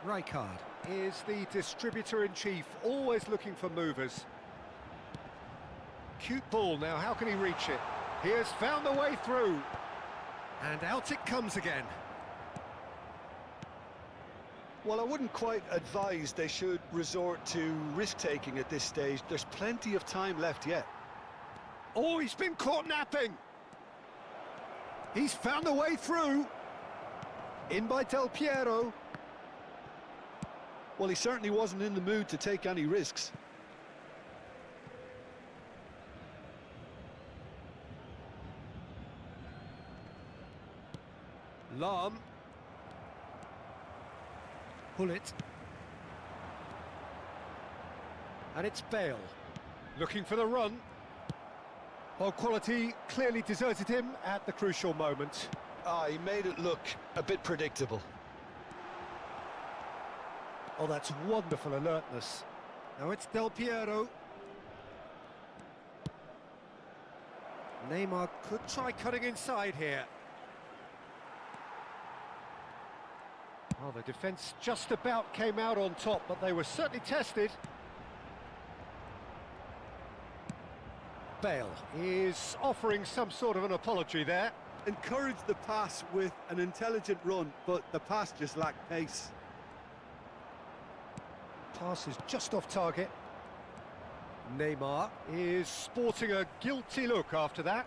Rijkaard is the distributor-in-chief, always looking for movers. Cute ball now, how can he reach it? He has found the way through. And out it comes again. Well, I wouldn't quite advise they should resort to risk-taking at this stage. There's plenty of time left yet. Oh, he's been caught napping. He's found the way through. In by Del Piero. Well, he certainly wasn't in the mood to take any risks. Lahm. Gullit. And it's Bale. Looking for the run. Well, quality clearly deserted him at the crucial moment. He made it look a bit predictable. Oh, that's wonderful alertness. Now it's Del Piero. Neymar could try cutting inside here. Well, the defence just about came out on top, but they were certainly tested. Bale is offering some sort of an apology there. Encouraged the pass with an intelligent run, but the pass just lacked pace. Pass is just off target. Neymar is sporting a guilty look after that.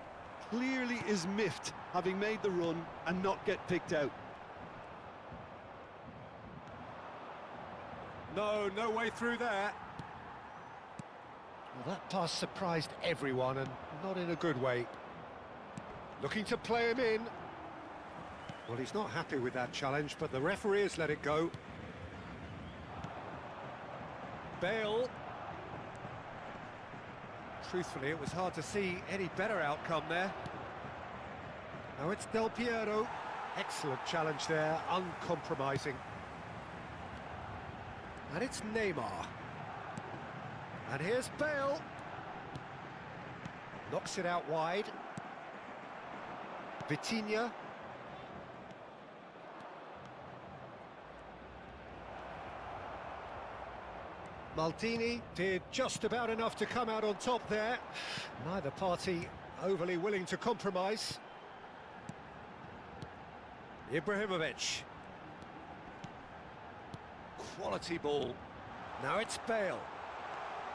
Clearly is miffed, having made the run and not get picked out. No way through there. Well, that pass surprised everyone, and not in a good way. Looking to play him in. Well, he's not happy with that challenge, but the referee has let it go. Bale. Truthfully, it was hard to see any better outcome there. Now it's Del Piero. Excellent challenge there, uncompromising. And it's Neymar. And here's Bale. Knocks it out wide. Vitinha. Maldini did just about enough to come out on top there. Neither party overly willing to compromise. Ibrahimovic. Quality ball. Now it's Bale.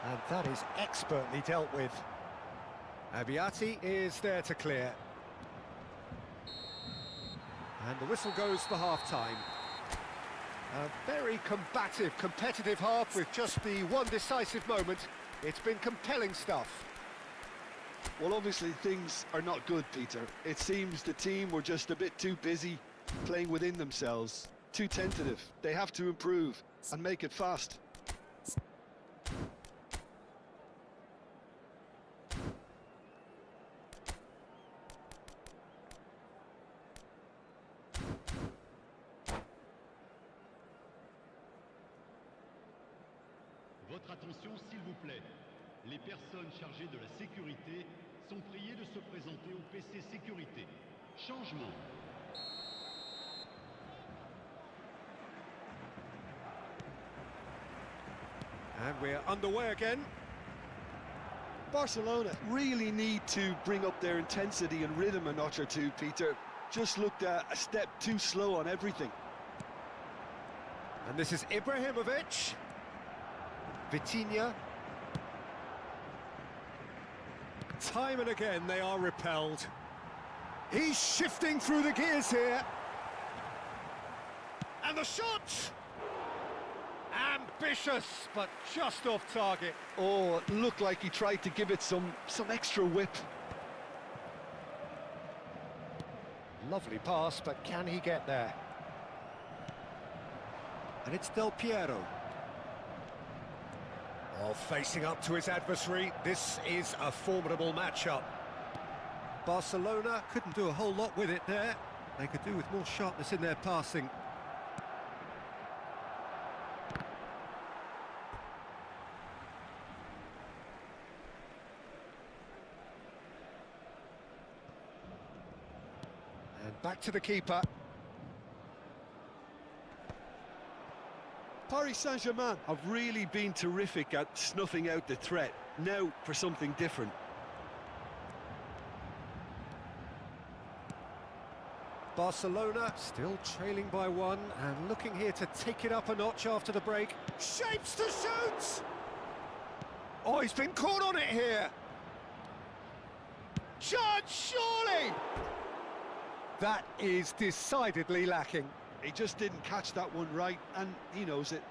And that is expertly dealt with. Abbiati is there to clear. And the whistle goes for half-time. A very combative, competitive half with just the one decisive moment. It's been compelling stuff. Well, obviously things are not good, Peter. It seems the team were just a bit too busy playing within themselves, too tentative. They have to improve and make it fast. Votre attention, s'il vous plaît. Les personnes chargées de la sécurité sont priées de se présenter au PC Sécurité. Changement. And we're underway again. Barcelona really need to bring up their intensity and rhythm a notch or two, Peter. Just looked a step too slow on everything. And this is Ibrahimovic. Vitinha. Time and again they are repelled. He's shifting through the gears here. And the shot! Ambitious, but just off target. Oh, it looked like he tried to give it some extra whip. Lovely pass, but can he get there? And it's Del Piero. Oh, facing up to his adversary, this is a formidable matchup. Barcelona couldn't do a whole lot with it there. They could do with more sharpness in their passing. And back to the keeper. Paris Saint-Germain have really been terrific at snuffing out the threat. Now for something different. Barcelona still trailing by one and looking here to take it up a notch after the break. Shapes to shoot! Oh, he's been caught on it here. Judge, surely! That is decidedly lacking. He just didn't catch that one right, and he knows it.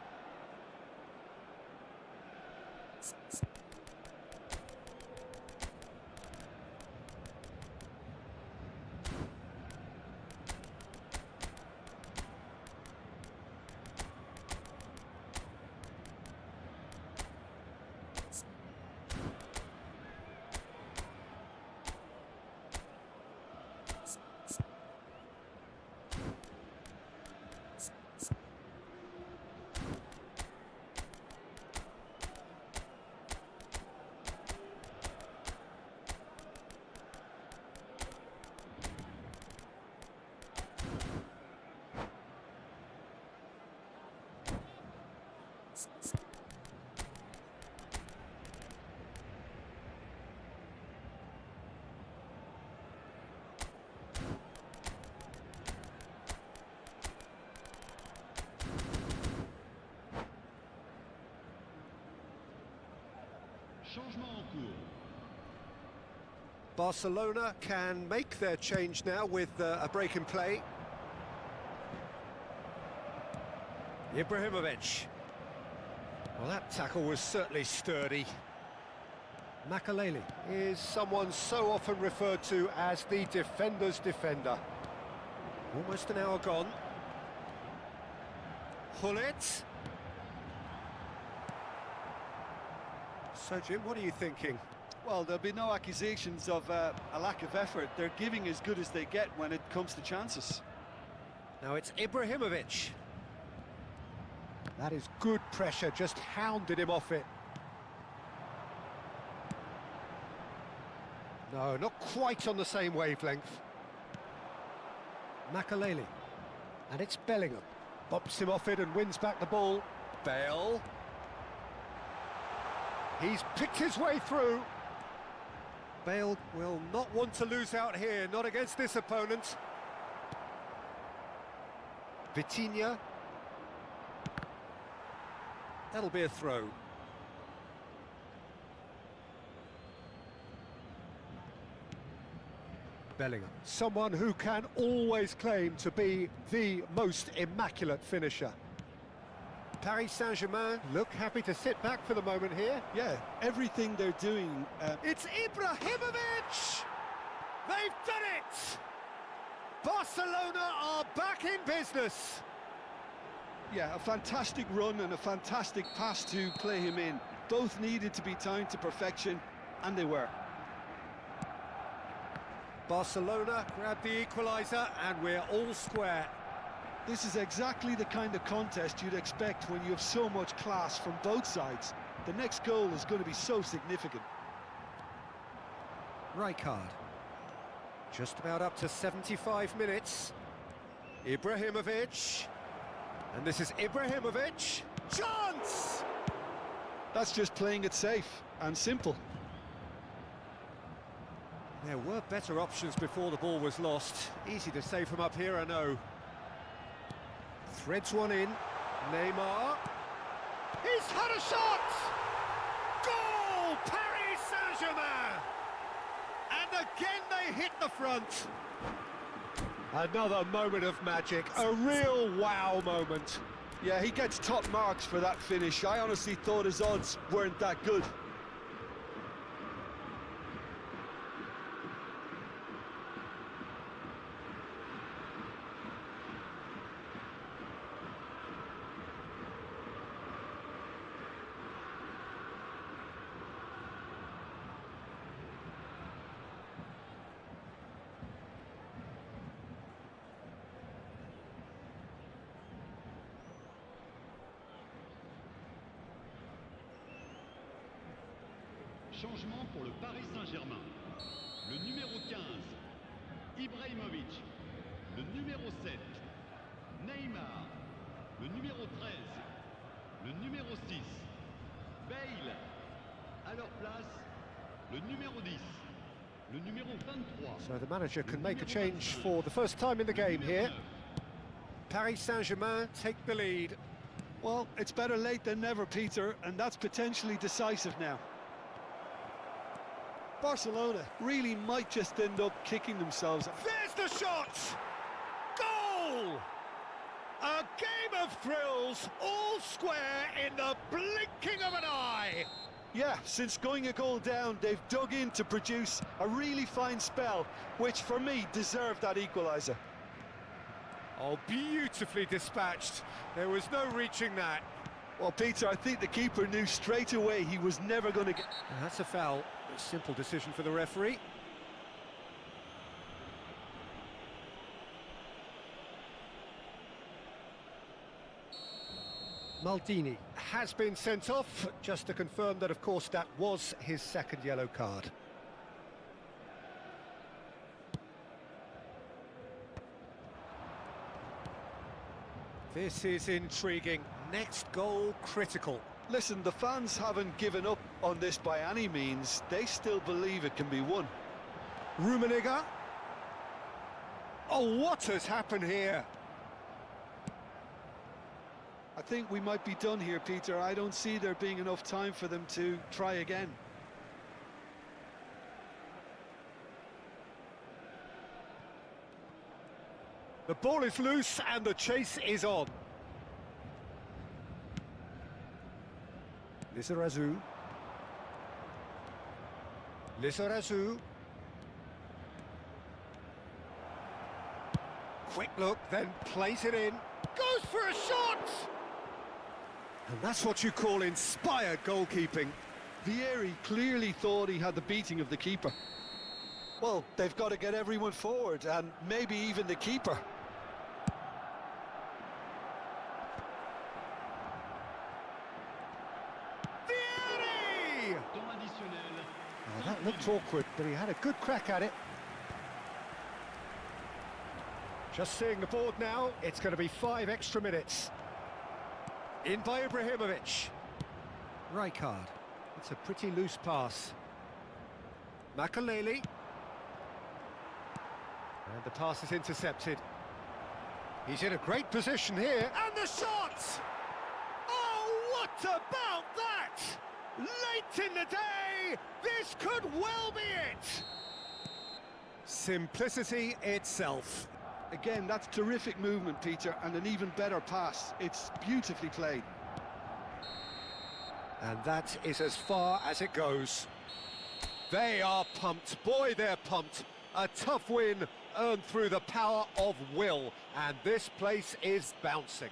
Changement en cours. Barcelona can make their change now with a break in play. Ibrahimovic. Well, that tackle was certainly sturdy. Makaleli is someone so often referred to as the defender's defender. Almost an hour gone. Hullet. So, Jim, what are you thinking? Well, there'll be no accusations of a lack of effort. They're giving as good as they get when it comes to chances. Now it's Ibrahimovic. That is good pressure, just hounded him off it. No, not quite on the same wavelength. Makaleli. And it's Bellingham. Bobs him off it and wins back the ball. Bale. He's picked his way through. Bale will not want to lose out here, not against this opponent. Vitinha. That'll be a throw. Bellingham, someone who can always claim to be the most immaculate finisher. Paris Saint-Germain look happy to sit back for the moment here. Yeah, everything they're doing... It's Ibrahimovic! They've done it! Barcelona are back in business. Yeah, a fantastic run and a fantastic pass to play him in. Both needed to be timed to perfection, and they were. Barcelona grab the equaliser, and we're all square. This is exactly the kind of contest you'd expect when you have so much class from both sides. The next goal is going to be so significant. Rijkaard. Just about up to 75 minutes. Ibrahimovic. And this is Ibrahimovic. Chance! That's just playing it safe and simple. There were better options before the ball was lost. Easy to say from up here, I know. Threads one in. Neymar. He's had a shot! Goal! Paris Saint-Germain! And again they hit the front. Another moment of magic, a real wow moment. Yeah, he gets top marks for that finish. I honestly thought his odds weren't that good. Changement pour le Paris Saint-Germain. Le numéro 15, Ibrahimovic. Le numéro 7, Neymar. Le numéro 13, le numéro 6, Bale. À leur place, le numéro 10, le numéro 23. So the manager can make a change for the first time in the game here. Paris Saint-Germain take the lead. Well, it's better late than never, Peter, and that's potentially decisive now. Barcelona really might just end up kicking themselves. There's the shot! Goal! A game of thrills, all square in the blinking of an eye. Yeah, since going a goal down, they've dug in to produce a really fine spell, which for me deserved that equaliser. Oh, beautifully dispatched. There was no reaching that. Well, Peter, I think the keeper knew straight away he was never going to get... That's a foul. A simple decision for the referee. Maldini has been sent off, just to confirm that, of course, that was his second yellow card. This is intriguing. Next goal critical. Listen, the fans haven't given up on this by any means. They still believe it can be won. Rummenigge. Oh, what has happened here? I think we might be done here, Peter. I don't see there being enough time for them to try again. The ball is loose and the chase is on. Lizarazu. Lizarazu. Quick look, then plays it in. Goes for a shot! And that's what you call inspired goalkeeping. Vieri clearly thought he had the beating of the keeper. Well, they've got to get everyone forward, and maybe even the keeper. Vieri! Temps additionnel. Oh, that looked awkward, but he had a good crack at it. Just seeing the board now, it's going to be 5 extra minutes. In by Ibrahimovic. Rijkaard. It's a pretty loose pass. Makaleli. And the pass is intercepted. He's in a great position here. And the shot! Oh, what about that? Late in the day, this could well be it. Simplicity itself. Again, that's terrific movement, Peter, and an even better pass. It's beautifully played. And that is as far as it goes. They are pumped. Boy, they're pumped. A tough win earned through the power of will. And this place is bouncing.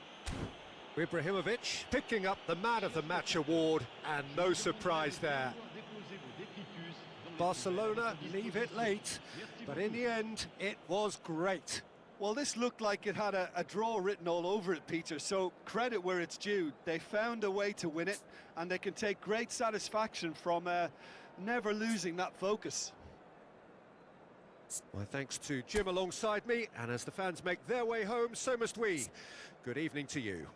Ibrahimovic picking up the Man of the Match award. And no surprise there. Barcelona leave it late. But in the end, it was great. Well, this looked like it had a draw written all over it, Peter, so credit where it's due. They found a way to win it, and they can take great satisfaction from never losing that focus. My thanks to Jim alongside me, and as the fans make their way home, so must we. Good evening to you.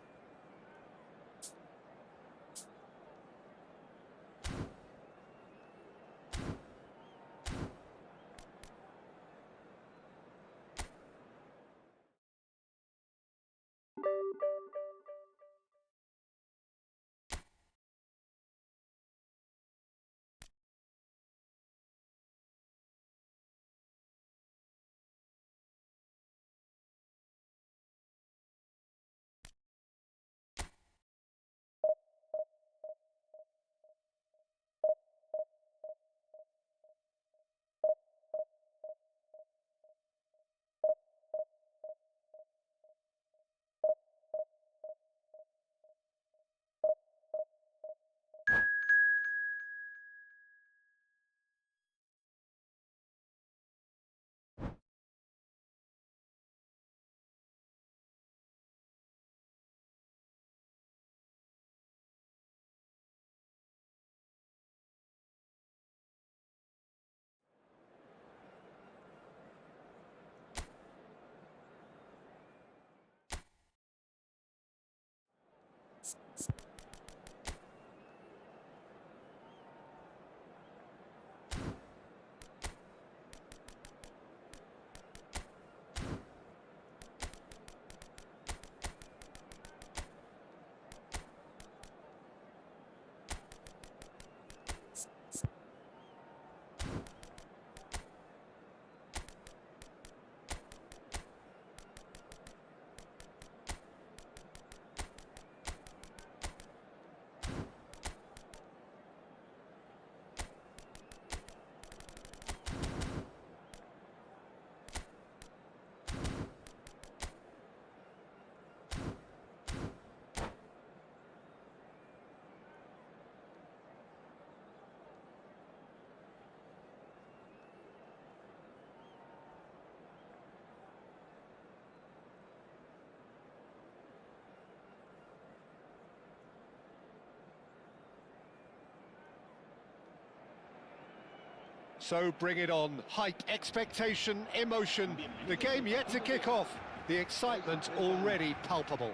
So bring it on. Hype, expectation, emotion. The game yet to kick off. The excitement already palpable.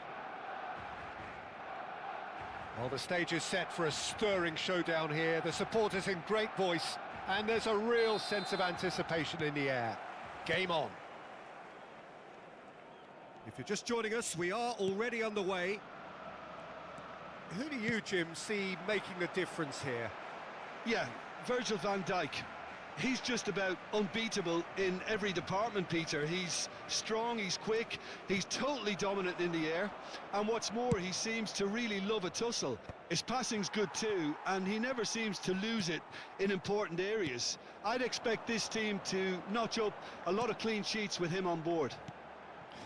Well, the stage is set for a stirring showdown here. The supporters in great voice, and there's a real sense of anticipation in the air. Game on. If you're just joining us, we are already underway. Who do you, Jim, see making the difference here? Yeah, Virgil van Dijk. He's just about unbeatable in every department, Peter. He's strong, he's quick, he's totally dominant in the air, and what's more, he seems to really love a tussle. His passing's good too, and he never seems to lose it in important areas. I'd expect this team to notch up a lot of clean sheets with him on board.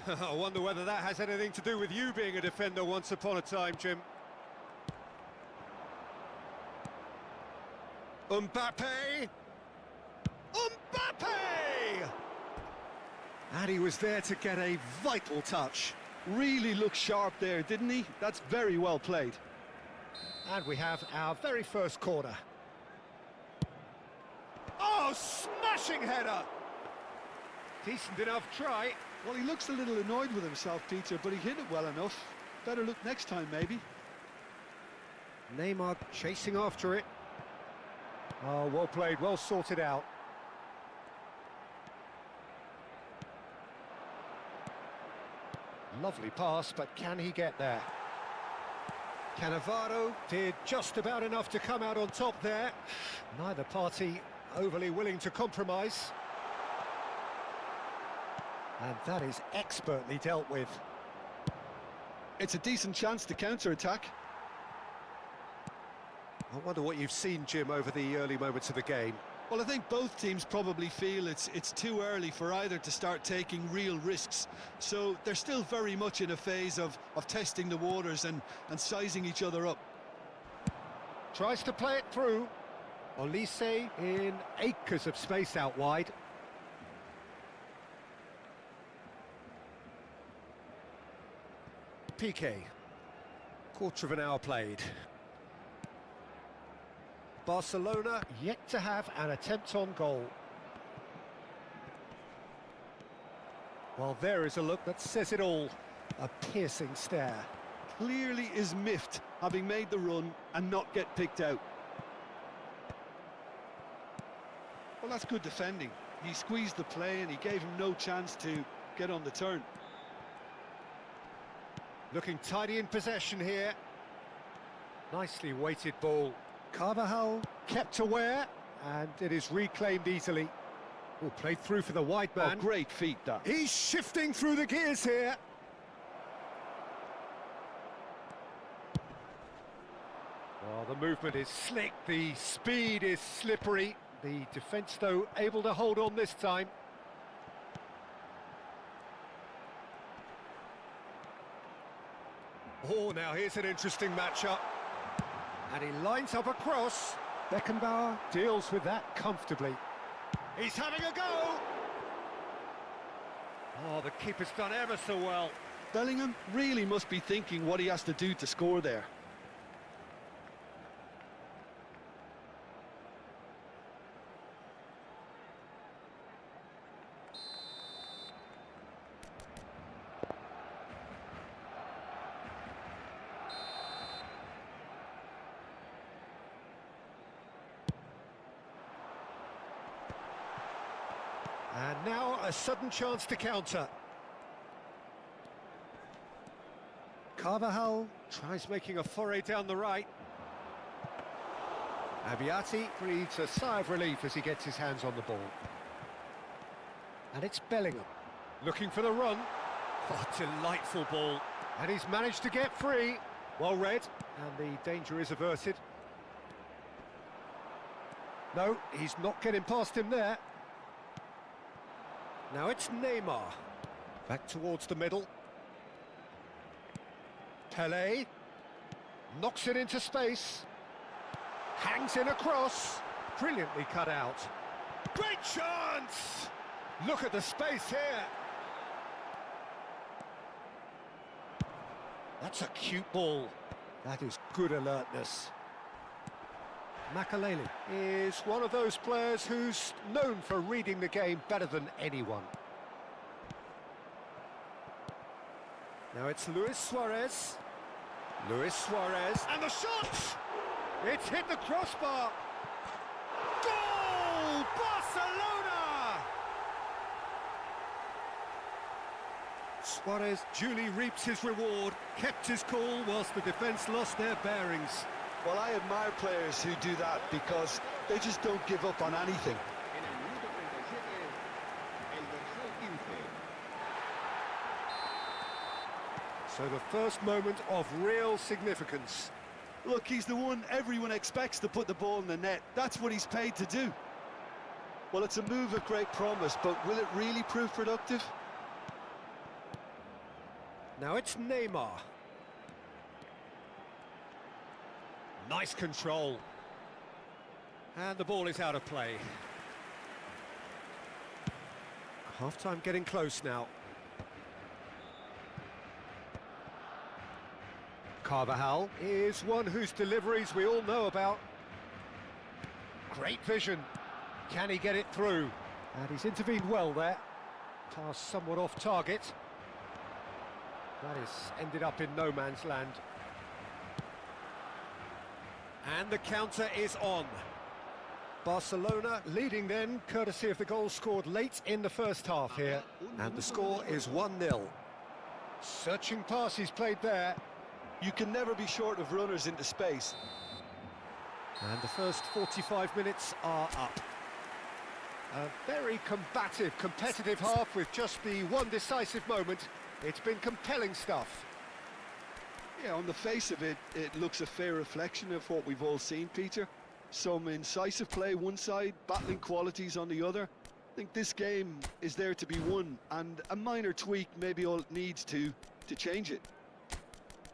I wonder whether that has anything to do with you being a defender once upon a time, Jim. Mbappe! Mbappe! And he was there to get a vital touch. Really looked sharp there, didn't he? That's very well played. And we have our very first corner. Oh, smashing header! Decent enough try. Well, he looks a little annoyed with himself, Peter, but he hit it well enough. Better look next time, maybe. Neymar chasing after it. Oh, well played, well sorted out. Lovely pass, but can he get there? Cannavaro did just about enough to come out on top there. Neither party overly willing to compromise. And that is expertly dealt with. It's a decent chance to counter-attack. I wonder what you've seen, Jim, over the early moments of the game. Well, I think both teams probably feel it's too early for either to start taking real risks. So they're still very much in a phase of testing the waters and sizing each other up. Tries to play it through. Olise in acres of space out wide. Piqué. Quarter of an hour played. Barcelona yet to have an attempt on goal. Well, there is a look that says it all. A piercing stare. Clearly is miffed, having made the run and not get picked out. Well, that's good defending. He squeezed the play and he gave him no chance to get on the turn. Looking tidy in possession here. Nicely weighted ball. Carvajal kept aware, and it is reclaimed easily. Oh, played through for the wide man. Oh, great feat, that. He's shifting through the gears here. Well, the movement is slick, the speed is slippery. The defence, though, able to hold on this time. Oh, now here's an interesting matchup. And he lines up a cross. Beckenbauer deals with that comfortably. He's having a go! Oh, the keeper's done ever so well. Bellingham really must be thinking what he has to do to score there. And now a sudden chance to counter. Carvajal tries making a foray down the right. Abiati breathes a sigh of relief as he gets his hands on the ball. And it's Bellingham looking for the run. Oh, delightful ball. And he's managed to get free. Well read, and the danger is averted. No, he's not getting past him there. Now it's Neymar. Back towards the middle. Pelé. Knocks it into space. Hangs in a cross. Brilliantly cut out. Great chance! Look at the space here. That's a cute ball. That is good alertness. Makaleli is one of those players who's known for reading the game better than anyone. Now it's Luis Suarez. Luis Suarez, and the shot! It's hit the crossbar. Goal! Barcelona! Suarez duly reaps his reward, kept his cool whilst the defence lost their bearings. Well, I admire players who do that because they just don't give up on anything. So the first moment of real significance. Look, he's the one everyone expects to put the ball in the net. That's what he's paid to do. Well, it's a move of great promise, but will it really prove productive? Now it's Neymar. Nice control. And the ball is out of play. Half-time getting close now. Carvajal is one whose deliveries we all know about. Great vision. Can he get it through? And he's intervened well there. Pass somewhat off target. That is ended up in no man's land. And the counter is on. Barcelona leading then, courtesy of the goal scored late in the first half here. And the score is 1-0. Searching pass he's played there. You can never be short of runners into space. And the first 45 minutes are up. A very combative, competitive half with just the one decisive moment. It's been compelling stuff. Yeah, on the face of it, it looks a fair reflection of what we've all seen, Peter. Some incisive play one side, battling qualities on the other. I think this game is there to be won, and a minor tweak may be all it needs to change it.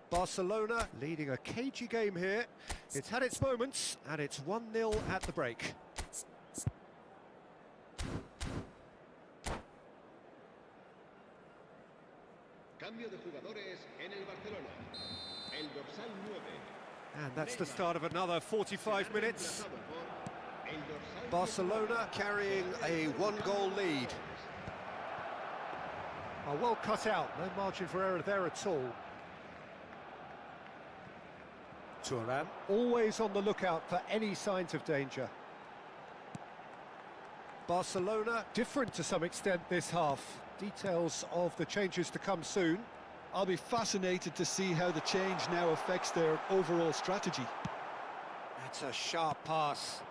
Barcelona leading a cagey game here. It's had its moments, and it's 1-0 at the break. Cambio de jugadores en el Barcelona. El dorsal 9. And that's the start of another 45 minutes. Barcelona carrying a one-goal lead. Oh, well cut out, no margin for error there at all. Thuram always on the lookout for any signs of danger. Barcelona different to some extent this half. Details of the changes to come soon. I'll be fascinated to see how the change now affects their overall strategy. That's a sharp pass.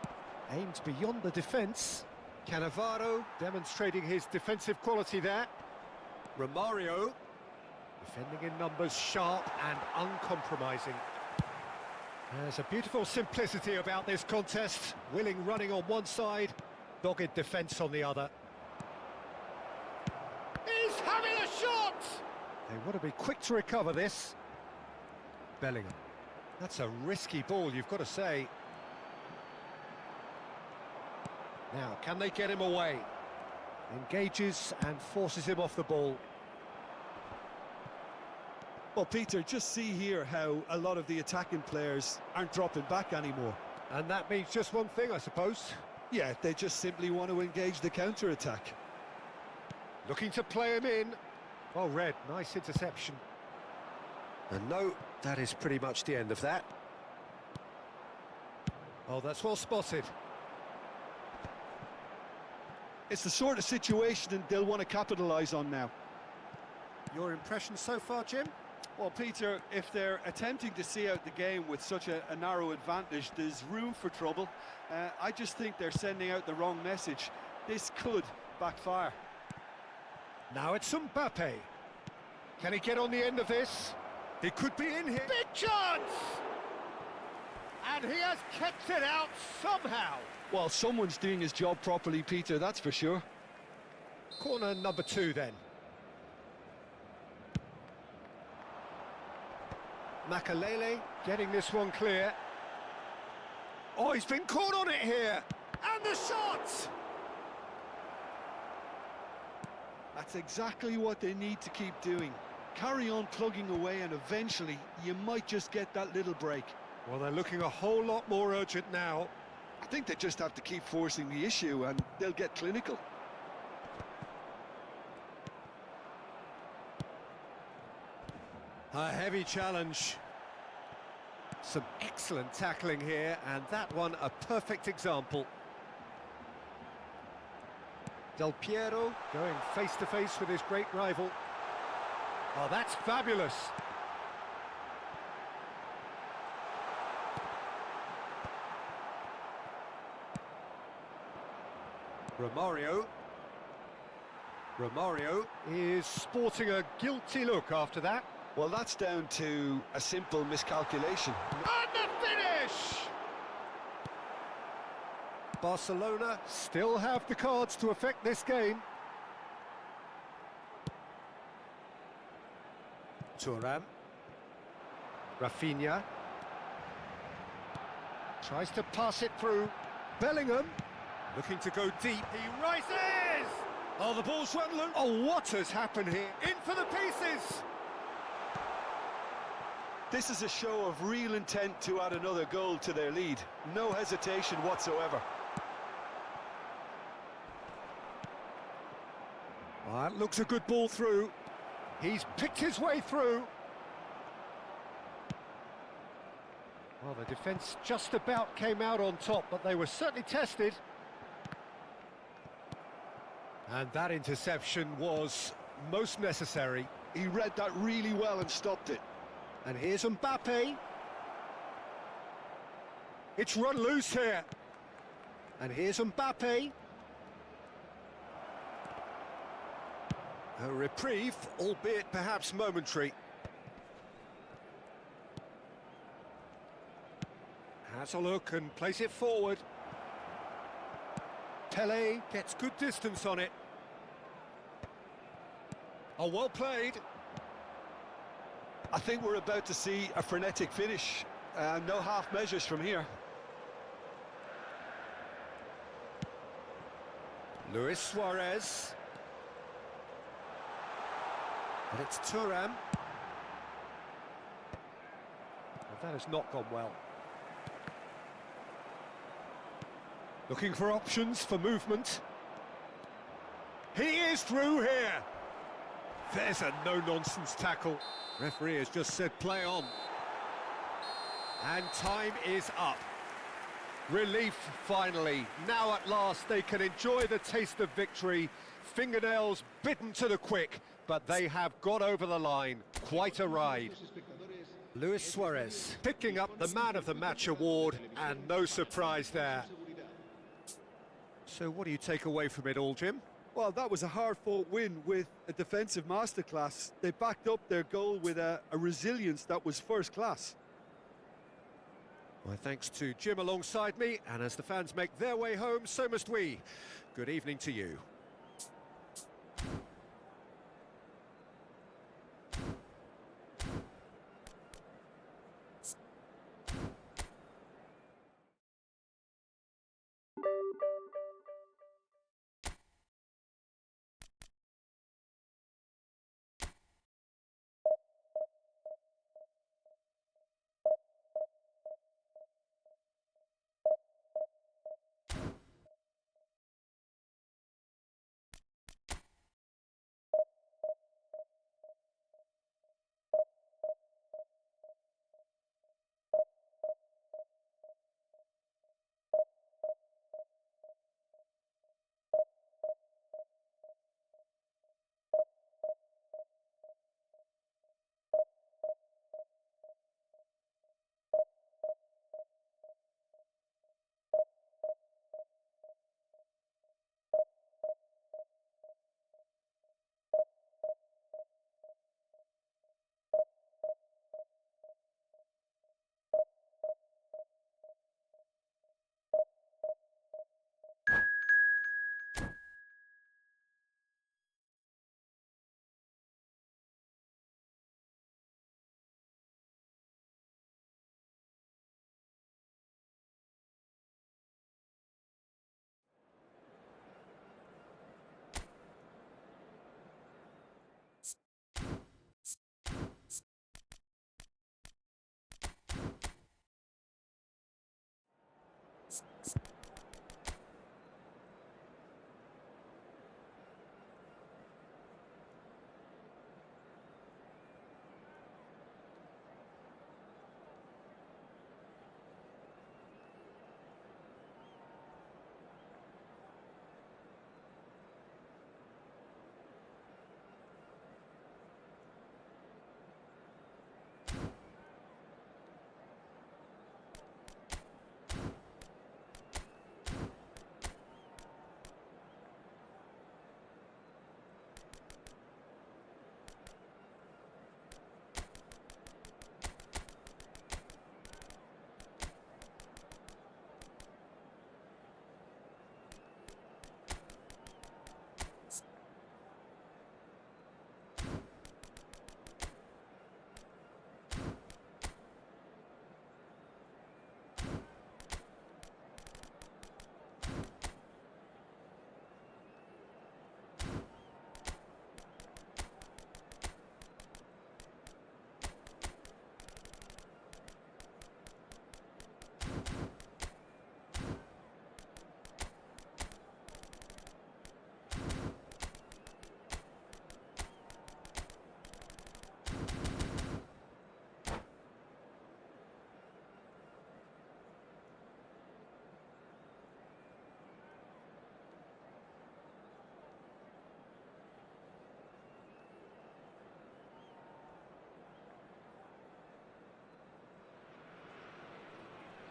Aimed beyond the defence. Cannavaro demonstrating his defensive quality there. Romario defending in numbers, sharp and uncompromising. There's a beautiful simplicity about this contest. Willing running on one side, dogged defence on the other. He's having a shot! They want to be quick to recover this. Bellingham. That's a risky ball, you've got to say. Now, can they get him away? Engages and forces him off the ball. Well, Peter, just see here how a lot of the attacking players aren't dropping back anymore. And that means just one thing, I suppose. Yeah, they just simply want to engage the counter-attack. Looking to play him in. Well read, nice interception. And no, that is pretty much the end of that. Oh, that's well spotted. It's the sort of situation they'll want to capitalise on now. Your impression so far, Jim? Well, Peter, if they're attempting to see out the game with such a narrow advantage, there's room for trouble. I just think they're sending out the wrong message. This could backfire. Now it's Mbappe. Can he get on the end of this? He could be in here. Big chance! And he has kept it out somehow. Well, someone's doing his job properly, Peter, that's for sure. Corner number 2 then. Makalele getting this one clear. Oh, he's been caught on it here. And the shot! That's exactly what they need to keep doing. Carry on plugging away and eventually you might just get that little break. Well, they're looking a whole lot more urgent now. I think they just have to keep forcing the issue and they'll get clinical. A heavy challenge. Some excellent tackling here, and that one a perfect example. Del Piero going face-to-face with his great rival. Oh, that's fabulous. Romario is sporting a guilty look after that. Well, that's down to a simple miscalculation. And the finish! Barcelona still have the cards to affect this game. Thuram. Rafinha. Tries to pass it through. Bellingham. Looking to go deep. He rises! Oh, the ball's run loose. Oh, what has happened here? In for the pieces! This is a show of real intent to add another goal to their lead. No hesitation whatsoever. That looks a good ball through. He's picked his way through. Well, the defence just about came out on top, but they were certainly tested. And that interception was most necessary. He read that really well and stopped it. And here's Mbappe. It's run loose here. And here's Mbappe. A reprieve, albeit perhaps momentary. Has a look and plays it forward. Pele gets good distance on it. Oh, well played. I think we're about to see a frenetic finish. No half measures from here. Luis Suarez. And it's Thuram. Well, that has not gone well. Looking for options for movement. He is through here. There's a no-nonsense tackle. Referee has just said play on. And time is up. Relief finally. Now at last they can enjoy the taste of victory. Fingernails bitten to the quick, but they have got over the line. Quite a ride. Luis Suarez picking up the Man of the Match award, and no surprise there. So what do you take away from it all, Jim? Well, that was a hard-fought win with a defensive masterclass. They backed up their goal with a resilience that was first class. Well, thanks to Jim alongside me, and as the fans make their way home, so must we. Good evening to you.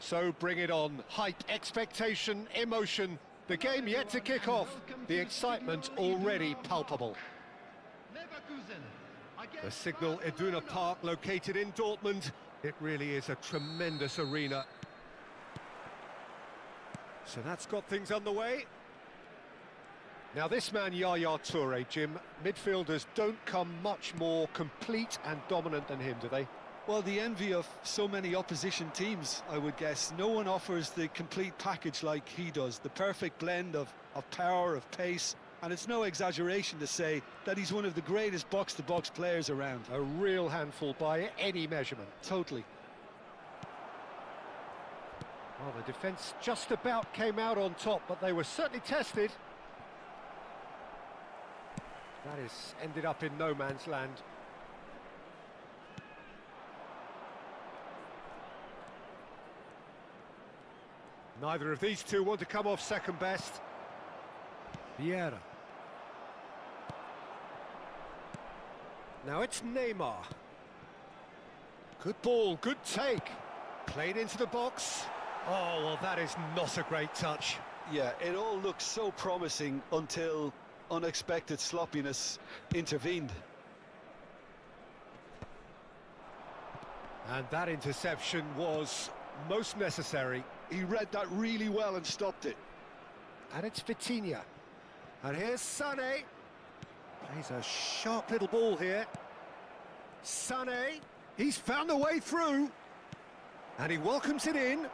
So bring it on. Hype, expectation, emotion. The game yet to kick off. The excitement already palpable. The Signal Iduna Park, located in Dortmund. It really is a tremendous arena. So that's got things underway. Now this man, Yaya Toure, Jim, midfielders don't come much more complete and dominant than him, do they? Well, the envy of so many opposition teams, I would guess. No one offers the complete package like he does. The perfect blend of power, of pace, and it's no exaggeration to say that he's one of the greatest box-to-box players around. A real handful by any measurement. Totally. Well, the defence just about came out on top, but they were certainly tested. That is ended up in no man's land. Neither of these two want to come off second best. Vieira. Now it's Neymar. Good ball, good take. Played into the box. Oh, well, that is not a great touch. Yeah, it all looks so promising until unexpected sloppiness intervened. And that interception was most necessary. He read that really well and stopped it. And it's Vitinha. And here's Sané. Plays a sharp little ball here. Sané, he's found a way through. And he welcomes it in.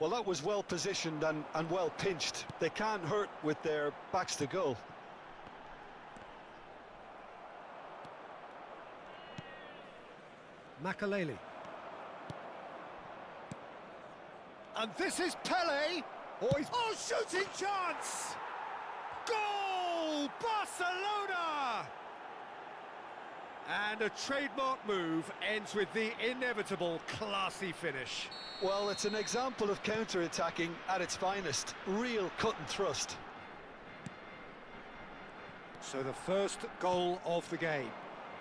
Well, that was well positioned and well pinched. They can't hurt with their backs to goal. Makelele. And this is Pele. Oh, shooting chance! Goal! Barcelona! And a trademark move ends with the inevitable classy finish. Well, it's an example of counter-attacking at its finest. Real cut and thrust. So the first goal of the game.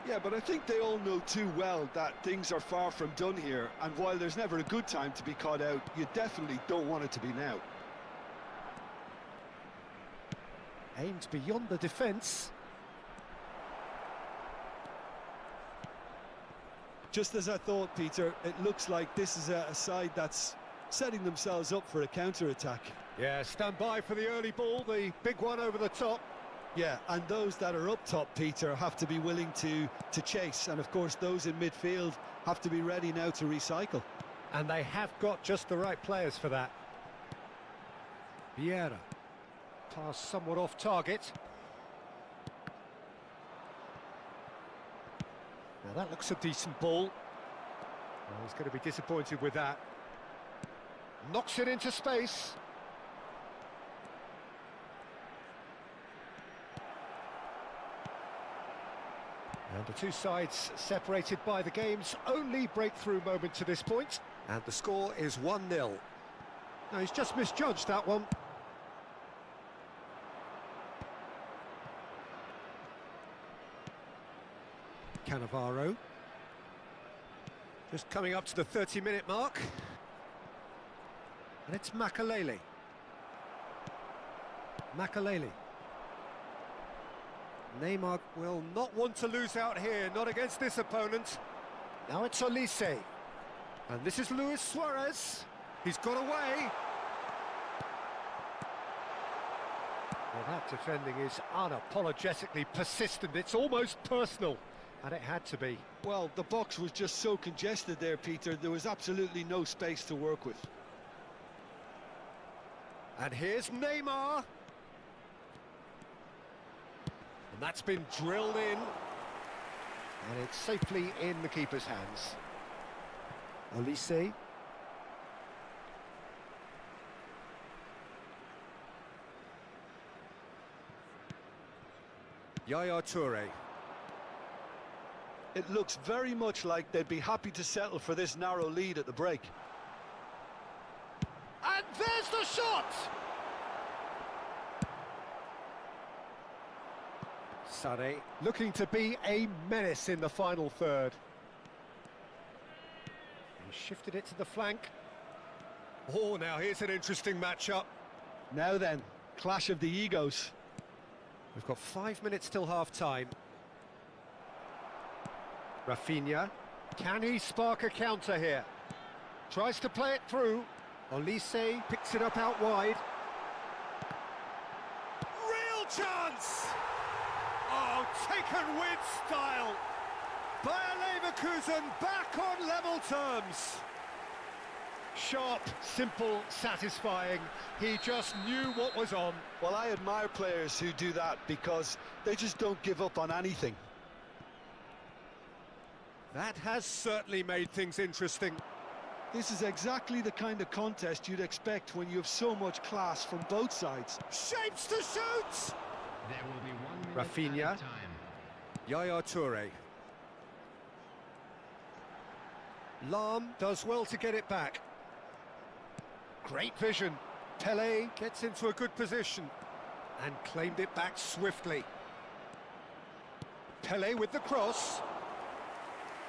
Yeah, but I think they all know too well that things are far from done here, and while there's never a good time to be caught out, you definitely don't want it to be now. Aimed beyond the defence. Just as I thought, Peter, it looks like this is a side that's setting themselves up for a counter-attack. Yeah, stand by for the early ball, the big one over the top. Yeah, and those that are up top, Peter, have to be willing to chase. And, of course, those in midfield have to be ready now to recycle. And they have got just the right players for that. Vieira. Pass somewhat off target. Now that looks a decent ball. Well, he's going to be disappointed with that. Knocks it into space. And the two sides separated by the game's only breakthrough moment to this point. And the score is 1-0. Now he's just misjudged that one. Cannavaro. Just coming up to the 30-minute mark. And it's Makelele. Makelele. Neymar will not want to lose out here, not against this opponent. Now it's Olise. And this is Luis Suarez. He's got away. Well, that defending is unapologetically persistent. It's almost personal. And it had to be. Well, the box was just so congested there, Peter. There was absolutely no space to work with. And here's Neymar. And that's been drilled in. And it's safely in the keeper's hands. Olise. Yaya Toure. It looks very much like they'd be happy to settle for this narrow lead at the break. And there's the shot! Sané looking to be a menace in the final third. Shifted it to the flank. Oh, now here's an interesting matchup. Now then, clash of the egos. We've got 5 minutes till half-time. Rafinha. Can he spark a counter here? Tries to play it through. Olise picks it up out wide. Real chance! Oh, taken with style. Bayer Leverkusen back on level terms. Sharp, simple, satisfying. He just knew what was on. Well, I admire players who do that because they just don't give up on anything. That has certainly made things interesting. This is exactly the kind of contest you'd expect when you have so much class from both sides. Shapes to shoot! There will be 1 minute Rafinha. added time. Yaya Toure. Lahm does well to get it back. Great vision. Pele gets into a good position and claimed it back swiftly. Pele with the cross.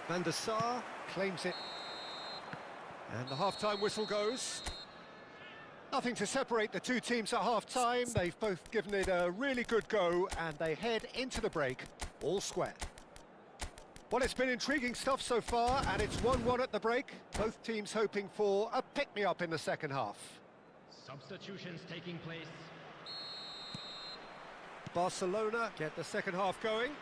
Van der Sar claims it. And the half-time whistle goes. Nothing to separate the two teams at half-time. They've both given it a really good go and they head into the break all square. Well, it's been intriguing stuff so far, and it's 1-1 at the break. Both teams hoping for a pick-me-up in the second half. Substitutions taking place. Barcelona get the second half going.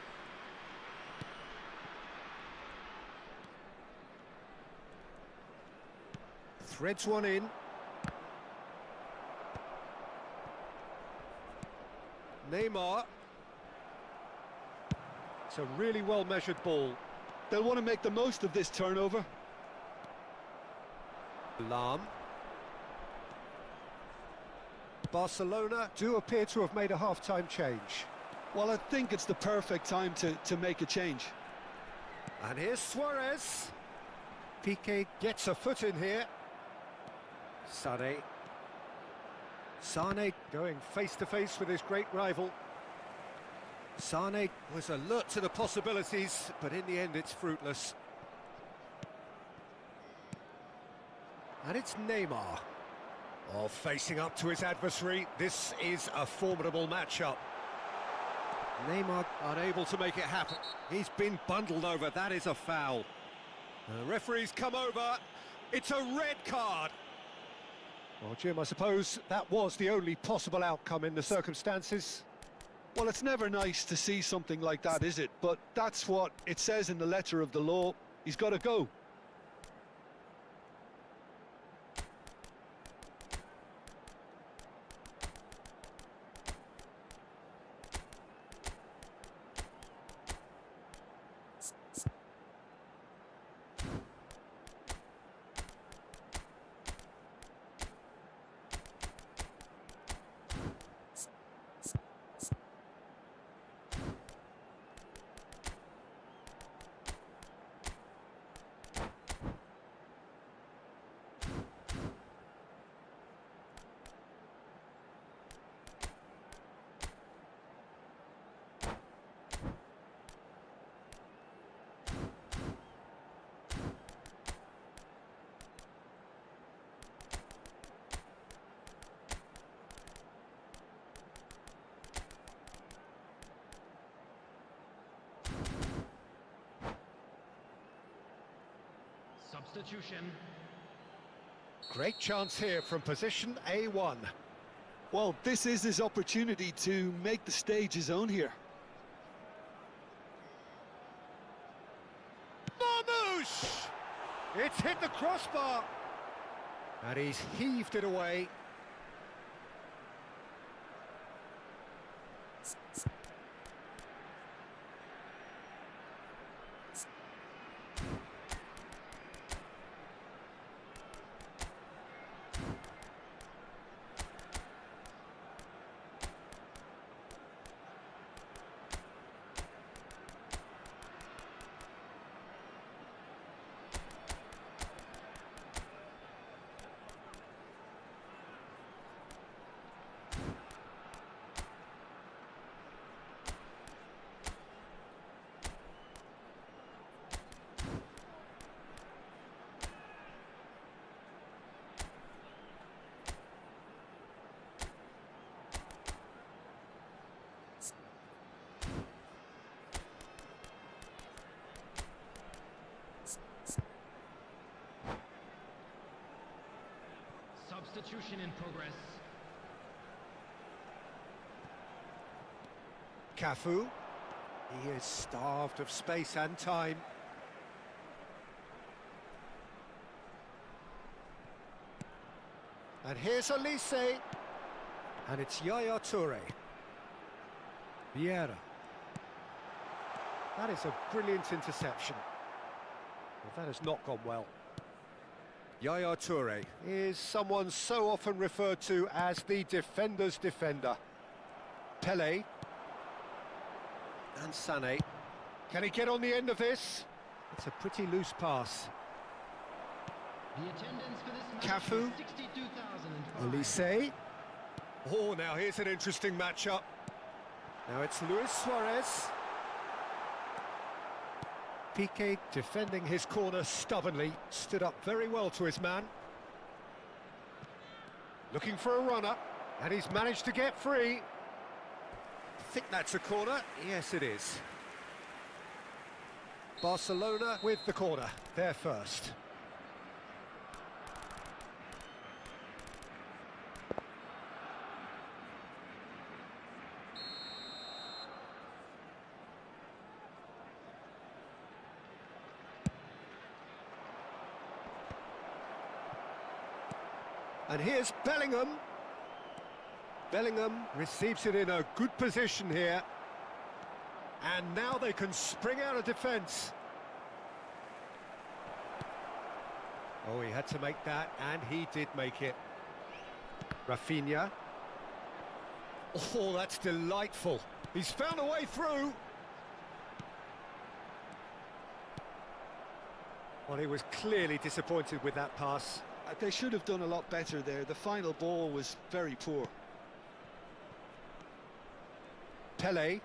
Threads one in. Neymar. It's a really well-measured ball. They'll want to make the most of this turnover. Lahm. Barcelona do appear to have made a half-time change. Well, I think it's the perfect time to make a change. And here's Suarez. Piqué gets a foot in here. Sané. Sané going face-to-face with his great rival. Sané was alert to the possibilities, but in the end it's fruitless. And it's Neymar. Oh, facing up to his adversary, this is a formidable matchup. Neymar unable to make it happen. He's been bundled over, that is a foul. The referee's come over, it's a red card. Well, Jim, I suppose that was the only possible outcome in the circumstances. Well, it's never nice to see something like that, is it? But that's what it says in the letter of the law. He's got to go. Substitution. Great chance here from position A1. Well, this is his opportunity to make the stage his own here. Marmoush! It's hit the crossbar. And he's heaved it away. Substitution in progress. Cafu. He is starved of space and time. And here's Elise. And it's Yaya Toure. Vieira. That is a brilliant interception. But that has not gone well. Yaya Toure is someone so often referred to as the defender's defender. Pele. And Sané. Can he get on the end of this? It's a pretty loose pass. The attendance for this match Cafu. is 62,005. Elise. Oh, now here's an interesting matchup. Now it's Luis Suarez. Piqué defending his corner stubbornly, stood up very well to his man. Looking for a runner, and he's managed to get free. I think that's a corner. Yes, it is. Barcelona with the corner, they're first. And here's Bellingham. Bellingham receives it in a good position here. And now they can spring out of defence. Oh, he had to make that, and he did make it. Rafinha. Oh, that's delightful. He's found a way through. Well, he was clearly disappointed with that pass. They should have done a lot better there. The final ball was very poor. Pele.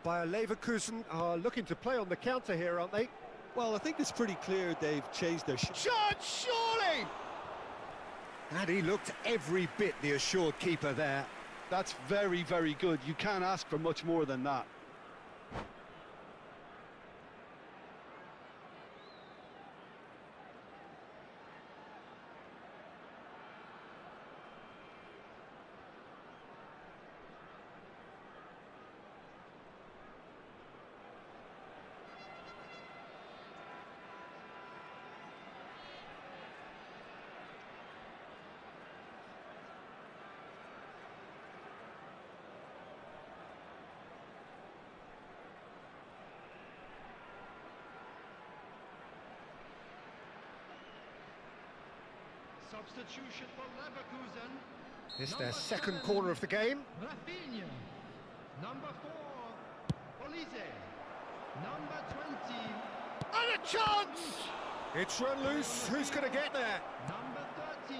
Bayer Leverkusen are looking to play on the counter here, aren't they? Well, I think it's pretty clear they've changed their... Shot, surely! And he looked every bit the assured keeper there. That's very, very good. You can't ask for much more than that. Substitution for Leverkusen. It's their Number second 7, corner of the game. Rafinha. Number 4, Olise. Number 20. And a chance! It's run loose. Who's going to get there? Number 13.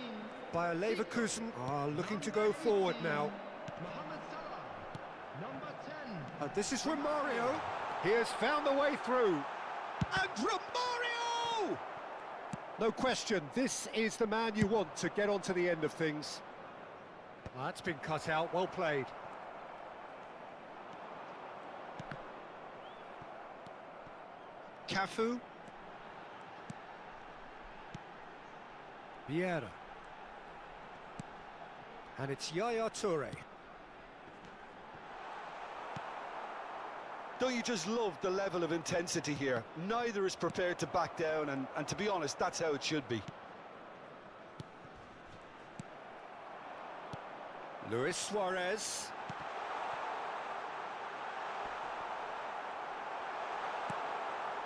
Bayer Leverkusen are looking to go forward now. Mohamed Salah. Number 10. This is Romario. He has found the way through. And Romario! No question, this is the man you want to get onto the end of things. Well, that's been cut out, well played. Cafu. Vieira. And it's Yaya Toure. Don't you just love the level of intensity here? Neither is prepared to back down, and to be honest, that's how it should be. Luis Suarez.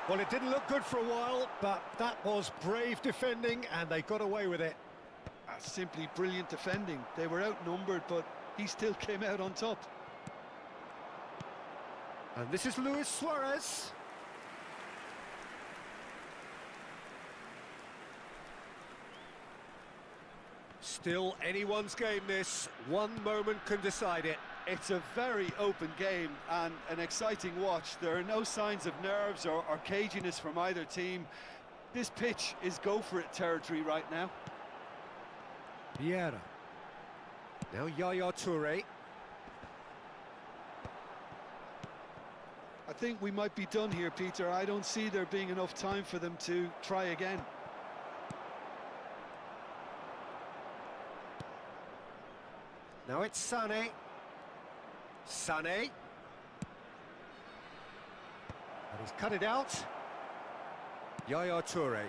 Well, it didn't look good for a while, but that was brave defending, and they got away with it. Simply brilliant defending. They were outnumbered, but he still came out on top. And this is Luis Suarez. Still anyone's game, this. One moment can decide it. It's a very open game and an exciting watch. There are no signs of nerves or caginess from either team. This pitch is go-for-it territory right now. Vieira. Now Yaya Toure. I think we might be done here, Peter. I don't see there being enough time for them to try again. Now it's Sané. Sané. And he's cut it out. Yaya Toure.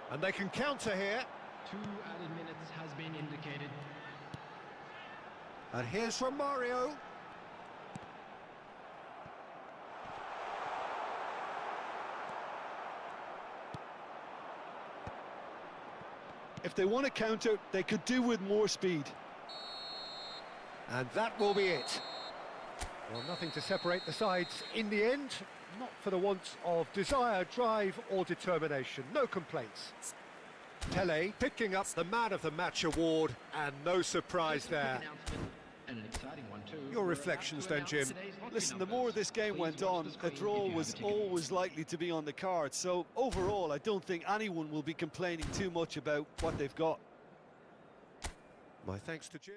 And they can counter here. 2 added minutes has been indicated. And here's Romario. If they want to counter, they could do with more speed. And that will be it. Well, nothing to separate the sides in the end. Not for the want of desire, drive or determination. No complaints. Pele picking up the Man of the Match award, and no surprise there. And an exciting one too. Your reflections then, Jim? Listen, the more this game went on, a draw was always likely to be on the card. So overall, I don't think anyone will be complaining too much about what they've got. My thanks to Jim.